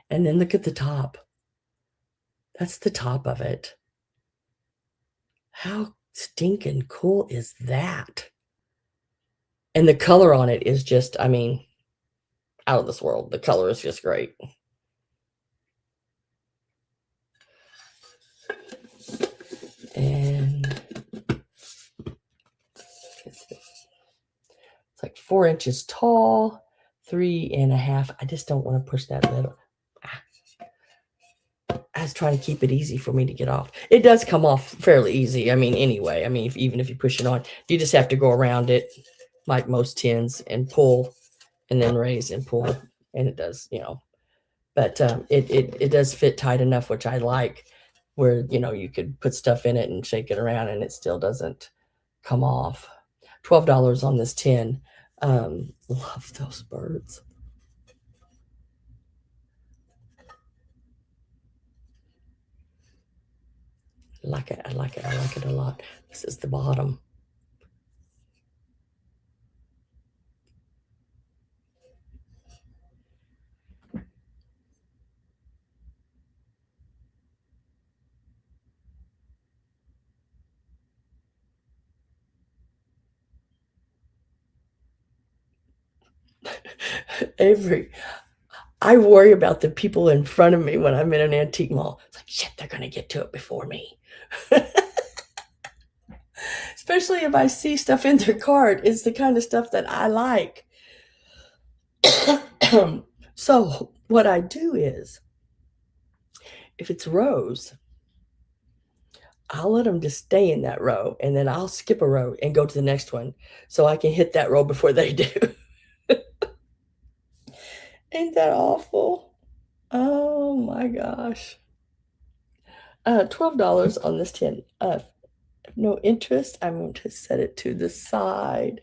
And then look at the top. That's the top of it. How stinking cool is that? And the color on it is just, I mean, out of this world. The color is just great. And it's like 4 inches tall, 3.5. I just don't want to push that lid. I was trying to keep it easy for me to get off. It does come off fairly easy. I mean, anyway, I mean, even if you push it on, you just have to go around it like most tins and pull and then raise and pull. And it does, but it does fit tight enough, which I like, where, you could put stuff in it and shake it around and it still doesn't come off. $12 on this tin. Love those birds. I like it. I like it. I like it a lot. This is the bottom. I worry about the people in front of me when I'm in an antique mall. It's like, shit, they're going to get to it before me. Especially if I see stuff in their cart. It's the kind of stuff that I like. So what I do is, if it's rows, I'll let them just stay in that row, and then I'll skip a row and go to the next one so I can hit that row before they do. Ain't that awful? Oh my gosh. $12 on this tin. No interest. I'm going to set it to the side.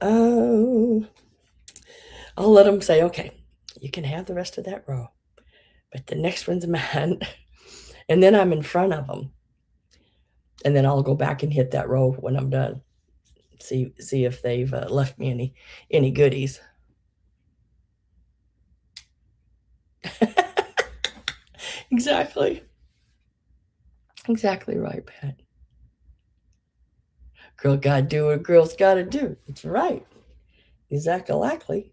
Oh, I'll let them say, okay, you can have the rest of that row, but the next one's mine. And then I'm in front of them. And then I'll go back and hit that row when I'm done. See if they've left me any goodies. Exactly. Exactly right, Pat. Girl gotta do what a girl's gotta do. That's right. Exactly.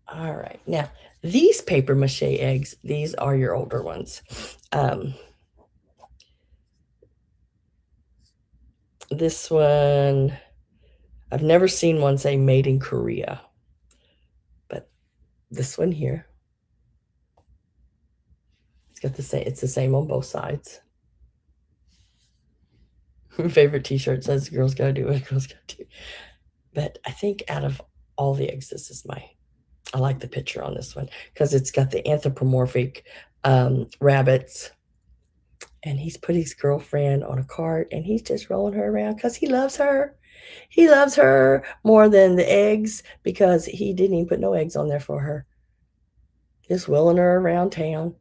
All right. Now, these paper mache eggs, these are your older ones. Um, this one, I've never seen one say made in Korea, but this one here, it's the same on both sides. My favorite t-shirt says girls gotta do what girls gotta do. But I think out of all the eggs, I like the picture on this one because it's got the anthropomorphic rabbits, and he's put his girlfriend on a cart and he's just rolling her around because he loves her. He loves her more than the eggs because he didn't even put no eggs on there for her. Just wheeling her around town.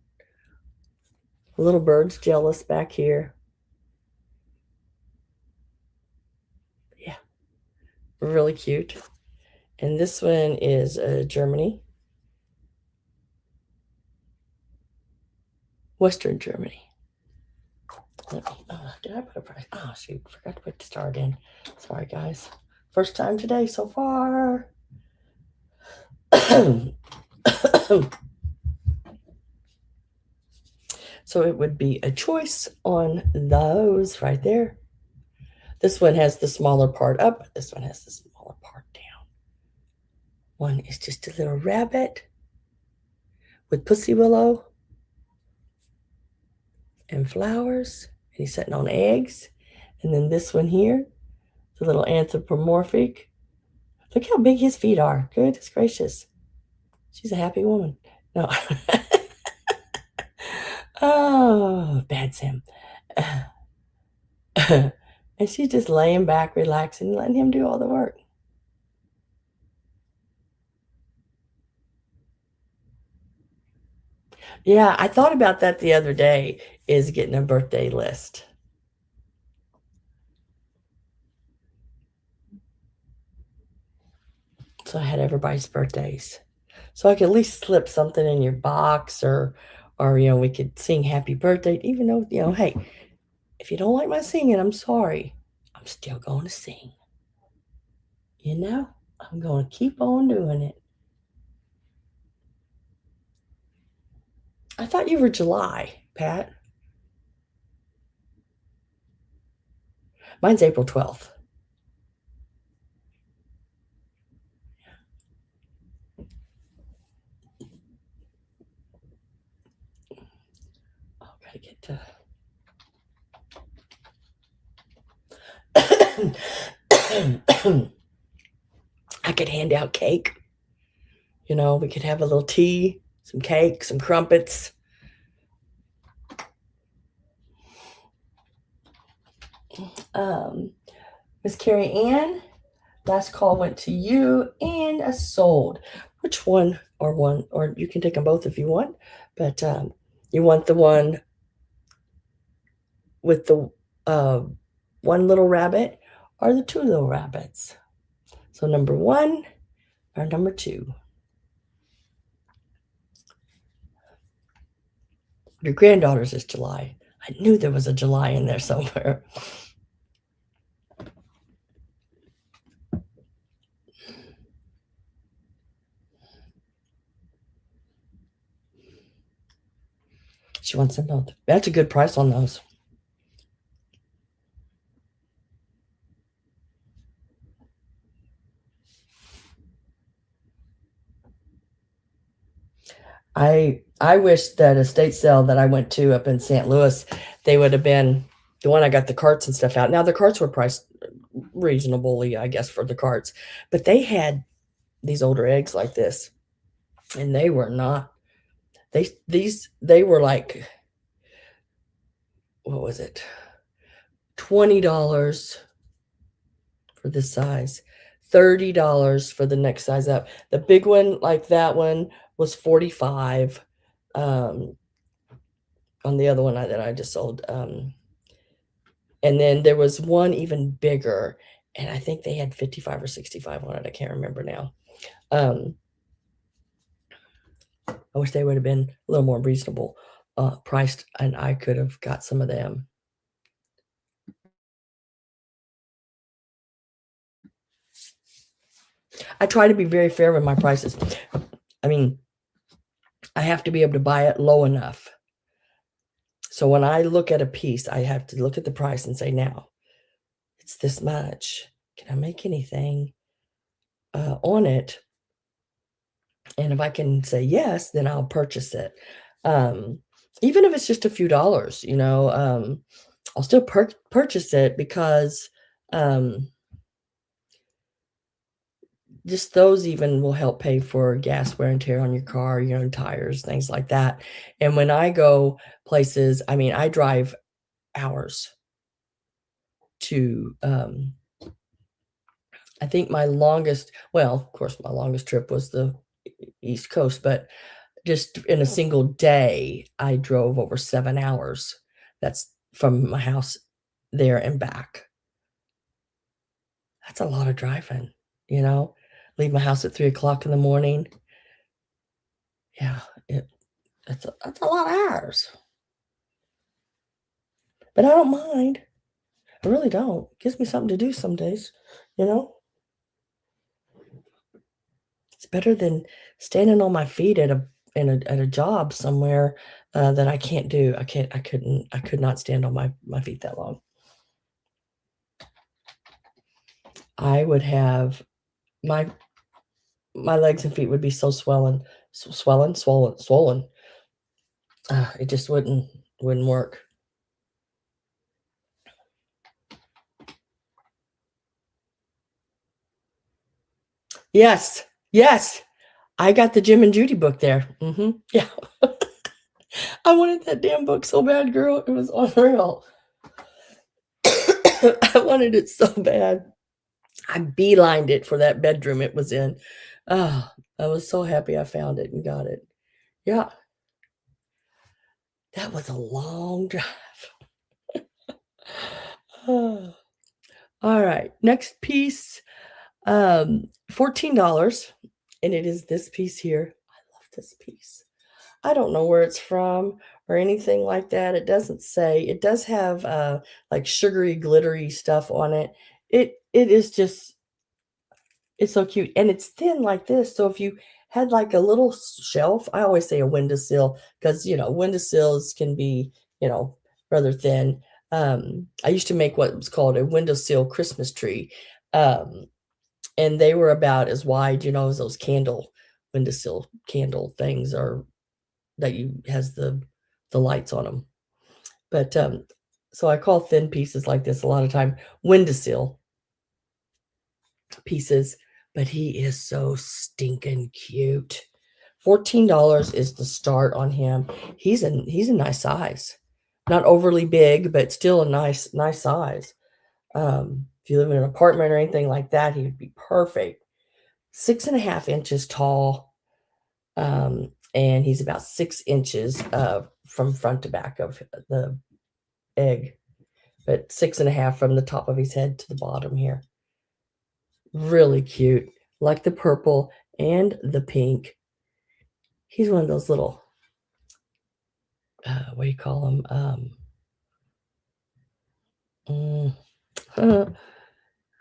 The little bird's jealous back here. Yeah, really cute. And this one is Germany, Western Germany. Did I put a price? Oh, shoot. Forgot to put the start in. Sorry, guys. First time today so far. So it would be a choice on those right there. This one has the smaller part up. This one has the smaller part down. One is just a little rabbit with pussy willow and flowers. And he's sitting on eggs. And then this one here, the little anthropomorphic. Look how big his feet are. Goodness gracious. She's a happy woman. No. Oh, bad Sam. And she's just laying back, relaxing, letting him do all the work. Yeah, I thought about that the other day, is getting a birthday list. So I had everybody's birthdays. So I could at least slip something in your box, or we could sing happy birthday, even though, hey, if you don't like my singing, I'm sorry. I'm still going to sing. I'm going to keep on doing it. I thought you were July, Pat. Mine's April 12th. Oh, gotta get to. I could hand out cake. We could have a little tea, some cake, some crumpets. Miss Carrie Ann, last call went to you and a sold. Which one, or you can take them both if you want, but you want the one with the uh, one little rabbit or the two little rabbits? So number one or number two? Your granddaughter's is July. I knew there was a July in there somewhere. She wants them both. That's a good price on those. I wish that estate sale that I went to up in St. Louis, they would have been the one I got the carts and stuff out. Now the carts were priced reasonably, I guess, for the carts, but they had these older eggs like this, and they were not. They were like, what was it? $20 for this size, $30 for the next size up. The big one, like that one, was 45. On the other one that I just sold. And then there was one even bigger, and I think they had 55 or 65 on it. I can't remember now. I wish they would have been a little more reasonable priced, and I could have got some of them. I try to be very fair with my prices. I mean, I have to be able to buy it low enough. So when I look at a piece, I have to look at the price and say, now, it's this much. Can I make anything on it? And if I can say yes, then I'll purchase it. Even if it's just a few dollars, I'll still purchase it because just those even will help pay for gas wear and tear on your car, tires, things like that. And when I go places, I mean, I drive hours to, I think my longest, well, of course, my longest trip was the East Coast, but just in a single day, I drove over 7 hours. That's from my house there and back. That's a lot of driving, you know? Leave my house at 3 o'clock in the morning. Yeah, that's a lot of hours. But I don't mind. I really don't. Gives me something to do some days, you know? It's better than standing on my feet at a job somewhere, that I can't do. I could not stand on my feet that long. I would have my legs and feet would be so swollen. It just wouldn't work. Yes, yes. I got the Jim and Judy book there. Yeah. I wanted that damn book so bad, girl. It was unreal. I wanted it so bad. I beelined it for that bedroom it was in. Oh, I was so happy I found it and got it. Yeah, that was a long drive. Oh. All right, next piece, $14, and it is this piece here. I love this piece. I don't know where it's from or anything like that. It doesn't say. It does have, like, sugary, glittery stuff on it. It is just it's so cute, and it's thin like this, so if you had, like, a little shelf, I always say a windowsill because windowsills can be, rather thin. I used to make what was called a windowsill Christmas tree, um, and they were about as wide, as those windowsill candle things are that you has the lights on them. But, so I call thin pieces like this a lot of time windowsill pieces, but he is so stinking cute. $14 is the start on him. He's a nice size. Not overly big, but still a nice size. If you live in an apartment or anything like that, he would be perfect. 6.5 inches tall, and he's about 6 inches from front to back of the egg, but 6.5 from the top of his head to the bottom here. Really cute. Like the purple and the pink. He's one of those little, what do you call them? Mm,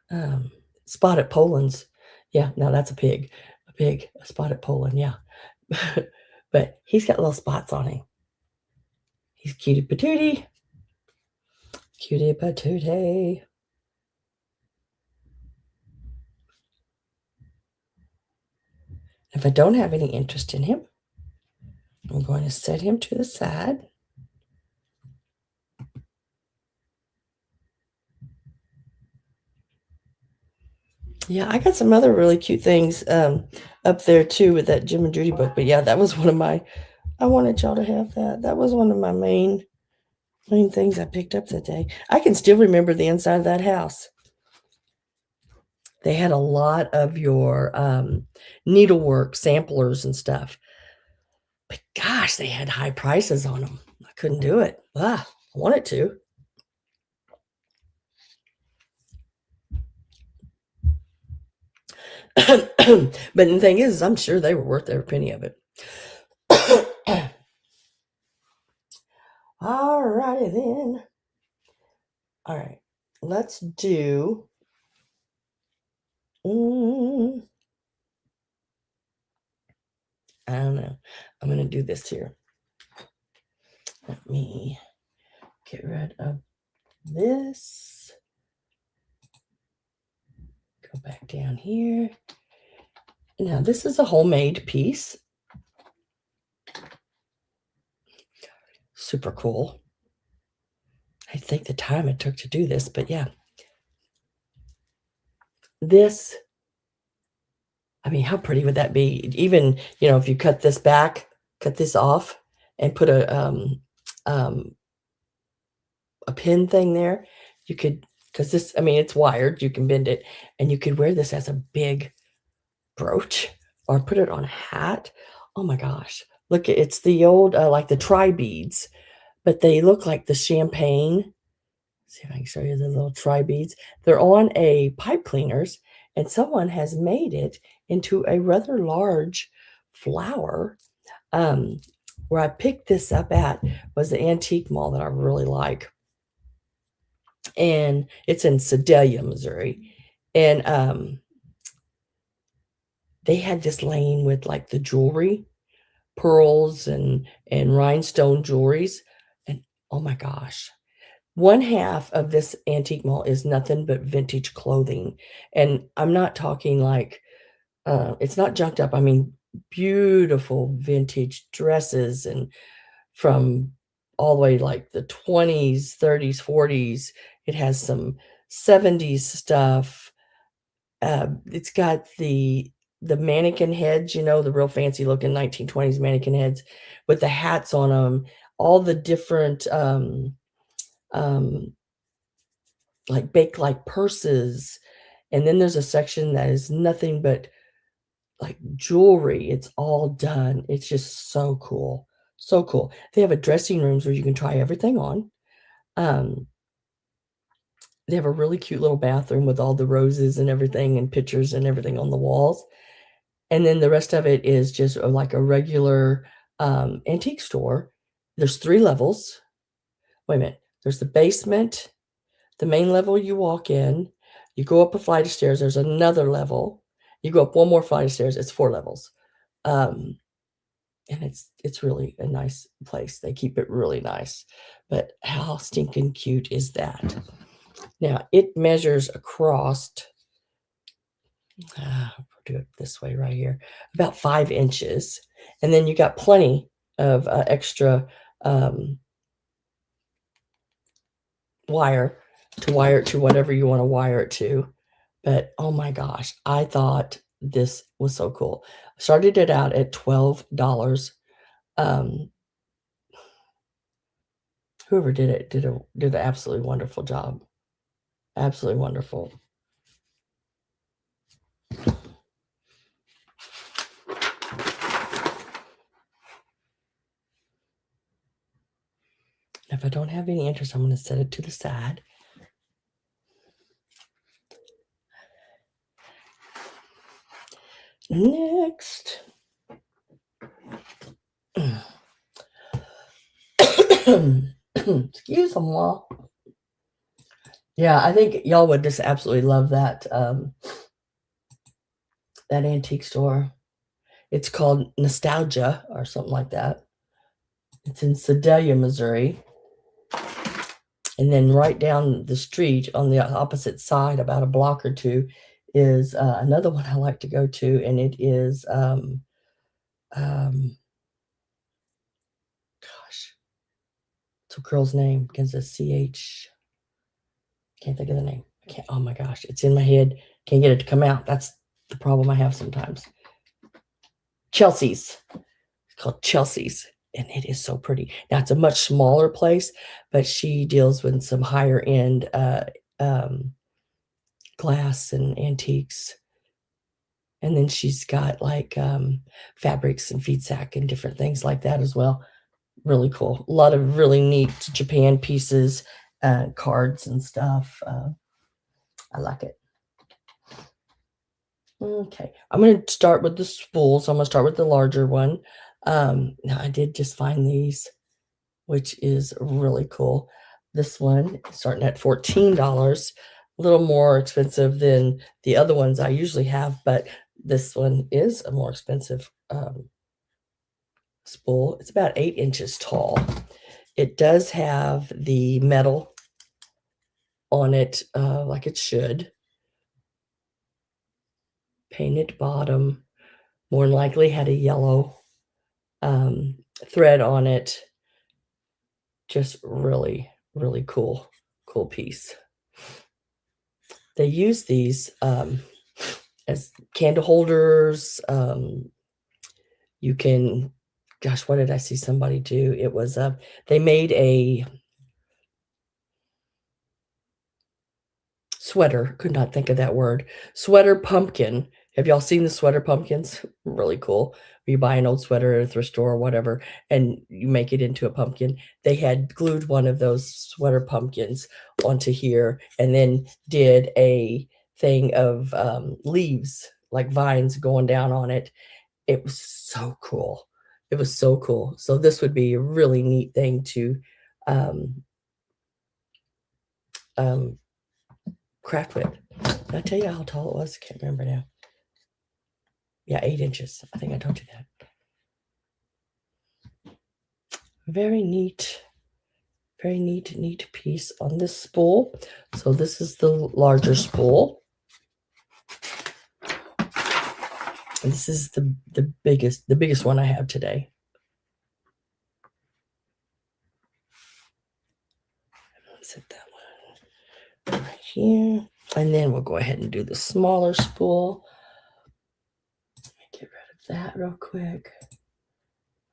um, spotted Polands. Yeah, no, that's a pig. A spotted Poland, yeah. But he's got little spots on him. He's cutie patootie. Cutie patootie. If I don't have any interest in him, I'm going to set him to the side. Yeah, I got some other really cute things up there too with that Jim and Judy book. But yeah, that was one of my. I wanted y'all to have that. That was one of my main things I picked up that day. I can still remember the inside of that house. They had a lot of your needlework samplers and stuff. But gosh, they had high prices on them. I couldn't do it. I wanted to. But the thing is, I'm sure they were worth every penny of it. All righty then. All right, let's do. I don't know. I'm going to do this here. Let me get rid of this. Go back down here. Now, this is a homemade piece. Super cool. I think the time it took to do this, but yeah. This, I mean, how pretty would that be? Even, if you cut this back, cut this off, and put a pin thing there, you could, because this, I mean, it's wired, you can bend it, and you could wear this as a big brooch or put it on a hat. Oh my gosh. Look, it's the old, like the tri beads, but they look like the champagne. See if I can show you the little tri beads. They're on a pipe cleaners, and someone has made it into a rather large flower. Where I picked this up at was the antique mall that I really like. And it's in Sedalia, Missouri. And they had this lane with like the jewelry, pearls and rhinestone jewelries. And oh my gosh, one half of this antique mall is nothing but vintage clothing. And I'm not talking like, it's not junked up. I mean, beautiful vintage dresses, and from all the way like the 20s, 30s, 40s. It has some 70s stuff. It's got the mannequin heads, the real fancy looking 1920s mannequin heads with the hats on them, all the different um, like baked like purses. And then there's a section that is nothing but like jewelry. It's all done. It's just so cool. So cool. They have a dressing rooms where you can try everything on. They have a really cute little bathroom with all the roses and everything and pictures and everything on the walls. And then the rest of it is just like a regular antique store. There's 3 levels. Wait a minute. There's the basement, the main level you walk in. You go up a flight of stairs. There's another level. You go up one more flight of stairs. It's 4 levels. And it's really a nice place. They keep it really nice. But how stinking cute is that? Now, it measures across, we'll do it this way right here, about 5 inches. And then you got plenty of extra wire to wire it to whatever you want to wire it to. But oh my gosh, I thought this was so cool. I started it out at $12. Whoever did it did an absolutely wonderful job. Absolutely wonderful. If I don't have any interest, I'm going to set it to the side. Next. Excuse me. Yeah, I think y'all would just absolutely love that that antique store. It's called Nostalgia or something like that. It's in Sedalia, Missouri. And then right down the street on the opposite side, about a block or two, is another one I like to go to, and it is gosh, it's a girl's name. Begins with CH. Can't think of the name. I can't. Oh my gosh, it's in my head. Can't get it to come out. That's the problem I have sometimes. Chelsea's. It's called Chelsea's, and it is so pretty. Now it's a much smaller place, but she deals with some higher end glass and antiques. And then she's got like fabrics and feed sack and different things like that as well. Really cool. A lot of really neat Japan pieces, cards and stuff. I like it. Okay, I'm going to start with the spool. So I'm going to start with the larger one. Now I did just find these, which is really cool. This one starting at $14, a little more expensive than the other ones I usually have, but this one is a more expensive spool. It's about 8 inches tall. It does have the metal on it, like it should. Painted bottom, more than likely had a yellow thread on it. Just really, really cool piece. They use these as candle holders. You can, gosh, what did I see somebody do? It was they made a sweater, could not think of that word. Sweater pumpkin. Have y'all seen the sweater pumpkins? Really cool. You buy an old sweater at a thrift store or whatever, and you make it into a pumpkin. They had glued one of those sweater pumpkins onto here and then did a thing of leaves, like vines going down on it. It was so cool. It was so cool. So this would be a really neat thing to um, um, craft with. Did I tell you how tall it was? I can't remember now. Yeah, 8 inches. I think I told you that. Very neat piece on this spool. So this is the larger spool. And this is the biggest one I have today. Set that one right here. And then we'll go ahead and do the smaller spool. Let me get rid of that real quick. I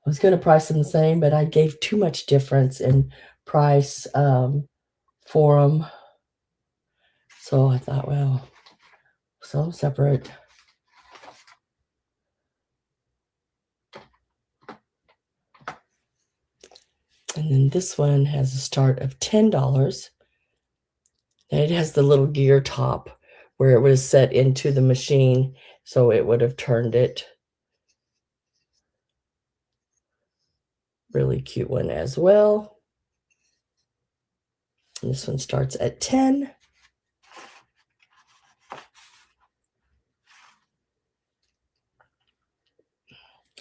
was going to price them the same, but I gave too much difference in price for them. So I thought, well, so separate. And then this one has a start of $10. And it has the little gear top where it was set into the machine, so it would have turned it. Really cute one as well. And this one starts at 10.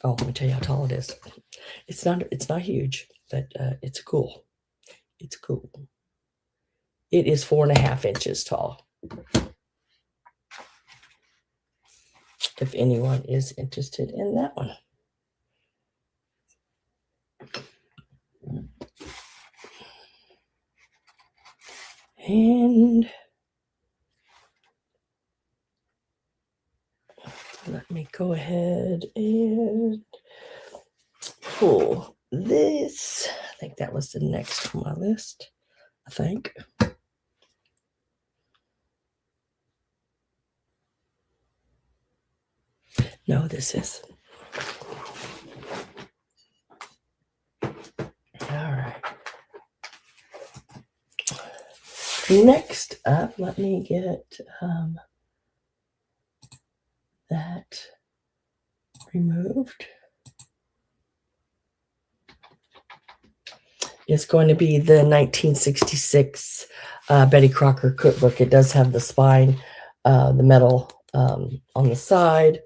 Oh, let me tell you how tall it is. It's not huge, but it's cool. It's cool. It is 4.5 inches tall. If anyone is interested in that one. And let me go ahead and pull this. I think that was the next on my list. I think. No, this is. All right. Next up, let me get that removed. It's going to be the 1966 Betty Crocker cookbook. It does have the spine, the metal on the side.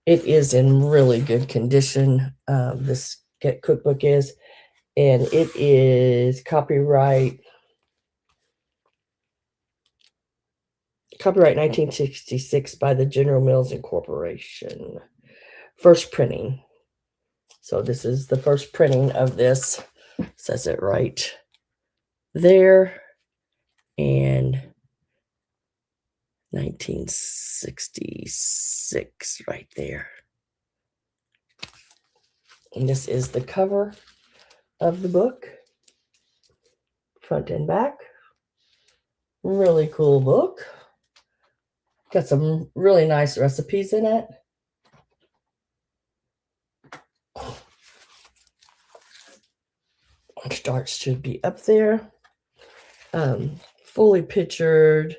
It is in really good condition. This cookbook is, and it is copyright 1966 by the General Mills Incorporation. First printing. So this is the first printing of this. Says it right there. And 1966 right there. And this is the cover of the book. Front and back. Really cool book. Got some really nice recipes in it. Starts should be up there. Fully pictured,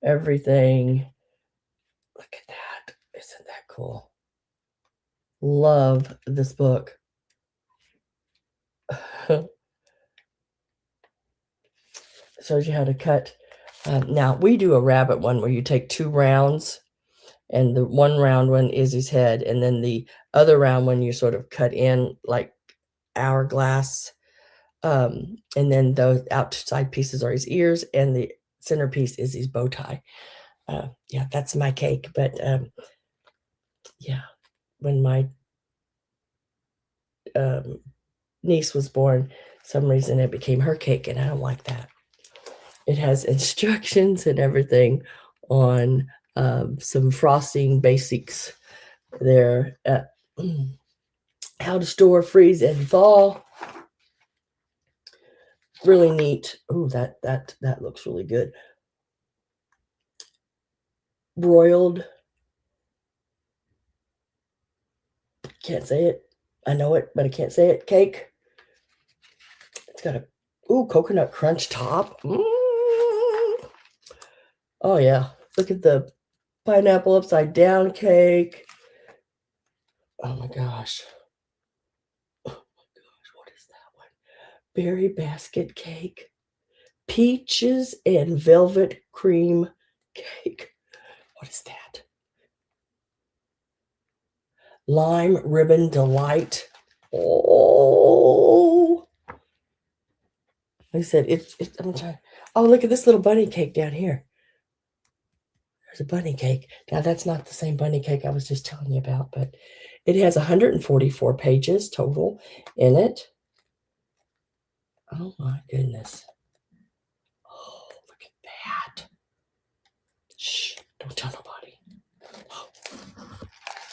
everything. Look at that. cool. Love this book. Shows you how to cut. Now, we do a rabbit one where you take 2 rounds, and the one round one is his head, and then the other round one you sort of cut in like hourglass, and then those outside pieces are his ears, and the centerpiece is his bow tie. Yeah, that's my cake, but yeah, when my niece was born, some reason it became her cake, and I don't like that. It has instructions and everything on some frosting basics there. How to store, freeze, and thaw. Really neat. Oh, that looks really good. Broiled. Can't say it. I know it, but I can't say it. Cake. It's got a coconut crunch top. Oh yeah. Look at the pineapple upside down cake. Oh my gosh. Oh my gosh, what is that one? Berry basket cake. Peaches and velvet cream cake. What is that? Lime ribbon delight. Oh, like I said, I'm trying. Oh, look at this little bunny cake down here. There's a bunny cake. Now, that's not the same bunny cake I was just telling you about, but it has 144 pages total in it. Oh, my goodness. Oh, look at that. Shh, don't tell nobody.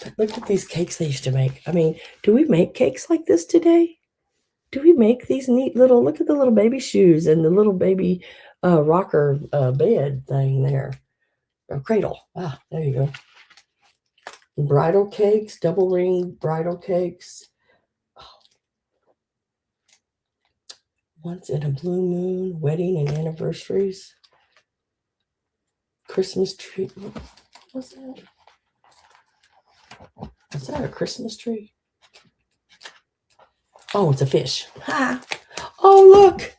But look at these cakes they used to make. I mean, do we make cakes like this today? Do we make these neat little, look at the little baby shoes and the little baby rocker bed thing there. A cradle. Ah, there you go. Bridal cakes, double ring bridal cakes. Oh. Once in a blue moon, wedding and anniversaries. Christmas tree. What's that? Is that a Christmas tree? Oh, it's a fish. Ha! Oh, look.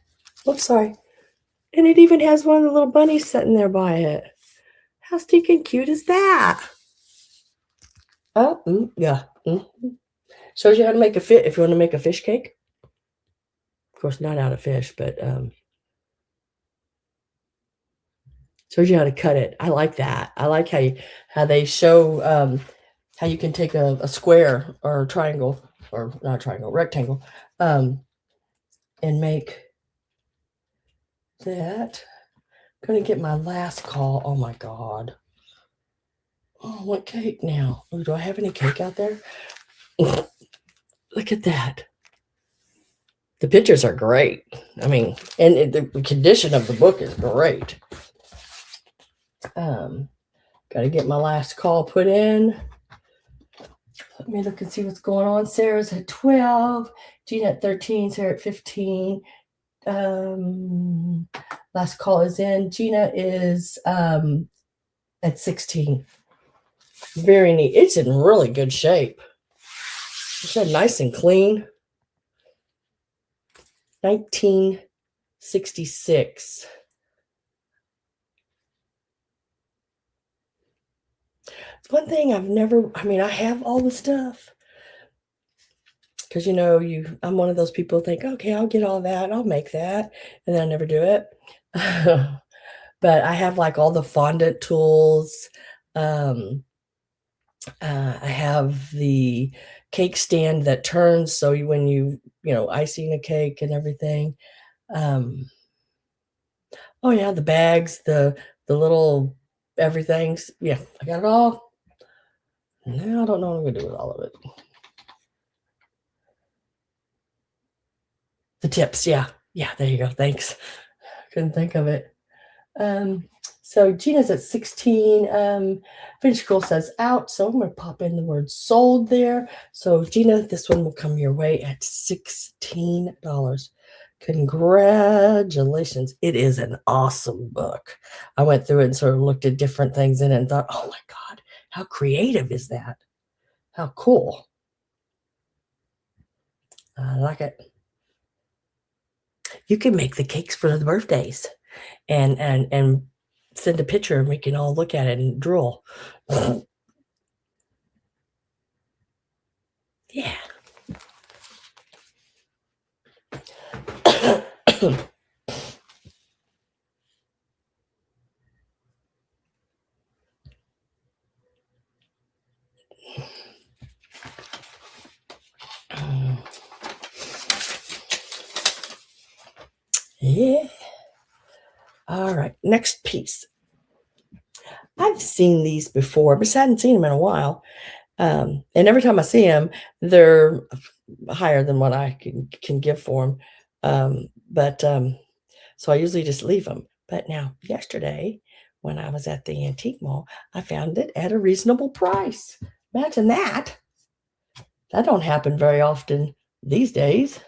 Oops, sorry. And it even has one of the little bunnies sitting there by it. How stinking cute is that? Oh, yeah. Shows you how to make a fish if you want to make a fish cake. Of course, not out of fish, but shows you how to cut it. I like that. I like how they show how you can take a square or a triangle, or not a triangle, rectangle, and make that. I'm gonna get my last call. Oh my God. Oh, what cake now? Oh, do I have any cake out there? Look at that. The pictures are great. I mean, and the condition of the book is great. Got to get my last call put in. Let me look and see what's going on. Sarah's at 12, Gina at 13, Sarah at 15. Last call is in. Gina is at 16. Very neat. It's in really good shape. It's nice and clean. 1966. It's one thing I have all the stuff. Because, I'm one of those people who think, okay, I'll get all that. I'll make that. And then I never do it. But I have like all the fondant tools. I have the cake stand that turns. So when icing a cake and everything. Oh yeah, the bags, the little everythings. Yeah, I got it all. Now I don't know what I'm going to do with all of it. The tips, yeah. Yeah, there you go. Thanks. Couldn't think of it. So Gina's at 16. Finish Girl says out. So I'm going to pop in the word sold there. So Gina, this one will come your way at $16. Congratulations. It is an awesome book. I went through it and sort of looked at different things in it and thought, oh my God, how creative is that? How cool. I like it. You can make the cakes for the birthdays and send a picture and we can all look at it and drool. Yeah. Yeah. All right. Next piece. I've seen these before, but I hadn't seen them in a while. And every time I see them, they're higher than what I can give for them. But so I usually just leave them. But now, yesterday, when I was at the antique mall, I found it at a reasonable price. Imagine that. That don't happen very often these days.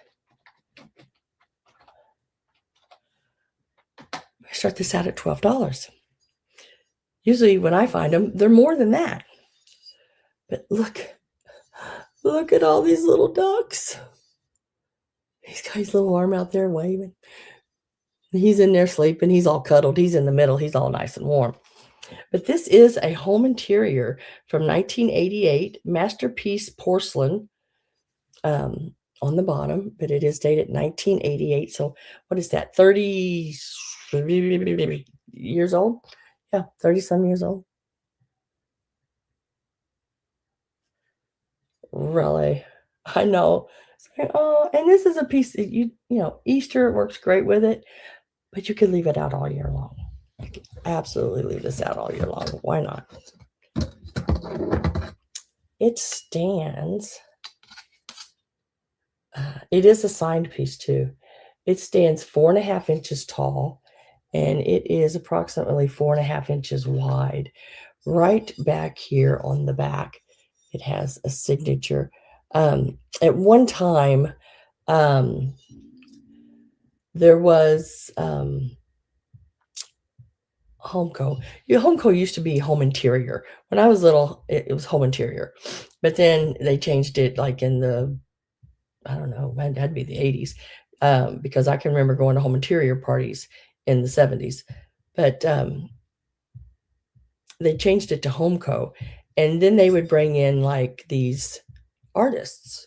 I start this out at $12. Usually when I find them, they're more than that. But look at all these little ducks. He's got his little arm out there waving. He's in there sleeping. He's all cuddled. He's in the middle. He's all nice and warm. But this is a home interior from 1988, masterpiece porcelain on the bottom, but it is dated 1988. So what is that? 30 years old? Yeah, 30 some years old. Really? I know. Like, oh, and this is a piece that Easter works great with it, but you could leave it out all year long. You could absolutely leave this out all year long. Why not? It stands. It is a signed piece too. It stands 4.5 inches tall, and it is approximately 4.5 inches wide. Right back here on the back, it has a signature. At one time, there was Homeco. Homeco used to be home interior. When I was little, it was home interior, but then they changed it like in the, I don't know, it had to be the 80s, because I can remember going to home interior parties in the 70s. But they changed it to Homeco, and then they would bring in like these artists,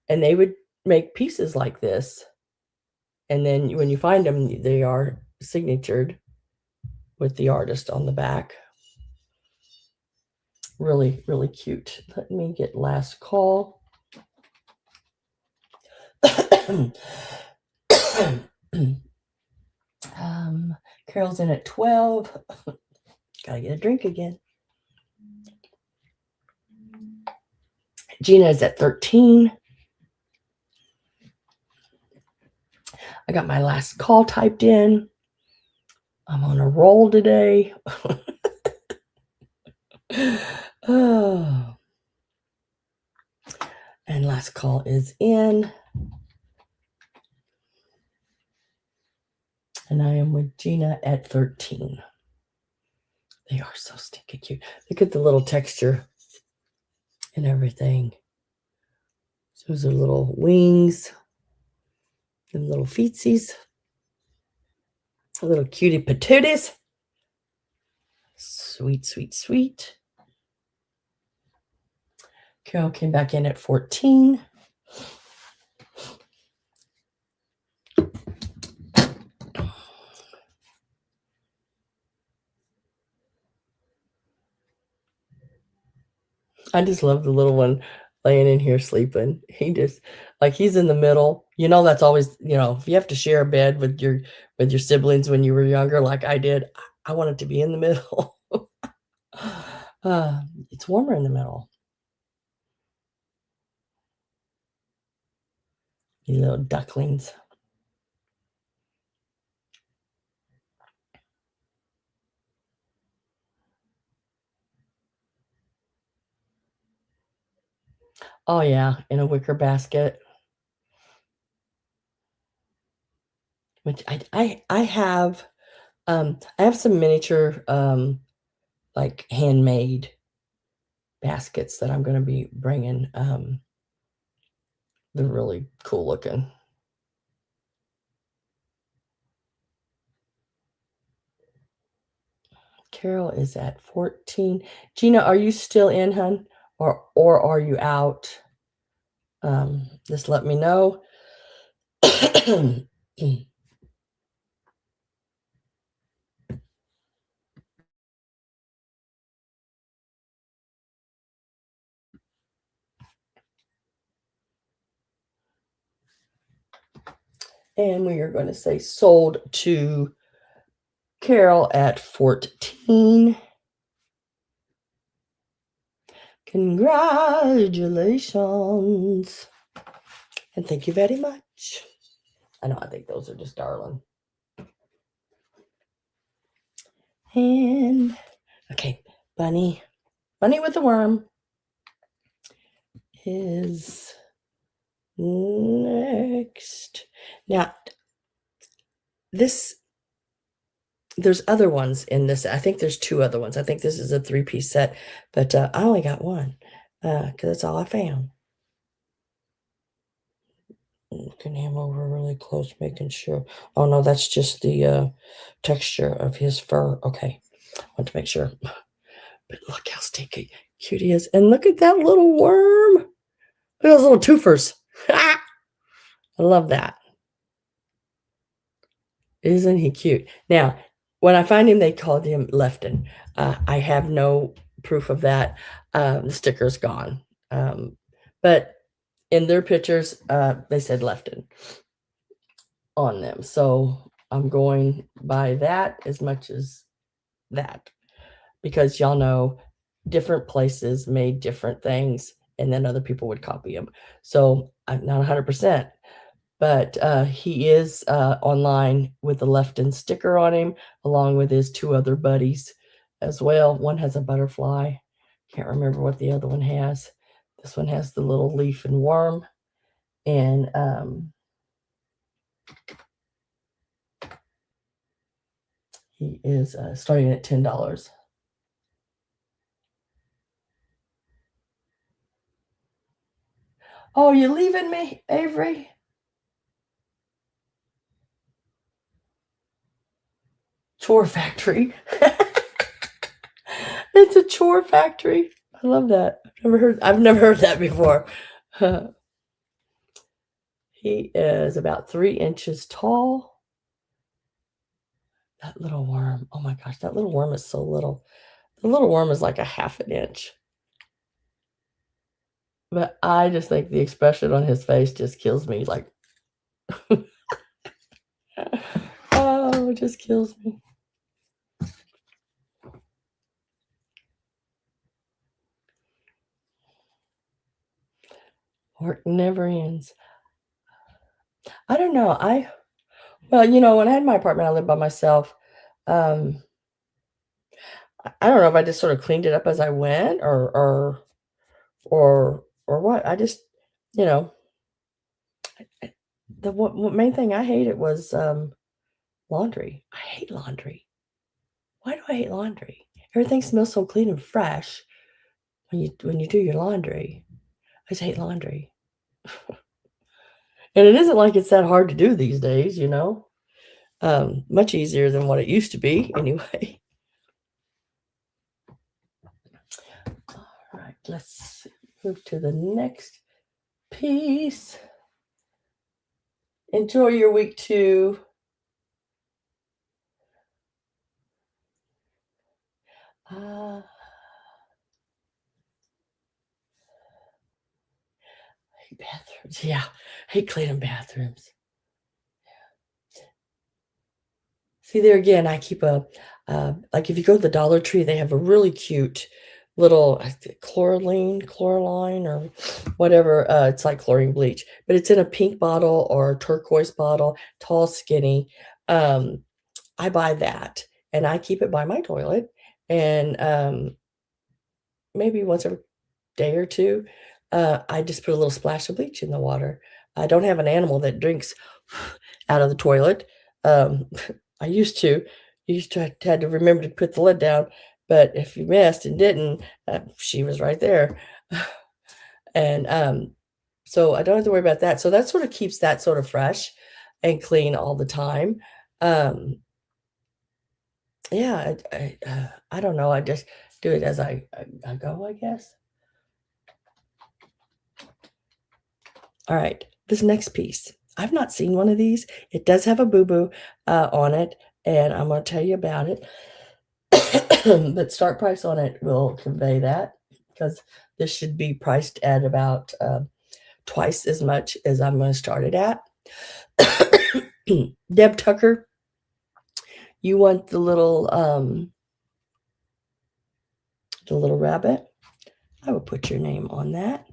and they would make pieces like this. And then when you find them, they are signatured with the artist on the back. Really, really cute. Let me get last call. Carol's in at 12. Gotta get a drink again. Gina is at 13. I got my last call typed in. I'm on a roll today. Oh. And last call is in. And I am with Gina at 13. They are so stinking cute. Look at the little texture and everything. So those are little wings and little feetsies. Little cutie patooties. Sweet, sweet, sweet. Carol came back in at 14. I just love the little one laying in here sleeping. He just, like, he's in the middle. That's always, if you have to share a bed with your siblings when you were younger, like I did, I wanted to be in the middle. It's warmer in the middle. You little ducklings. Oh yeah, in a wicker basket. Which I have some miniature like handmade baskets that I'm going to be bringing. They're really cool looking. Carol is at 14. Gina, are you still in, hun? Or are you out? Just let me know. And we are going to say sold to Carol at 14. Congratulations. And thank you very much. I know, I think those are just darling. And okay, Bunny with the worm is next. Now, there's other ones in this. I think there's 2 other ones. I think this is a 3-piece set, but I only got one because that's all I found. Looking him over really close, making sure. Oh no, that's just the texture of his fur. Okay, I want to make sure. But look how stinky cute he is, and look at that little worm. Look at those little twofers. I love that. Isn't he cute? Now, when I find him, they called him Lefton. I have no proof of that. The sticker's gone. But in their pictures, they said Lefton on them. So I'm going by that as much as that, because y'all know different places made different things and then other people would copy them. So I'm not 100%, but he is online with the Lefton sticker on him, along with his 2 other buddies as well. One has a butterfly. Can't remember what the other one has. This one has the little leaf and worm. And he is starting at $10. Oh, you leaving me, Avery? Chore factory. It's a chore factory. I love that. I've never heard that before. He is about 3 inches tall. That little worm. Oh my gosh, that little worm is so little. The little worm is like a half an inch. But I just think the expression on his face just kills me. Like, oh, it just kills me. Work never ends. I don't know. Well, when I had my apartment, I lived by myself. I don't know if I just sort of cleaned it up as I went, or what. I just, you know, the main thing I hated was laundry. I hate laundry. Why do I hate laundry? Everything smells so clean and fresh when you do your laundry. I just hate laundry. And it isn't like it's that hard to do these days, much easier than what it used to be anyway. All right, let's move to the next piece. Enjoy your week 2. Hate bathrooms. Yeah, hate cleaning bathrooms. See, there again, I keep like if you go to the Dollar Tree, they have a really cute little Coraline or whatever. It's like chlorine bleach, but it's in a pink bottle or a turquoise bottle, tall, skinny. I buy that and I keep it by my toilet, and maybe once every day or 2, I just put a little splash of bleach in the water. I don't have an animal that drinks out of the toilet. I used to. You used to had to remember to put the lid down, But if you missed and didn't, she was right there. And so I don't have to worry about that. So that sort of keeps that sort of fresh and clean all the time. Um, yeah, I don't know. I just do it as I go, I guess. All right, this next piece. I've not seen one of these. It does have a boo-boo on it, and I'm going to tell you about it. But start price on it will convey that, because this should be priced at about twice as much as I'm going to start it at. Deb Tucker, you want the little rabbit? I will put your name on that.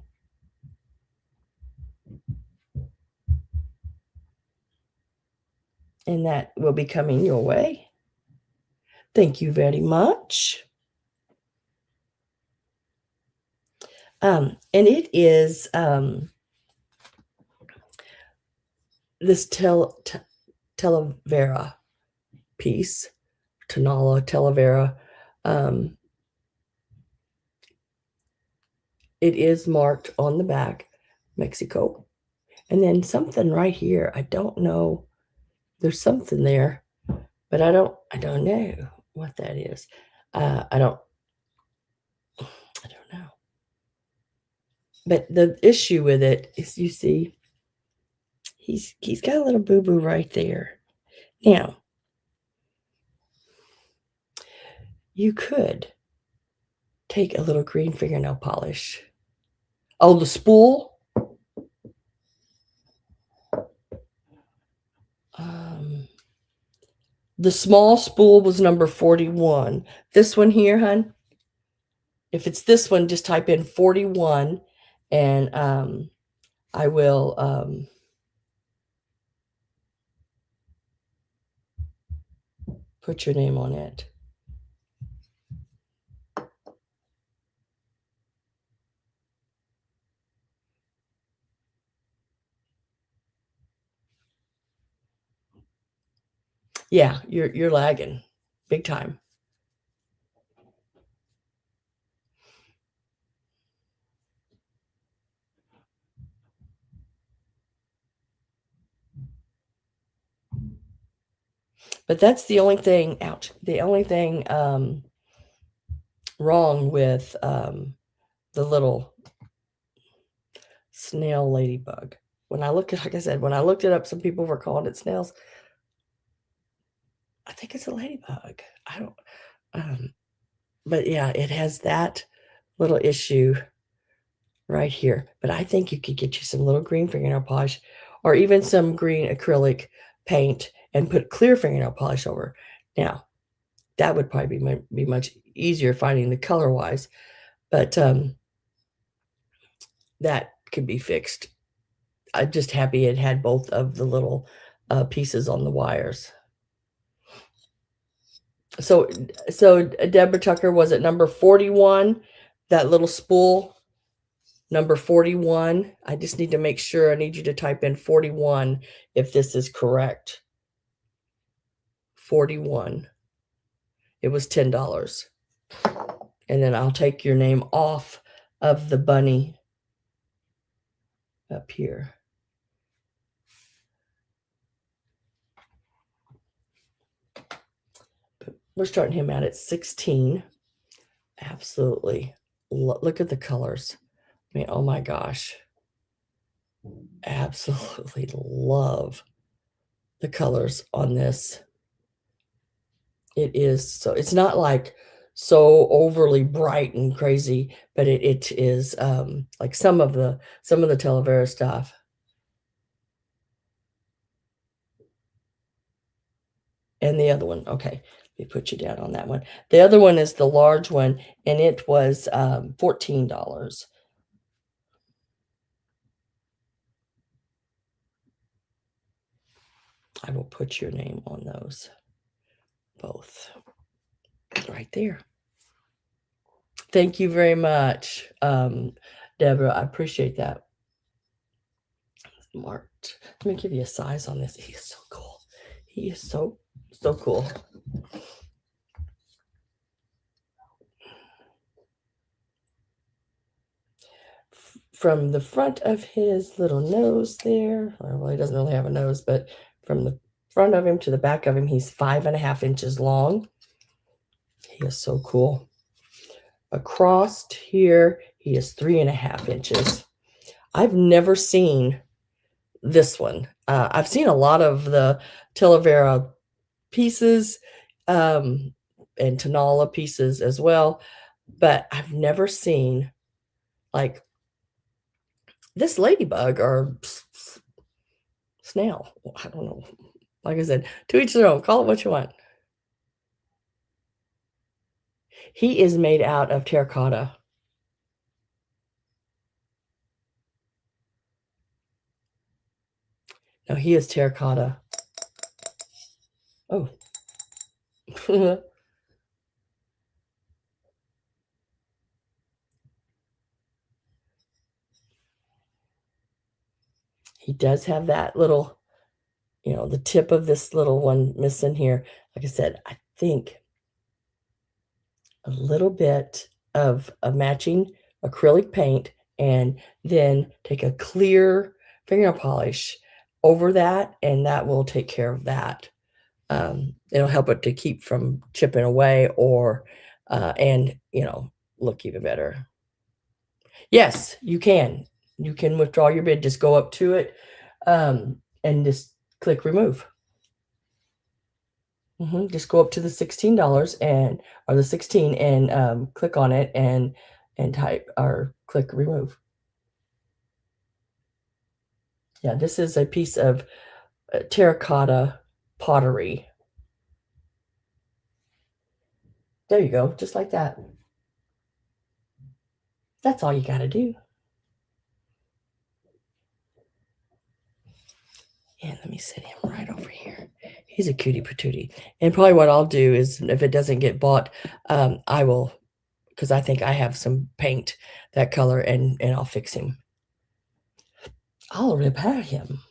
And that will be coming your way. Thank you very much. And it is this Talavera piece, Talavera. It is marked on the back, Mexico. And then something right here. I don't know. There's something there, but I don't know what that is. I don't know. But the issue with it is, you see, he's got a little boo-boo right there. Now, you could take a little green fingernail polish. Oh, the spool. The small spool was number 41. This one here, hun, if it's this one, just type in 41, and I will put your name on it. Yeah, you're lagging big time. But that's the only thing, ouch, the only thing wrong with the little snail ladybug. When I look at, like I said, when I looked it up, some people were calling it snails. I think it's a ladybug. I don't, but yeah, it has that little issue right here. But I think you could get you some little green fingernail polish, or even some green acrylic paint, and put clear fingernail polish over. Now, that would probably be much easier finding the color wise, but that could be fixed. I'm just happy it had both of the little pieces on the wires. So Deborah Tucker, was it number 41? That little spool, number 41. I just need to make sure. I need you to type in 41 if this is correct. 41. It was $10. And then I'll take your name off of the bunny up here. We're starting him out at 16. Absolutely. Look at the colors. I mean, oh my gosh. Absolutely love the colors on this. It is so, it's not like so overly bright and crazy, but it is like some of the Talavera stuff. And the other one, okay, let me put you down on that one. The other one is the large one, and it was $14. I will put your name on those both right there. Thank you very much, Deborah. I appreciate that. Marked. Let me give you a size on this. He is so cool. He is so cool. from the front of his little nose there, or well, he doesn't really have a nose, but from the front of him to the back of him, he's 5.5 inches long. He is so cool. Across here, he is 3.5 inches. I've never seen this one. I've seen a lot of the Talavera pieces and Tonala pieces as well, but I've never seen like this ladybug or snail. I don't know. Like I said, to each their own. Call it what you want. He is made out of terracotta. No, he is terracotta. Oh. He does have that little, the tip of this little one missing here. Like I said, I think a little bit of a matching acrylic paint and then take a clear fingernail polish over that, and that will take care of that. It'll help it to keep from chipping away and look even better. Yes, you can. You can withdraw your bid. Just go up to it and just click remove. Just go up to the $16 or the 16 and click on it and type or click remove. Yeah, this is a piece of terracotta pottery. There you go, just like that. That's all you got to do. And let me set him right over here. He's a cutie patootie. And probably what I'll do is, if it doesn't get bought, I will, because I think I have some paint that color, and I'll fix him. I'll repair him.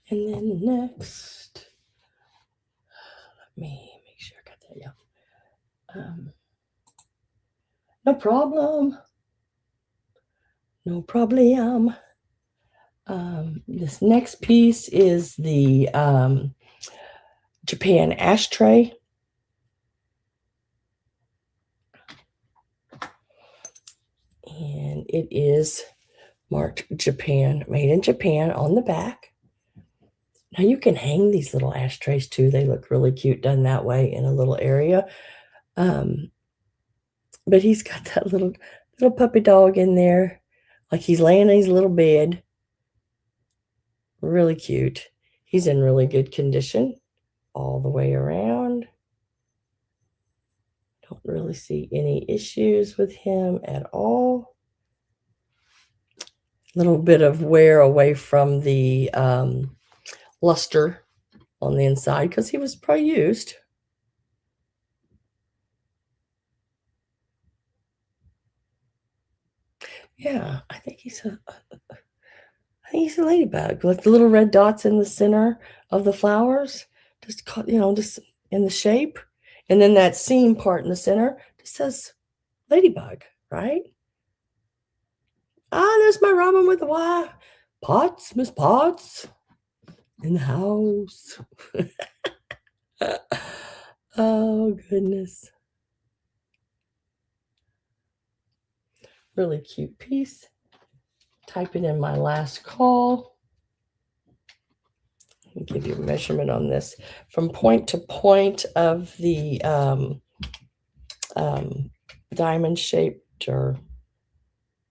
And then next, let me make sure I got that. Yeah. No problem. No problem. This next piece is the Japan ashtray. And it is marked Japan, made in Japan on the back. Now you can hang these little ashtrays too. They look really cute done that way in a little area. But he's got that little puppy dog in there. Like he's laying in his little bed. Really cute. He's in really good condition all the way around. Don't really see any issues with him at all. A little bit of wear away from the luster on the inside because he was probably used. Yeah, I think he's a ladybug with the little red dots in the center of the flowers, just in the shape, and then that seam part in the center just says ladybug, right? There's my Robin with the Y. Potts, Miss Potts, in the house. Oh, goodness. Really cute piece. Typing in my last call. Let me give you a measurement on this. From point to point of the diamond shaped, or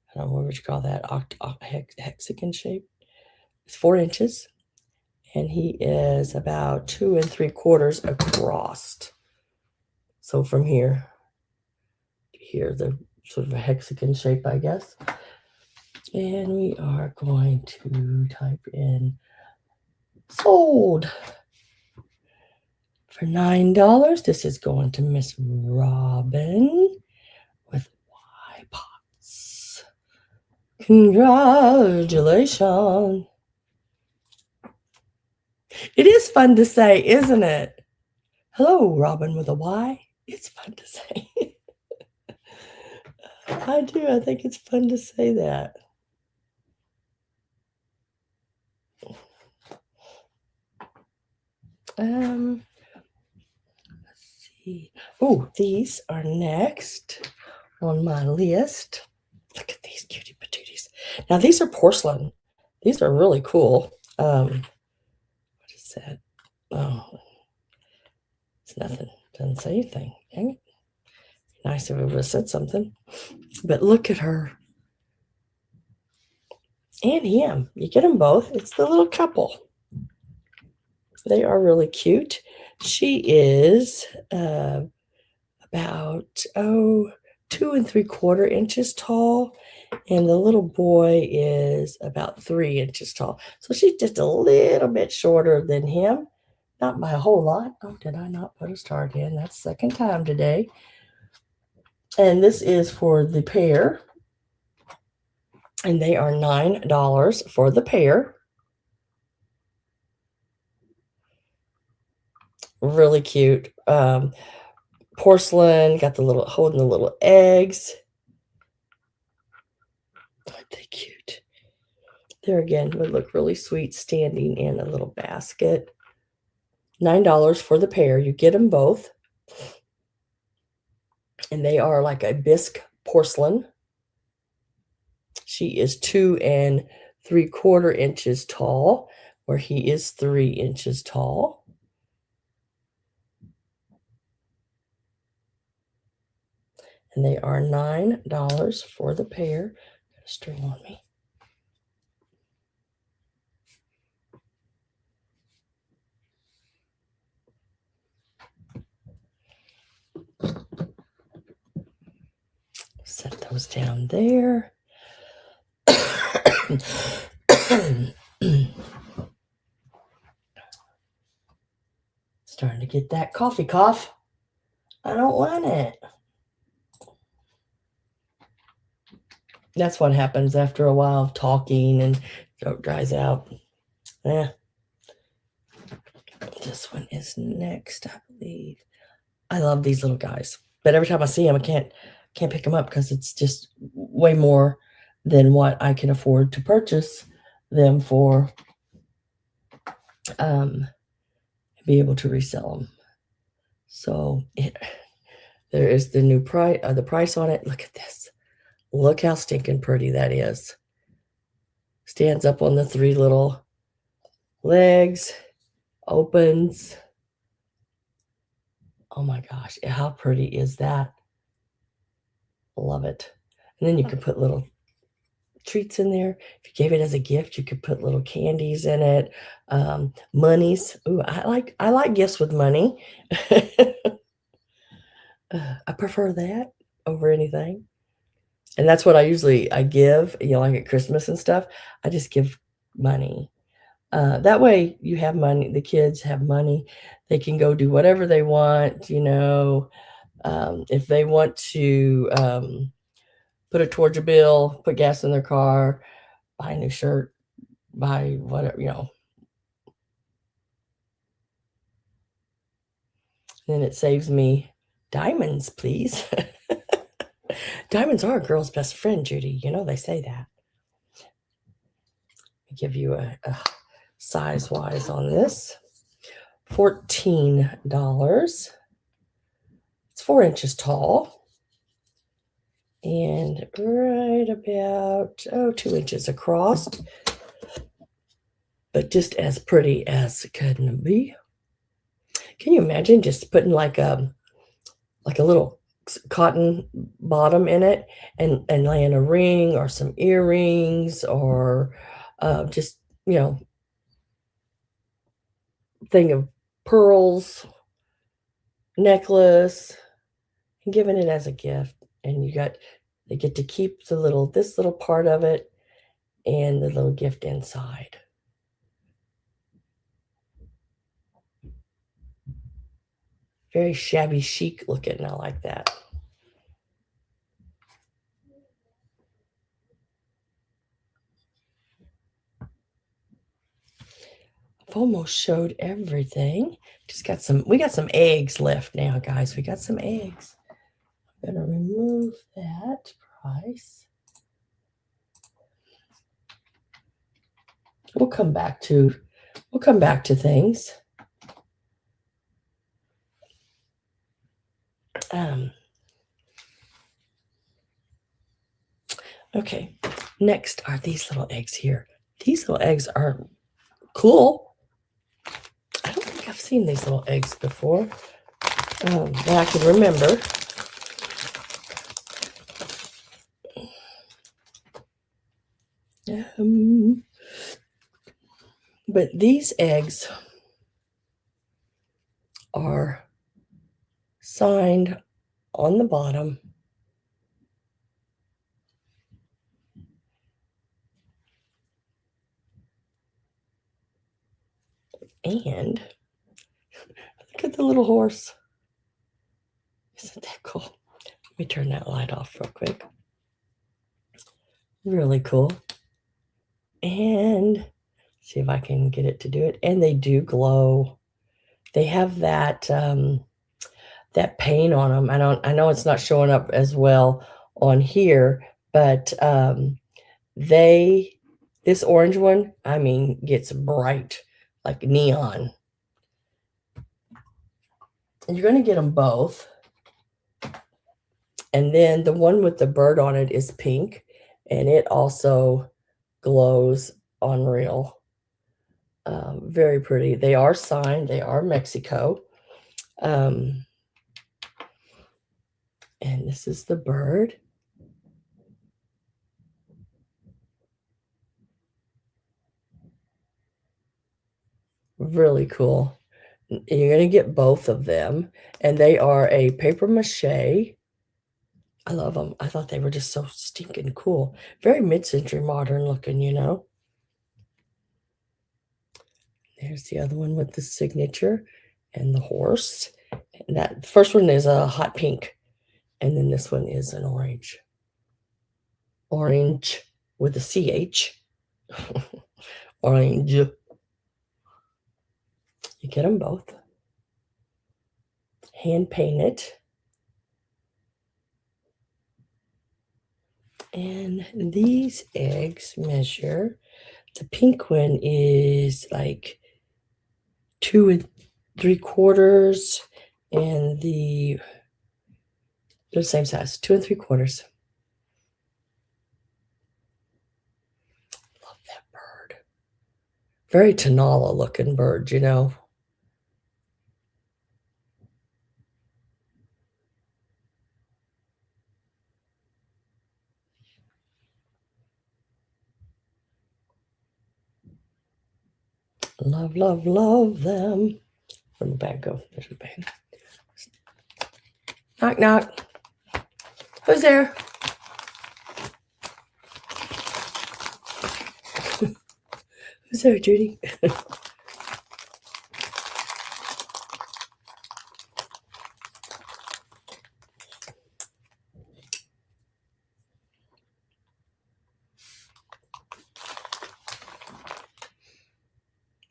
I don't know what would you call that, hexagon shape. It's 4 inches, and he is about 2 3/4 across. So from here to here, the sort of a hexagon shape, I guess. And we are going to type in sold for $9. This is going to Miss Robin with Y Pots. Congratulations. It is fun to say, isn't it? Hello, Robin with a Y. It's fun to say. I do. I think it's fun to say that. Let's see. Oh, these are next on my list. Look at these cutie patooties. Now these are porcelain. These are really cool. What is that? Oh, it's nothing. Doesn't say anything. Dang it. Nice if it would have said something. But look at her. And him. You get them both. It's the little couple. They are really cute. She is about 2 3/4 inches tall, and the little boy is about 3 inches tall. So she's just a little bit shorter than him. Not by a whole lot. Oh, did I not put a start in? That's the second time today. And this is for the pair. And they are $9 for the pair. Really cute. Porcelain, got the little holding the little eggs. Aren't they cute? There again would look really sweet standing in a little basket. $9 for the pair. You get them both. And they are like a bisque porcelain. She is 2 3/4 inches tall, where he is 3 inches tall. And they are $9 for the pair. Got a string on me. Set those down there. Starting to get that coffee cough. I don't want it. That's what happens after a while of talking and throat dries out. Yeah. This one is next, I believe. I love these little guys, but every time I see them, I can't pick them up because it's just way more than what I can afford to purchase them for. Be able to resell them. So there is the new price, the price on it. Look at this. Look how stinking pretty that is. Stands up on the 3 little legs, opens. Oh my gosh, how pretty is that? Love it. And then you can put little treats in there. If you gave it as a gift, you could put little candies in it. Monies. Ooh, I like gifts with money. I prefer that over anything. And that's what I give, like at Christmas and stuff. I just give money. That way you have money, the kids have money. They can go do whatever they want, if they want to put it towards a bill, put gas in their car, buy a new shirt, buy whatever. Then it saves me diamonds, please. Diamonds are a girl's best friend, Judy. They say that. I give you a size-wise on this. $14. It's 4 inches tall. And right about, 2 inches across. But just as pretty as it can be. Can you imagine just putting like a little cotton bottom in it and laying a ring or some earrings or just, thing of pearls, necklace, and giving it as a gift. And they get to keep this little part of it and the little gift inside. Very shabby chic looking. I like that. almost showed everything. We got some eggs left now, guys. We got some eggs. I'm gonna remove that price. We'll come back to things. Okay, next are these little eggs here. These little eggs are cool. I don't think I've seen these little eggs before that I can remember. But these eggs are signed on the bottom. And look at the little horse. Isn't that cool? Let me turn that light off real quick. Really cool. And see if I can get it to do it. And they do glow. They have that that paint on them. I know it's not showing up as well on here, but this orange one, I mean, gets bright like neon. And you're going to get them both. And then the one with the bird on it is pink, and it also glows unreal. Very pretty. They are signed. They are Mexico. And this is the bird. Really cool. You're going to get both of them, and they are a paper mache. I love them. I thought they were just so stinking cool. Very mid-century modern looking, you know. There's the other one with the signature and the horse. And that first one is a hot pink, and then this one is an orange. Orange with a CH. Orange. You get them both. Hand painted. And these eggs measure, the pink one is like 2 3/4, and they're the same size, 2 3/4. Love that bird. Very Tanala looking bird, you know. Love, love, love them. Where'd the bag go? There's the bag. Knock, knock. Who's there? Who's there, Judy?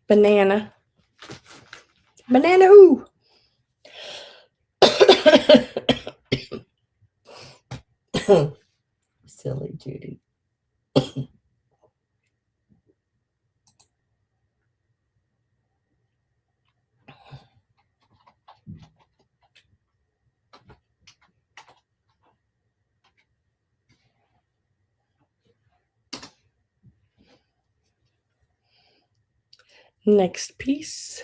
Banana. Banana who? Silly Judy. Next piece.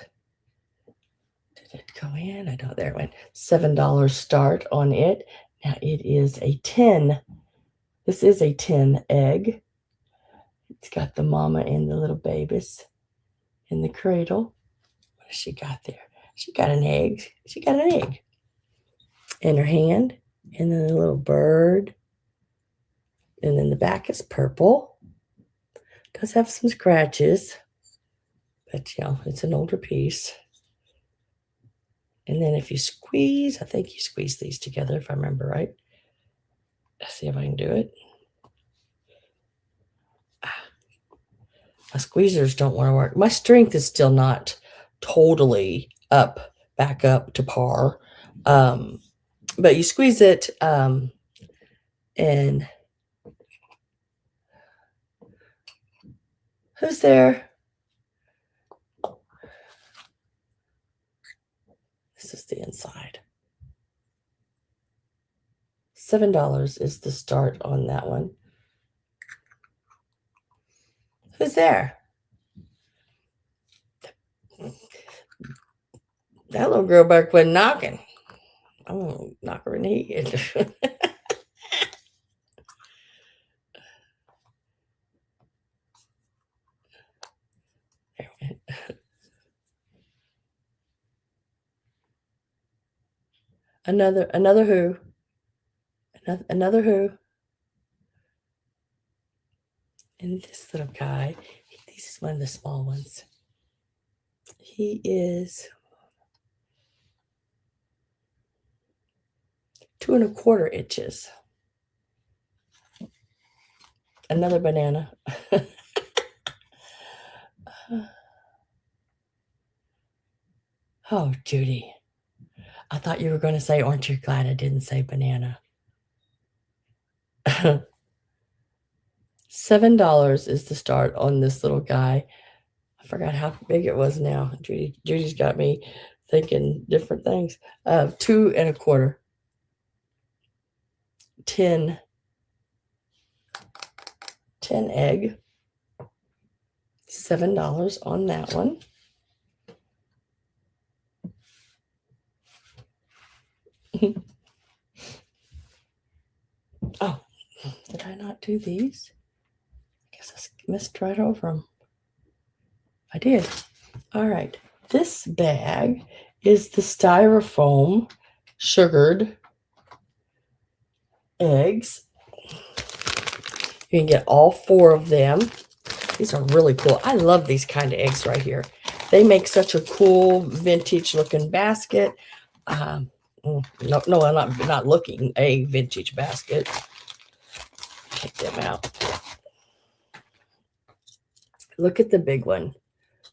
Did it go in? I don't. There it went. $7 start on it. Now it is a 10. This is a 10 egg. It's got the mama and the little babies in the cradle. What has she got there? She got an egg. She got an egg in her hand. And then a little bird. And then the back is purple. Does have some scratches. But, you know, it's an older piece. And then if you squeeze, I think you squeeze these together, if I remember right. Let's see if I can do it. My squeezers don't want to work. My strength is still not totally back up to par. But you squeeze it, and who's there? This is the inside. $7 is the start on that one. Who's there? That little girl back quit knocking. I'm gonna knock her in the head. Another who? Another who? And this little guy, this is one of the small ones. He is 2 1/4 inches. Another banana. Oh, Judy. I thought you were going to say, aren't you glad I didn't say banana? $7 is the start on this little guy. I forgot how big it was now. Judy's got me thinking different things. 2 1/4. 10 egg. $7 on that one. Oh, did I not do these? I guess I missed right over them. I did. All right. This bag is the styrofoam sugared eggs. You can get all 4 of them. These are really cool. I love these kind of eggs right here. They make such a cool vintage looking basket. No, I'm not looking a vintage basket. Take them out. Look at the big one.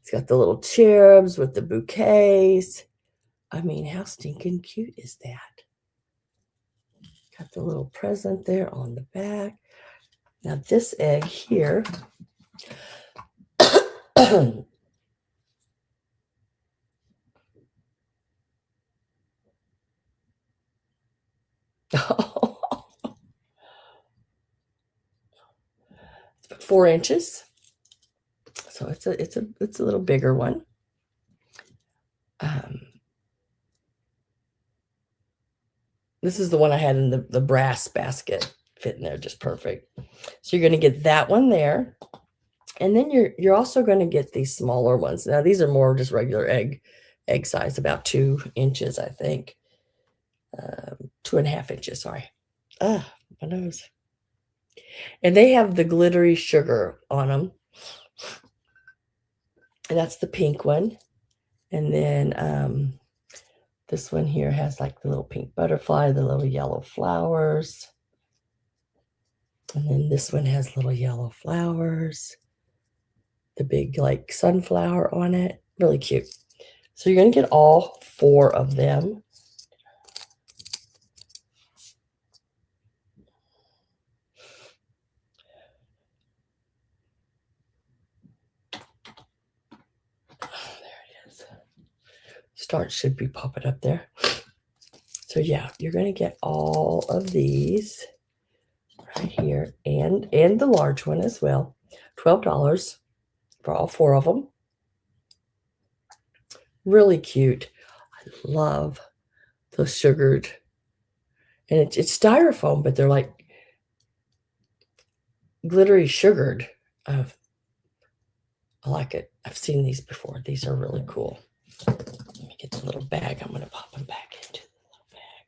It's got the little cherubs with the bouquets. I mean, how stinking cute is that? Got the little present there on the back. Now this egg here. It's 4 inches. So it's a little bigger one. This is the one I had in the brass basket, fit in there just perfect. So you're going to get that one there, and then you're also going to get these smaller ones. Now these are more just regular egg size, about 2 inches, I think. 2 1/2 inches. Sorry. My nose. And they have the glittery sugar on them. And that's the pink one. And then this one here has like the little pink butterfly, the little yellow flowers. And then this one has little yellow flowers. The big like sunflower on it. Really cute. So you're going to get all 4 of them. Start should be popping up there. So yeah, you're going to get all of these right here, and the large one as well. $12 for all 4 of them. Really cute. I love those sugared, and it's styrofoam, but they're like glittery sugared. I like it. I've seen these before. These are really cool. Let me get the little bag. I'm going to pop them back into the little bag.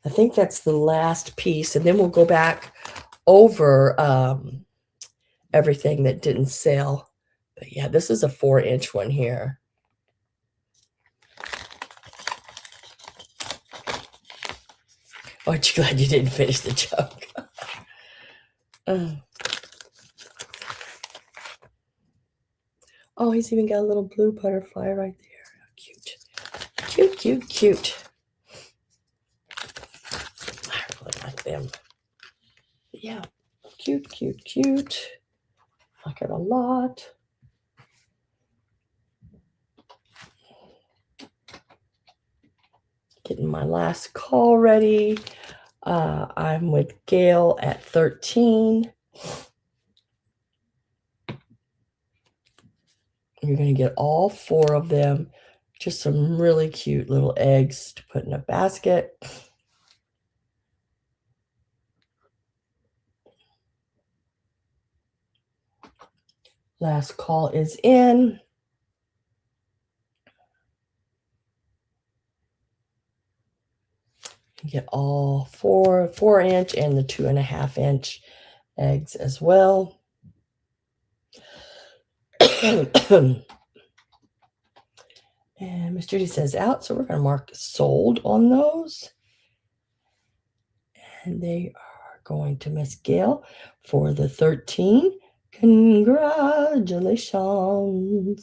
I think that's the last piece, and then we'll go back over everything that didn't sell. But yeah, this is a 4-inch one here. Aren't you glad you didn't finish the joke? Oh, he's even got a little blue butterfly right there. Cute. Cute, cute, cute. I really like them. Yeah. Cute, cute, cute. Like it a lot. Getting my last call ready. I'm with Gail at 13. You're going to get all 4 of them. Just some really cute little eggs to put in a basket. Last call is in. You get all 4-inch and the 2.5-inch eggs as well. And Miss Judy says out, so we're going to mark sold on those. And they are going to Miss Gail for the 13. Congratulations. I'll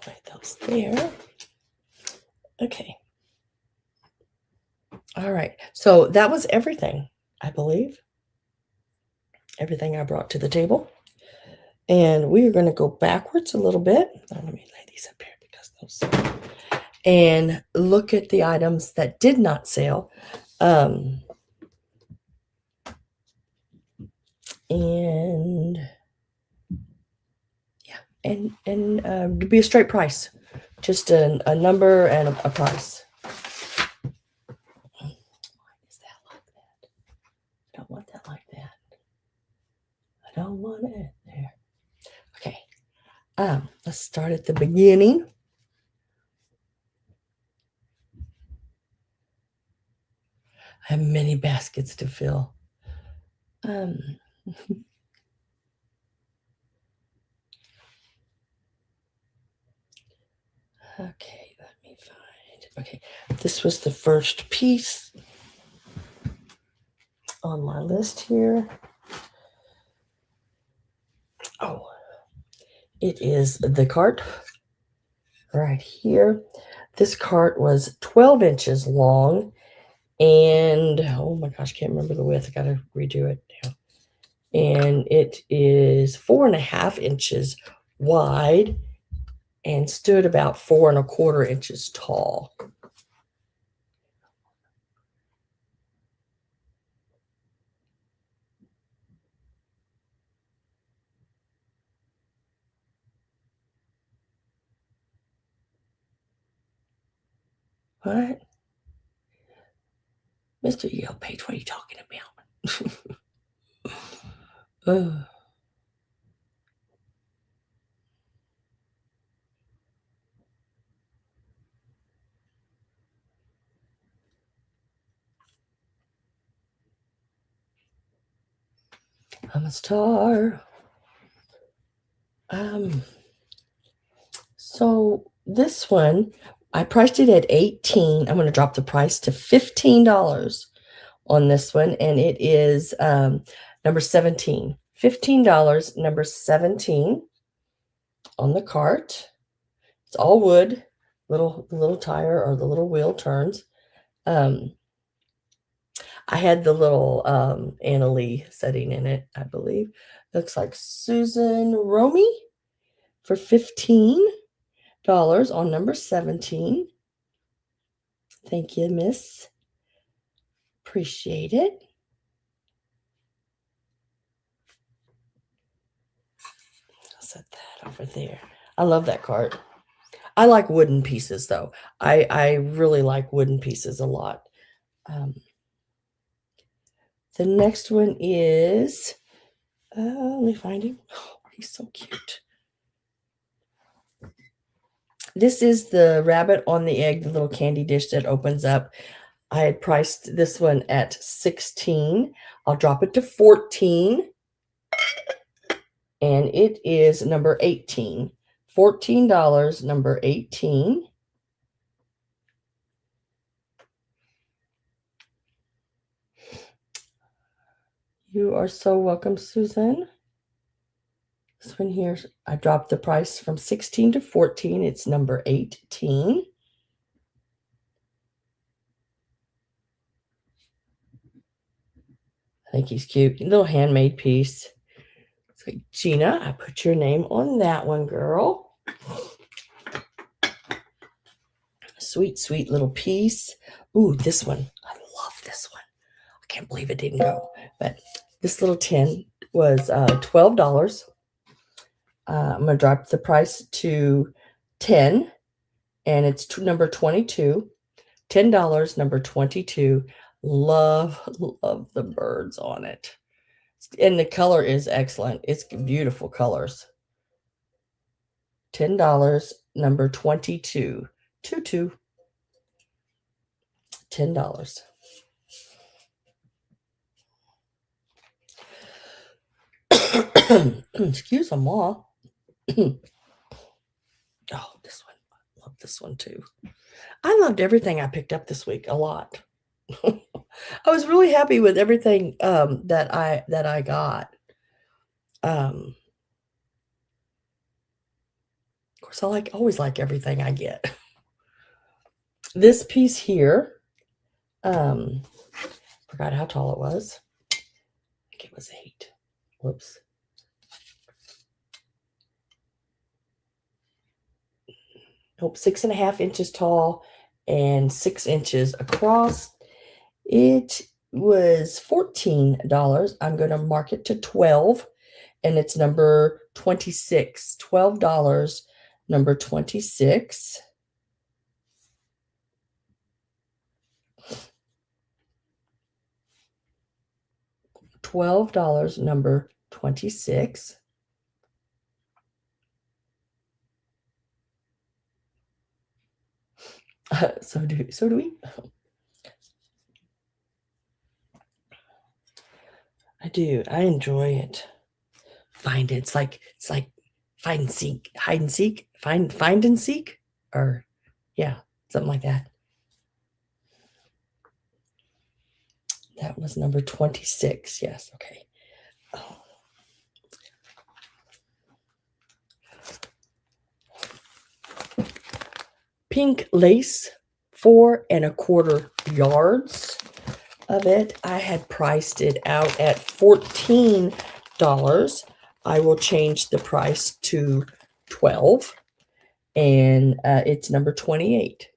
lay those there. Okay. All right. So that was everything, I believe. Everything I brought to the table. And we are going to go backwards a little bit. Let me lay these up here because those. And look at the items that did not sell. And yeah, and to be a straight price, just a number and a price. Why is that like that? I don't want that like that. I don't want it there. Okay. Let's start at the beginning. I have many baskets to fill. Okay, let me find. Okay, this was the first piece on my list here. Oh, it is the cart right here. This cart was 12 inches long, and oh my gosh, can't remember the width. I gotta redo it now. And it is 4.5 inches wide and stood about 4.25 inches tall. What? Mr. Yale Page, what are you talking about? I'm a star. So this one, I priced it at 18. I'm going to drop the price to $15 on this one, and it is number 17. $15, number 17 on the cart. It's all wood. The little tire or the little wheel turns. I had the little Annalee setting in it, I believe. Looks like Susan Romy for $15 on number 17. Thank you, miss. Appreciate it. I'll set that over there. I love that cart. I like wooden pieces, though. I really like wooden pieces a lot. The next one is, let me find him. Oh, he's so cute. This is the rabbit on the egg, the little candy dish that opens up. I had priced this one at 16. I'll drop it to 14. And it is number 18. $14, number 18. You are so welcome, Susan. This one here, I dropped the price from 16 to 14. It's number 18. I think he's cute. A little handmade piece. It's like, Gina, I put your name on that one, girl. Sweet, sweet little piece. Ooh, this one. I love this one. I can't believe it didn't go. But this little tin was $12. I'm going to drop the price to 10, and it's number 22. $10, number 22. Love the birds on it. And the color is excellent. It's beautiful colors. $10, number 22. Tutu. $10. Excuse me, Ma. Oh, this one. I love this one too. I loved everything I picked up this week a lot. I was really happy with everything that I got. Of course, I always like everything I get. This piece here, forgot how tall it was. I think it was 8. Whoops. Nope, 6.5 inches tall and 6 inches across. It was $14. I'm going to mark it to 12, and it's number 26. $12, number 26. $12, number 26. So do we. I do. I enjoy it. Find it. It's like hide and seek, find and seek, or yeah, something like that. That was number 26. Yes. Okay. Oh. Pink lace, 4 1/4 yards of it. I had priced it out at $14. I will change the price to 12, and it's number 28.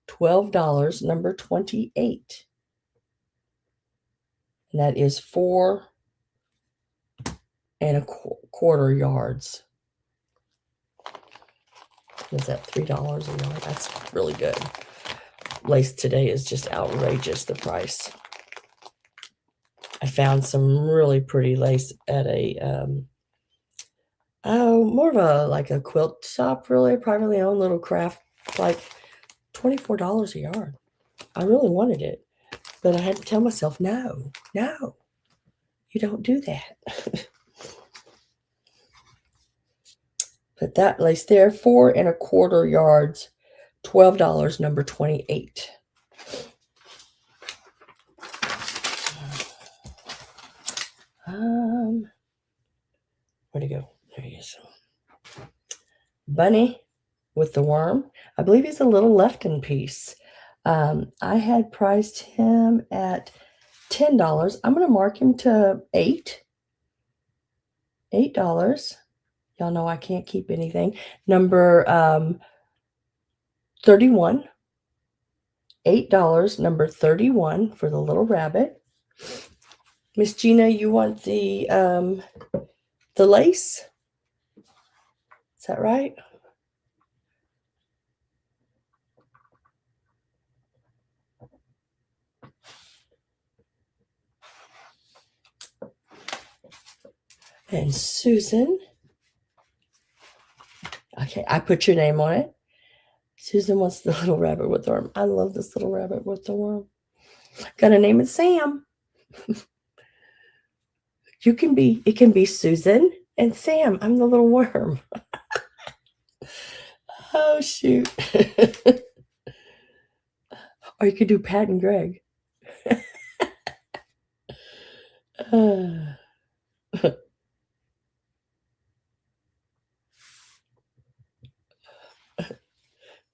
$12, number 28. And that is 4 1/4 yards. Is that $3 a yard? That's really good. Lace today is just outrageous, the price. I found some really pretty lace at a more of a quilt shop, really privately owned little craft, like $24 a yard. I really wanted it, but I had to tell myself, no, you don't do that. Put that lace there, 4 1/4 yards, $12, number 28. Where'd he go? There he is. Bunny with the worm. I believe he's a little Lefton piece. I had priced him at $10. I'm going to mark him to $8. $8. Y'all know I can't keep anything. Number 31. $8, number 31 for the little rabbit. Miss Gina, you want the lace? Is that right? And Susan. Okay, I put your name on it. Susan wants the little rabbit with the worm. I love this little rabbit with the worm. Gotta name it Sam. It can be Susan and Sam. I'm the little worm. Oh, shoot. Or you could do Pat and Greg.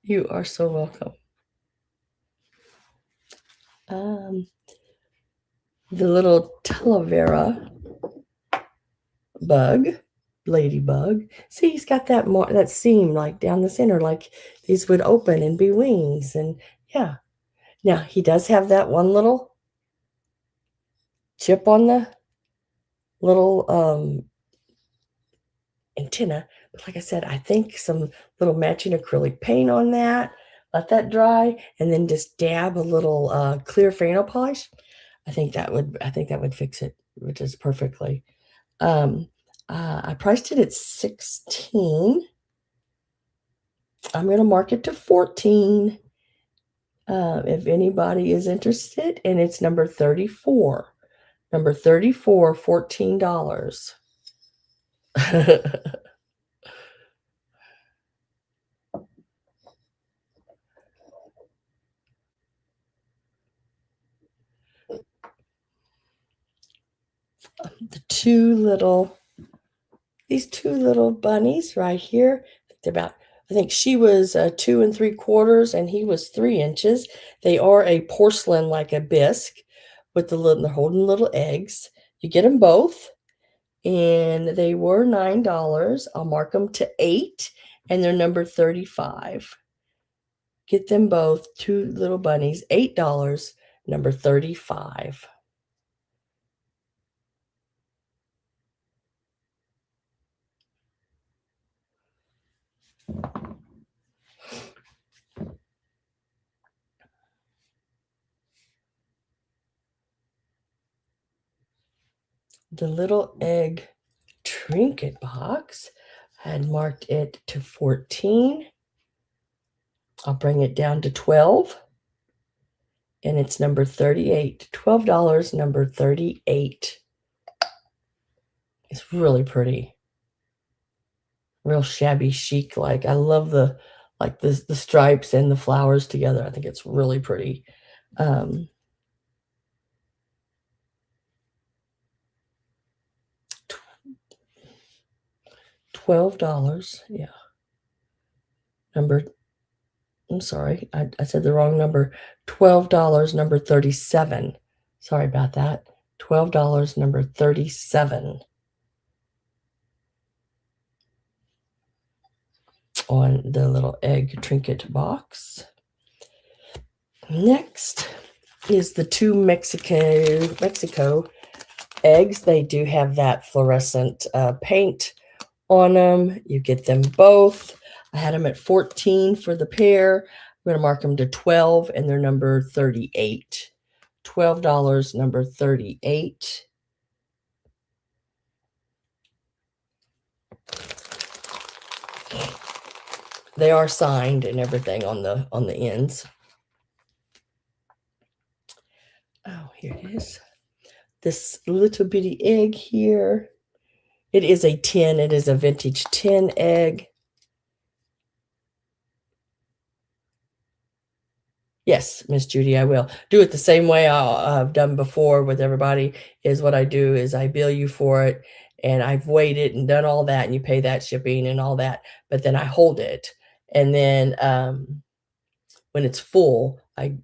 You are so welcome. The little Talavera bug, ladybug. See, he's got that seam like down the center, like these would open and be wings. And yeah, now he does have that one little chip on the little antenna. But like I said, I think some little matching acrylic paint on that. Let that dry, and then just dab a little clear fingernail polish. I think that would fix it just perfectly. Um, I priced it at 16. I'm going to mark it to 14 if anybody is interested, and it's number 34. Number 34, $14. These two little bunnies right here, I think she was 2 3/4 and he was 3 inches. They are a porcelain like a bisque with they're holding little eggs. You get them both, and they were $9. I'll mark them to 8, and they're number 35. Get them both, two little bunnies, $8, number 35. The little egg trinket box, I had marked it to 14. I'll bring it down to 12, and it's number 38. $12, number 38. It's really pretty. Real shabby chic like. I love the stripes and the flowers together. I think it's really pretty. $12. Yeah. I'm sorry, I said the wrong number. $12, number 37. Sorry about that. $12, number 37 on the little egg trinket box. Next is the two Mexico eggs. They do have that fluorescent paint on them. You get them both. I had them at 14 for the pair. I'm going to mark them to 12, and they're number 38. $12, number 38. They are signed and everything on the ends. Oh, here it is. This little bitty egg here. It is a tin. It is a vintage tin egg. Yes, Miss Judy, I will. Do it the same way I've done before with everybody. Is what I do is I bill you for it, and I've weighed it and done all that, and you pay that shipping and all that. But then I hold it, and then when it's full, I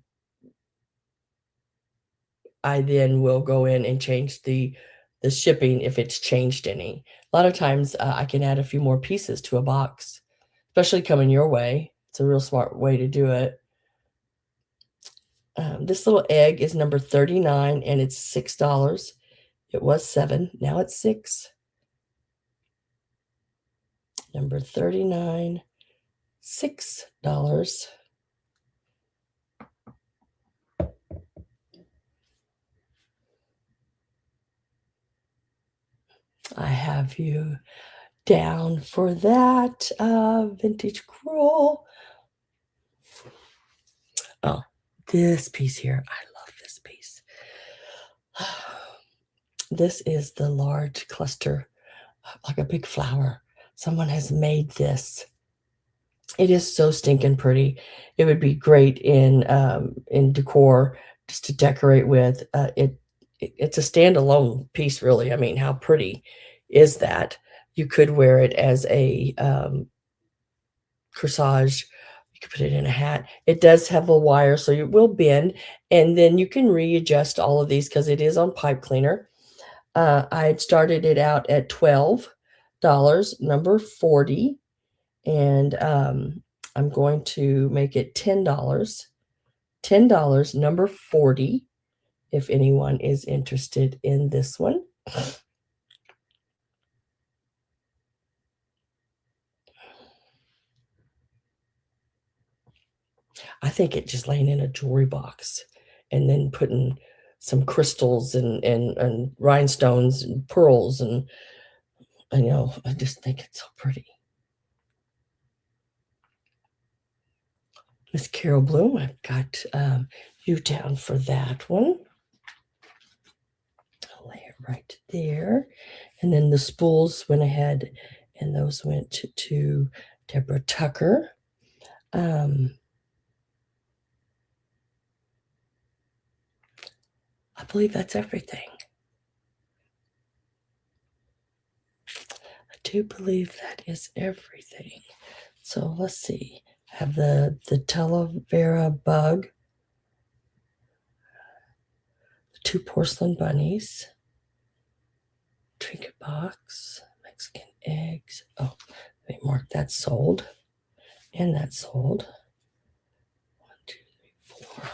then will go in and change the shipping if it's changed any. A lot of times I can add a few more pieces to a box, especially coming your way. It's a real smart way to do it. This little egg is number 39, and it's $6. It was 7, now it's 6. Number 39, $6. I have you down for that vintage crewel. Oh, this piece here. I love this piece. This is the large cluster, like a big flower. Someone has made this. It is so stinking pretty. It would be great in decor, just to decorate with. It's a standalone piece, really. I mean, how pretty is that? You could wear it as a corsage. You can put it in a hat. It does have a wire, so it will bend, and then you can readjust all of these because it is on pipe cleaner. I had started it out at $12, number 40, and I'm going to make it $10. $10, number 40, if anyone is interested in this one. I think it just laying in a jewelry box and then putting some crystals and rhinestones and pearls and I just think it's so pretty. Miss Carol Bloom, I've got you down for that one. I'll lay it right there. And then the spools went ahead and those went to Deborah Tucker. I believe that's everything. I do believe that is everything. So let's see. I have the Talavera bug, the 2 porcelain bunnies, trinket box, Mexican eggs. Oh, let me mark that sold. And that sold. 1, 2, 3, 4.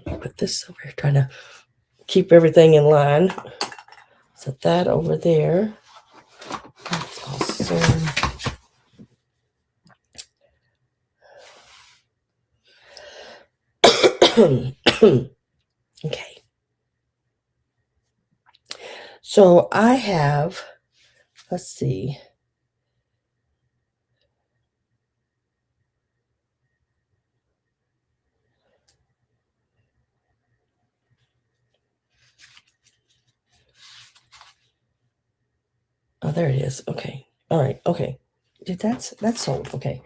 Let me put this over here, trying to keep everything in line. Set that over there. That's all sold. Okay. So I have, let's see. Oh, there it is. Okay. All right. Okay. That's sold. Okay.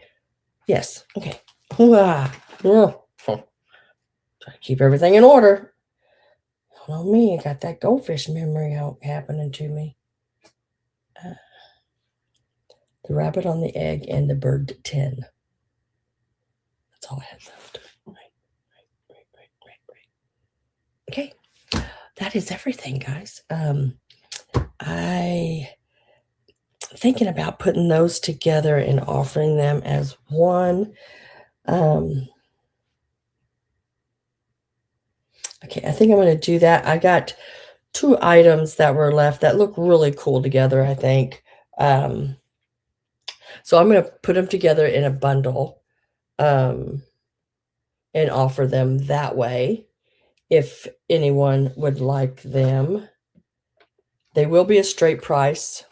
Yes. Okay. Try to keep everything in order. Hold on me. I got that goldfish memory happening to me. The rabbit on the egg and the bird 10. That's all I had left. Right. Okay. That is everything, guys. I thinking about putting those together and offering them as one. Okay, I think I'm going to do that. I got 2 items that were left that look really cool together, I think. So I'm going to put them together in a bundle and offer them that way if anyone would like them. They will be a straight price.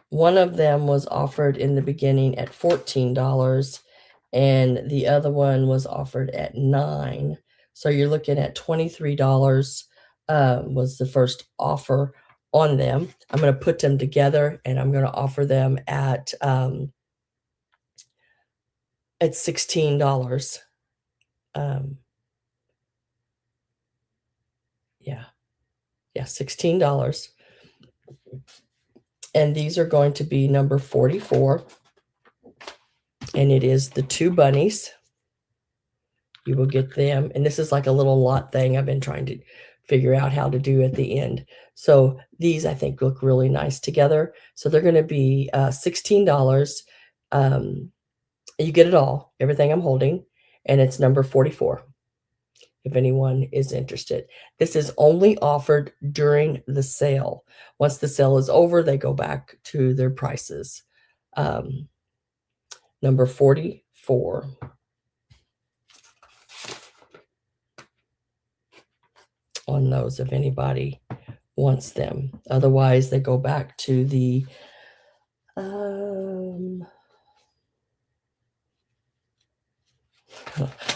One of them was offered in the beginning at $14 and the other one was offered at $9. So you're looking at $23 was the first offer on them. I'm going to put them together and I'm going to offer them at $16. Yeah, $16. And these are going to be number 44. And it is the 2 bunnies. You will get them. And this is like a little lot thing I've been trying to figure out how to do at the end. So these I think look really nice together. So they're going to be $16. You get it all, everything I'm holding, and it's number 44. If anyone is interested. This is only offered during the sale. Once the sale is over, they go back to their prices. Number 44. On those, if anybody wants them. Otherwise, they go back to the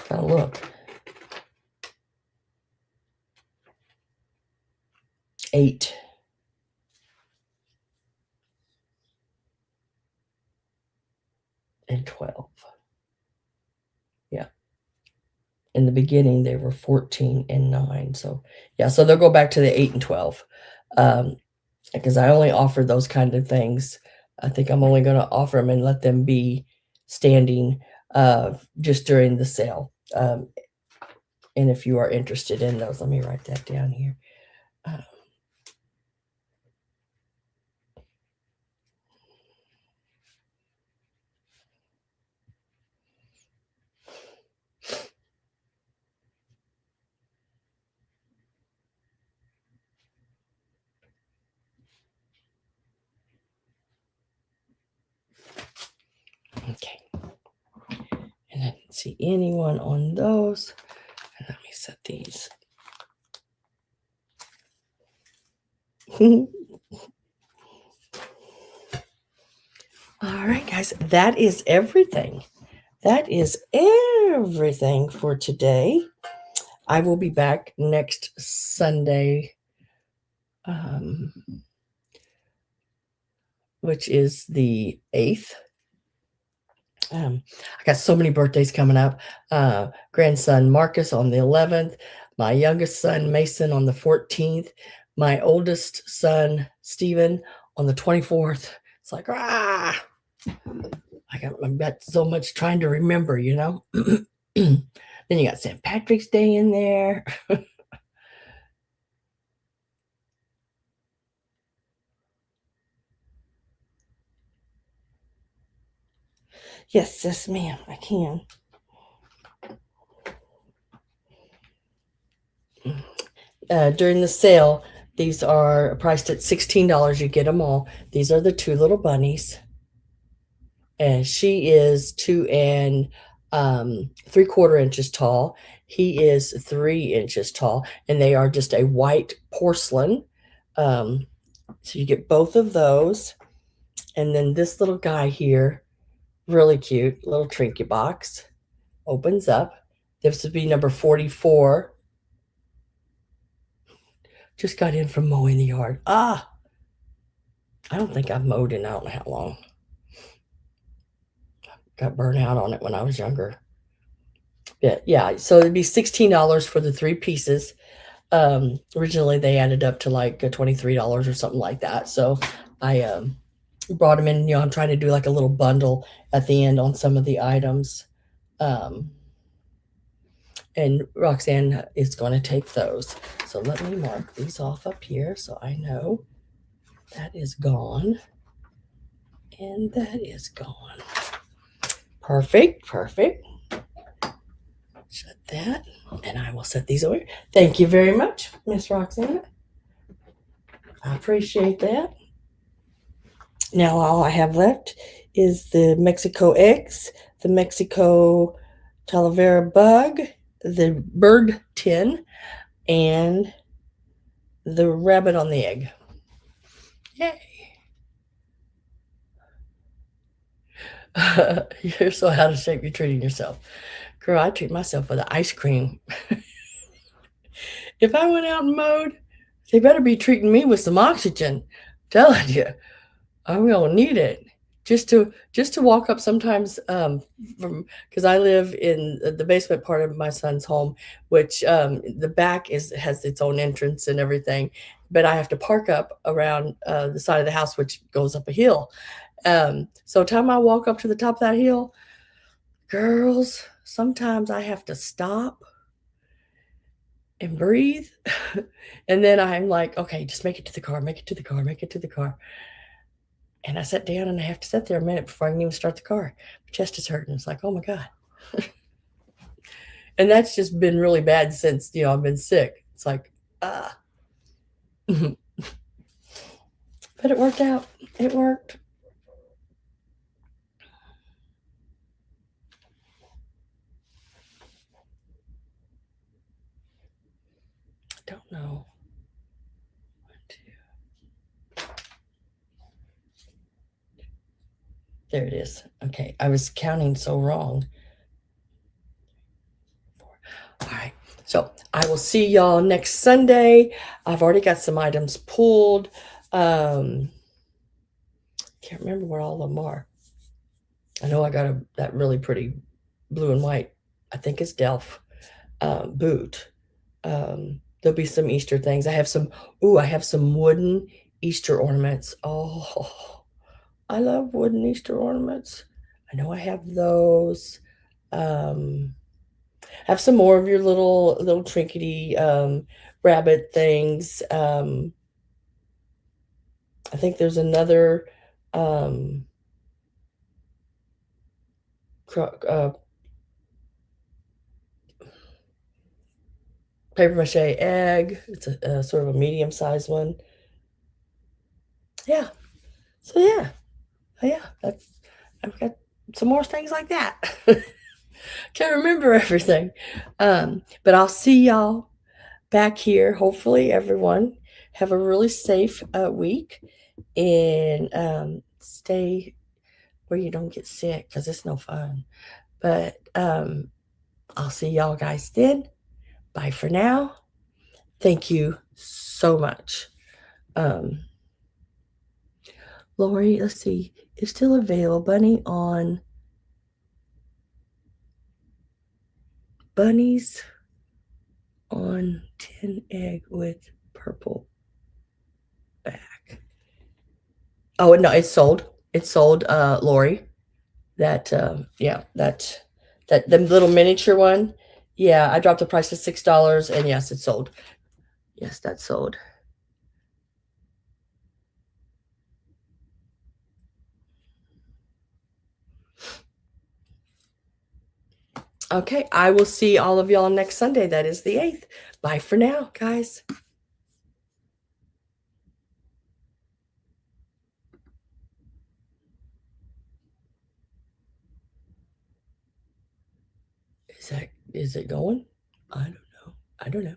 gotta look. 8. And 12. Yeah. In the beginning, they were 14 and 9. So, yeah, so they'll go back to the 8 and 12. because I only offer those kind of things. I think I'm only going to offer them and let them be standing just during the sale. And if you are interested in those, let me write that down here. Okay. And I didn't see anyone on those. And let me set these. All right, guys, that is everything. That is everything for today. I will be back next Sunday, which is the 8th. I got so many birthdays coming up. Grandson Marcus on the 11th, my youngest son Mason on the 14th, my oldest son Stephen on the 24th. It's like, I've got so much trying to remember, you know. Then you got St. Patrick's Day in there. Yes, ma'am, I can. During the sale, these are priced at $16. You get them all. These are the two little bunnies. And she is 2 and 3/4 inches tall. He is 3 inches tall, and they are just a white porcelain. So you get both of those. And then this little guy here, really cute, little trinket box, opens up. This would be number 44. Just got in from mowing the yard. I don't think I've mowed in I don't know how long. Got burnt out on it when I was younger. Yeah, so it'd be $16 for the 3 pieces. Originally they added up to like $23 or something like that. So I brought them in. I'm trying to do like a little bundle at the end on some of the items. And Roxanne is going to take those. So let me mark these off up here so I know that is gone. And that is gone. Perfect. Shut that. And I will set these away. Thank you very much, Miss Roxanne. I appreciate that. Now all I have left is the Mexico eggs, the Mexico Talavera bug, the bird tin, and the rabbit on the egg. Yay. You're so out of shape, you're treating yourself. Girl, I treat myself with ice cream. If I went out and mowed, they better be treating me with some oxygen. I'm telling you, I'm gonna need it. Just to walk up sometimes from because I live in the basement part of my son's home, which the back has its own entrance and everything, but I have to park up around the side of the house, which goes up a hill. So time I walk up to the top of that hill, girls, sometimes I have to stop and breathe. And then I'm like, okay, just make it to the car, make it to the car, make it to the car. And I sat down and I have to sit there a minute before I can even start the car. My chest is hurting. It's like, oh my God. And that's just been really bad since, I've been sick. It's like, But it worked out. It worked. I don't know. 1, 2. There it is. Okay. I was counting so wrong. 4. All right. So I will see y'all next Sunday. I've already got some items pulled. Can't remember what all of them are. I know I got that really pretty blue and white, I think it's Delph boot. There'll be some Easter things. I have some wooden Easter ornaments. Oh, I love wooden Easter ornaments. I know I have those. Um, have some more of your little trinkety rabbit things. I think there's another um, uh, paper mache egg. It's a sort of a medium sized one. Yeah. So yeah, yeah. I've got some more things like that. Can't remember everything. But I'll see y'all back here. Hopefully, everyone have a really safe week and stay where you don't get sick because it's no fun. But I'll see y'all guys then. Bye for now. Thank you so much. Um, Lori, let's see, is still available. Bunnies on tin egg with purple back. Oh no, it's sold. It's sold, Lori. That yeah, that the little miniature one. Yeah, I dropped the price to $6, and yes, it's sold. Yes, that's sold. Okay, I will see all of y'all next Sunday. That is the 8th. Bye for now, guys. Is it going? I don't know. I don't know.